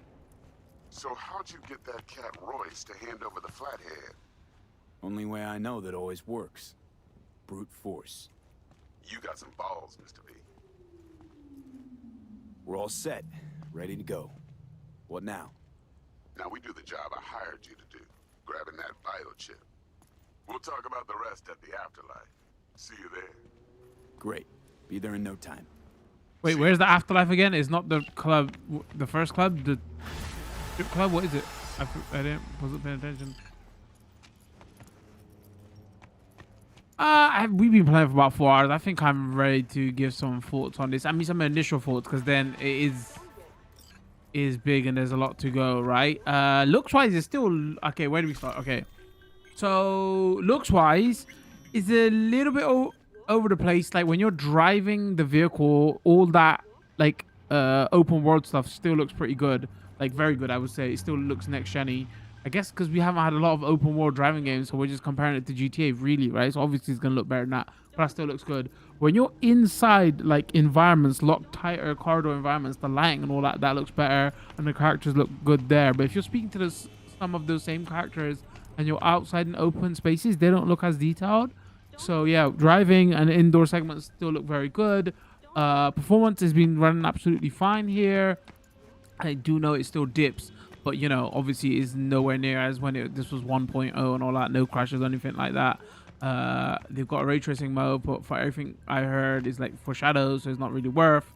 So how'd you get that cat Royce to hand over the flathead? Only way I know that always works. Brute force. You got some balls, Mr. V. We're all set. Ready to go. What now? Now we do the job I hired you to do. Grabbing that biochip. We'll talk about the rest at the afterlife. See you there. Great. Be there in no time. Wait, where's the afterlife again? It's not the club, the first club, the strip club. What is it? Wasn't paying attention. We've been playing for about 4 hours. I think I'm ready to give some thoughts on this. I mean, some initial thoughts, because then it is big and there's a lot to go, right? Looks wise, it's still okay. Where do we start? Okay, so looks wise, is a little bit over the place. Like when you're driving the vehicle, all that like open world stuff still looks pretty good. Like very good, I would say. It still looks next gen-y. I guess because we haven't had a lot of open world driving games, so we're just comparing it to GTA, really, right? So obviously it's gonna look better than that, but that still looks good. When you're inside like environments, locked tighter corridor environments, the lighting and all that looks better, and the characters look good there. But if you're speaking to some of those same characters and you're outside in open spaces, they don't look as detailed. So yeah, driving and indoor segments still look very good. Performance has been running absolutely fine here. I do know it still dips, but you know, obviously it's nowhere near as when this was 1.0 and all that, no crashes or anything like that. They've got a ray tracing mode, but for everything I heard is like for shadows, so it's not really worth.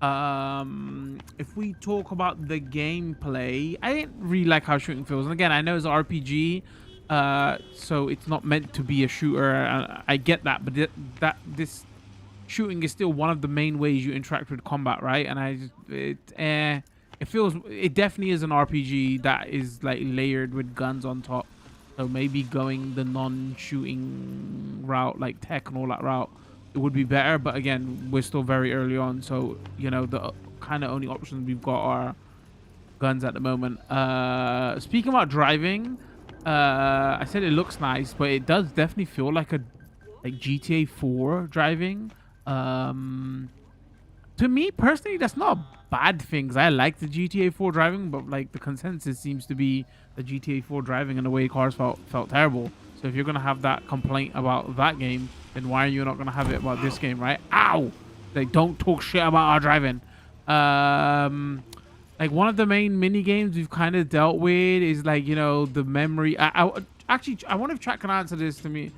If we talk about the gameplay, I didn't really like how shooting feels. And again, I know it's an RPG, so it's not meant to be a shooter. I get that, but this shooting is still one of the main ways you interact with combat, right? And it definitely is an RPG that is like layered with guns on top. So maybe going the non-shooting route, like tech and all that route, it would be better. But again, we're still very early on, so you know the kind of only options we've got are guns at the moment. Speaking about driving, I said it looks nice, but it does definitely feel like GTA 4 driving. To me personally, that's not a bad thing, 'cause I like the GTA 4 driving, but like the consensus seems to be the GTA 4 driving and the way cars felt terrible. So if you're gonna have that complaint about that game, then why are you not gonna have it about this game, right? Ow! Like, don't talk shit about our driving. Like one of the main mini games we've kind of dealt with is like, you know, the memory. I wonder if chat can answer this for me,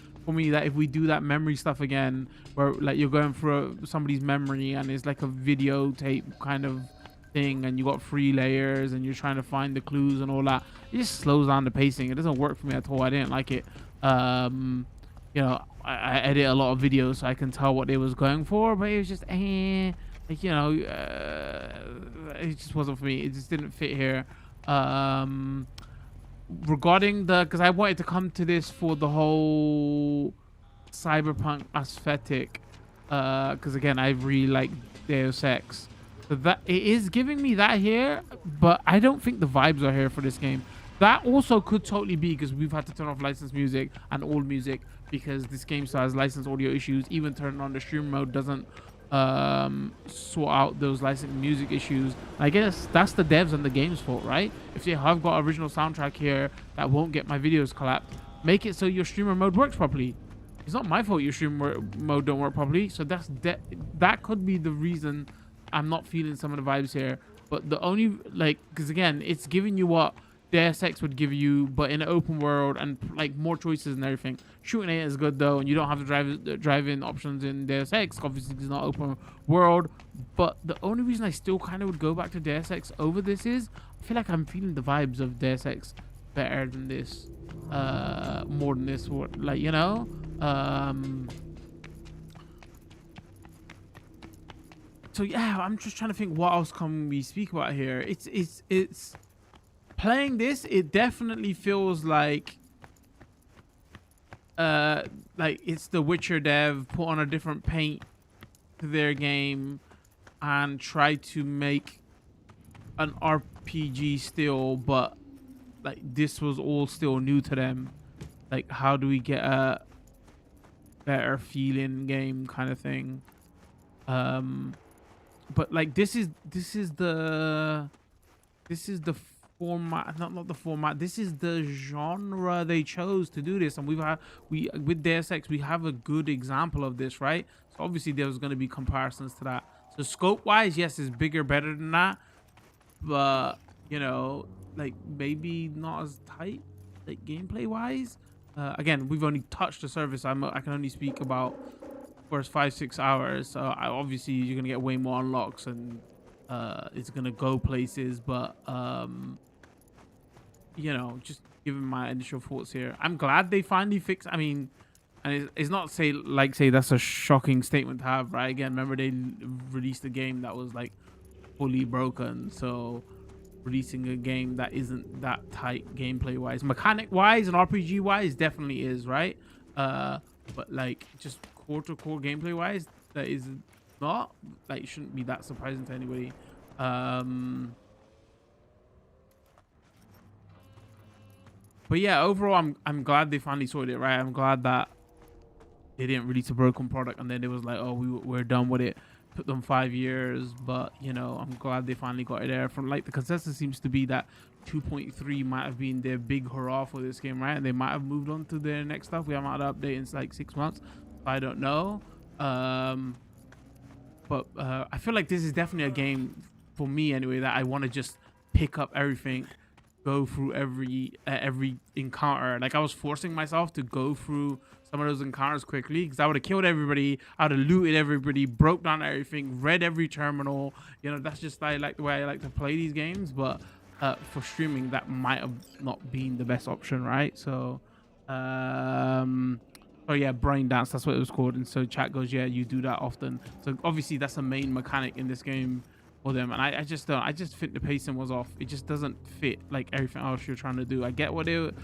that if we do that memory stuff again, where like you're going through somebody's memory and it's like a videotape kind of thing, and you got 3 layers and you're trying to find the clues and all that, it just slows down the pacing. It doesn't work for me at all. I didn't like it. You know, I edit a lot of videos so I can tell what they was going for, but it was just like, you know, it just wasn't for me. It just didn't fit here. Regarding because I wanted to come to this for the whole cyberpunk aesthetic, because again, I really like Deus Ex, so that it is giving me that here, but I don't think the vibes are here for this game. That also could totally be because we've had to turn off licensed music and old music because this game still has licensed audio issues. Even turning on the stream mode doesn't sort out those licensed music issues. I guess that's the devs and the game's fault, right? If they have got original soundtrack here that won't get my videos collapsed, make it so your streamer mode works properly. It's not my fault your streamer mode don't work properly. So that could be the reason I'm not feeling some of the vibes here. But the only, like, because again, it's giving you what Deus Ex would give you, but in an open world and like more choices and everything. Shooting it is good though, and you don't have to drive-in options in Deus Ex. Obviously, it's not open world. But the only reason I still kind of would go back to Deus Ex over this is I feel like I'm feeling the vibes of Deus Ex better than this, more than this. Like, you know, so yeah, I'm just trying to think what else can we speak about here. It's playing this, it definitely feels like it's the Witcher dev put on a different paint to their game and try to make an RPG still, but like this was all still new to them. Like, how do we get a better feeling game kind of thing? But like this is the format, not the format, this is the genre they chose to do this. And we with Deus Ex we have a good example of this, right? So obviously there's going to be comparisons to that. So scope wise, yes, it's bigger, better than that, but you know, like maybe not as tight, like gameplay wise. Again, we've only touched the surface. I can only speak about first 5-6 hours, so obviously you're gonna get way more unlocks and it's gonna go places, but you know, just giving my initial thoughts here, I'm glad they finally fixed. I mean, and it's not say that's a shocking statement to have, right? Again, remember they released a game that was like fully broken, so releasing a game that isn't that tight gameplay wise, mechanic wise and RPG wise definitely is, right? But like just core to core gameplay wise, that is not, like, shouldn't be that surprising to anybody. But yeah, overall I'm glad they finally sorted it, right? I'm glad that they didn't release a broken product and then it was like, oh, we're done with it. Took them 5 years, but you know, I'm glad they finally got it there. From like the consensus seems to be that 2.3 might have been their big hurrah for this game, right? And they might have moved on to their next stuff. We haven't had an update in like 6 months. I don't know. But I feel like this is definitely a game for me anyway that I want to just pick up everything, go through every encounter. Like I was forcing myself to go through some of those encounters quickly because I would have killed everybody, I would have looted everybody, broke down everything, read every terminal. You know, that's just like the way I like to play these games. But for streaming, that might have not been the best option, right? So oh yeah, brain dance, that's what it was called. And so chat goes, yeah, you do that often. So obviously that's a main mechanic in this game for them, and I just think the pacing was off. It just doesn't fit like everything else you're trying to do. I get what it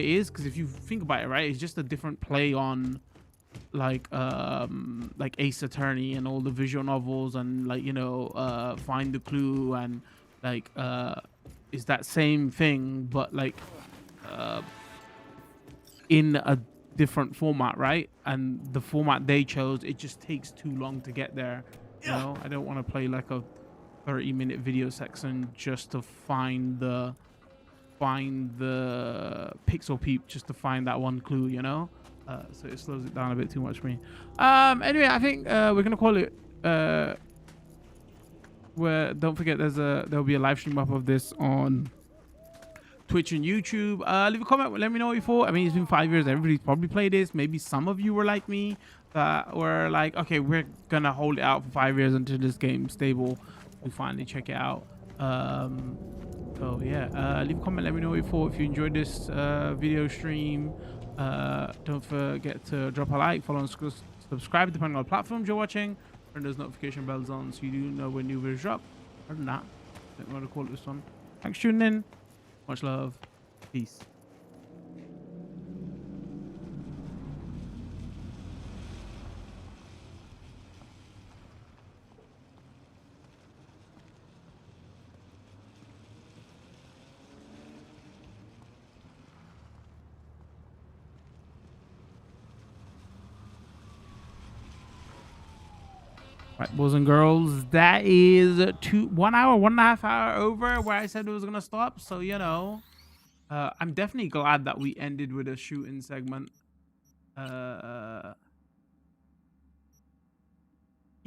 is, because if you think about it, right, it's just a different play on like Ace Attorney and all the visual novels, and like, you know, Find the Clue, and like is that same thing but like in a different format, right? And the format they chose, it just takes too long to get there. You know, I don't want to play like a 30-minute video section just to find the pixel peep, just to find that one clue, you know. So it slows it down a bit too much for me. Anyway, I think we're gonna call it where, don't forget, there'll be a live stream up of this on Twitch and YouTube. Leave a comment, let me know what you thought. I mean, it's been 5 years, everybody's probably played this. Maybe some of you were like me, that were like, okay, we're gonna hold it out for 5 years until this game's stable. We finally check it out. So yeah, leave a comment, let me know what you thought. If you enjoyed this video stream, don't forget to drop a like, follow and subscribe depending on the platforms you're watching. Turn those notification bells on so you do know when new videos drop. Other than that, I don't want to call it this one. Thanks for tuning in. Much love. Peace. Right, boys and girls, that is 1 hour, 1.5 hours over where I said it was gonna stop. So, you know, I'm definitely glad that we ended with a shooting segment. Yeah,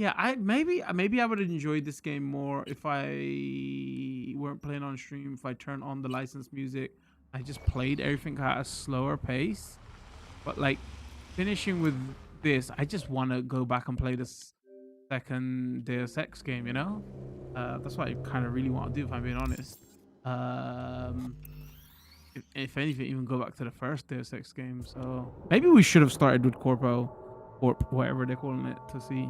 Yeah, maybe I would have enjoyed this game more if I weren't playing on stream. If I turned on the licensed music, I just played everything at a slower pace. But like finishing with this, I just want to go back and play this second Deus Ex game. You know, that's what I kind of really want to do. If I'm being honest, if anything, even go back to the first Deus Ex game. So maybe we should have started with Corp, whatever they're calling it, to see.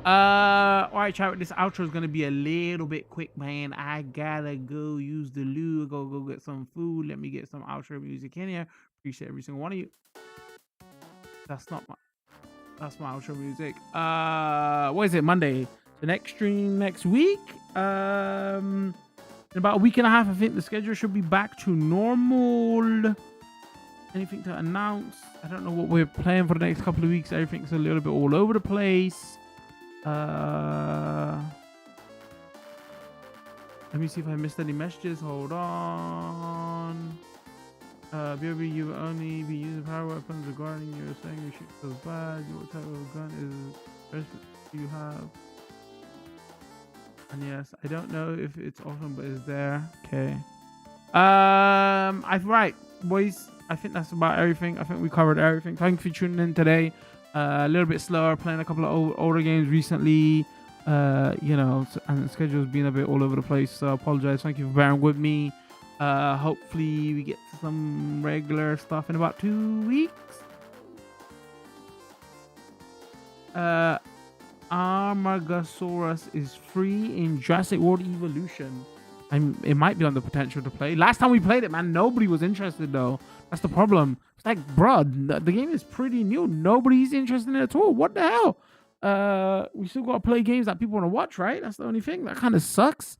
All right, chat. This outro is gonna be a little bit quick, man. I gotta go use the loo. Go get some food. Let me get some outro music in here. Appreciate every single one of you. That's my outro music. What is it? Monday. The next stream next week. In about a week and a half, I think the schedule should be back to normal. Anything to announce? I don't know what we're playing for the next couple of weeks. Everything's a little bit all over the place. Let me see if I missed any messages. Hold on. BOB, you only be using power weapons regarding your saying you shoot so bad. What type of gun is you have? And yes, I don't know if it's awesome, but it's there. Okay. Right, boys. I think that's about everything. I think we covered everything. Thank you for tuning in today. A little bit slower, playing a couple of older games recently. You know, and the schedule's been a bit all over the place. So I apologize. Thank you for bearing with me. Hopefully we get to some regular stuff in about 2 weeks. Armagosaurus is free in Jurassic World Evolution. It might be on the potential to play. Last time we played it, man, nobody was interested though. That's the problem. It's like, bro, the game is pretty new. Nobody's interested in it at all. What the hell? We still got to play games that people want to watch, right? That's the only thing. That kind of sucks.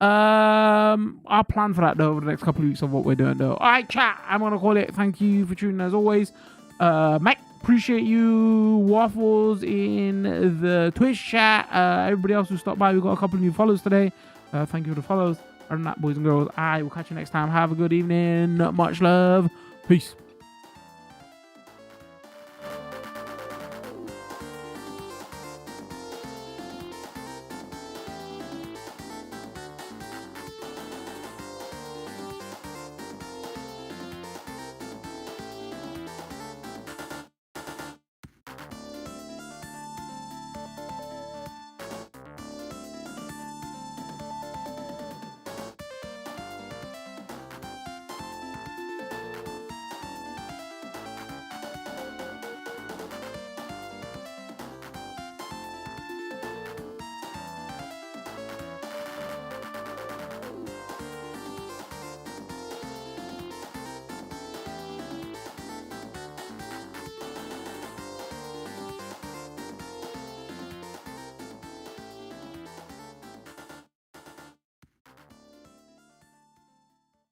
I'll plan for that though over the next couple of weeks of what we're doing though. All right, chat. I'm gonna call it. Thank you for tuning as always. Mike, appreciate you. Waffles in the Twitch chat. Everybody else who stopped by, we got a couple of new follows today. Thank you for the follows. Other than that, boys and girls, I will catch you next time. Have a good evening. Much love. Peace.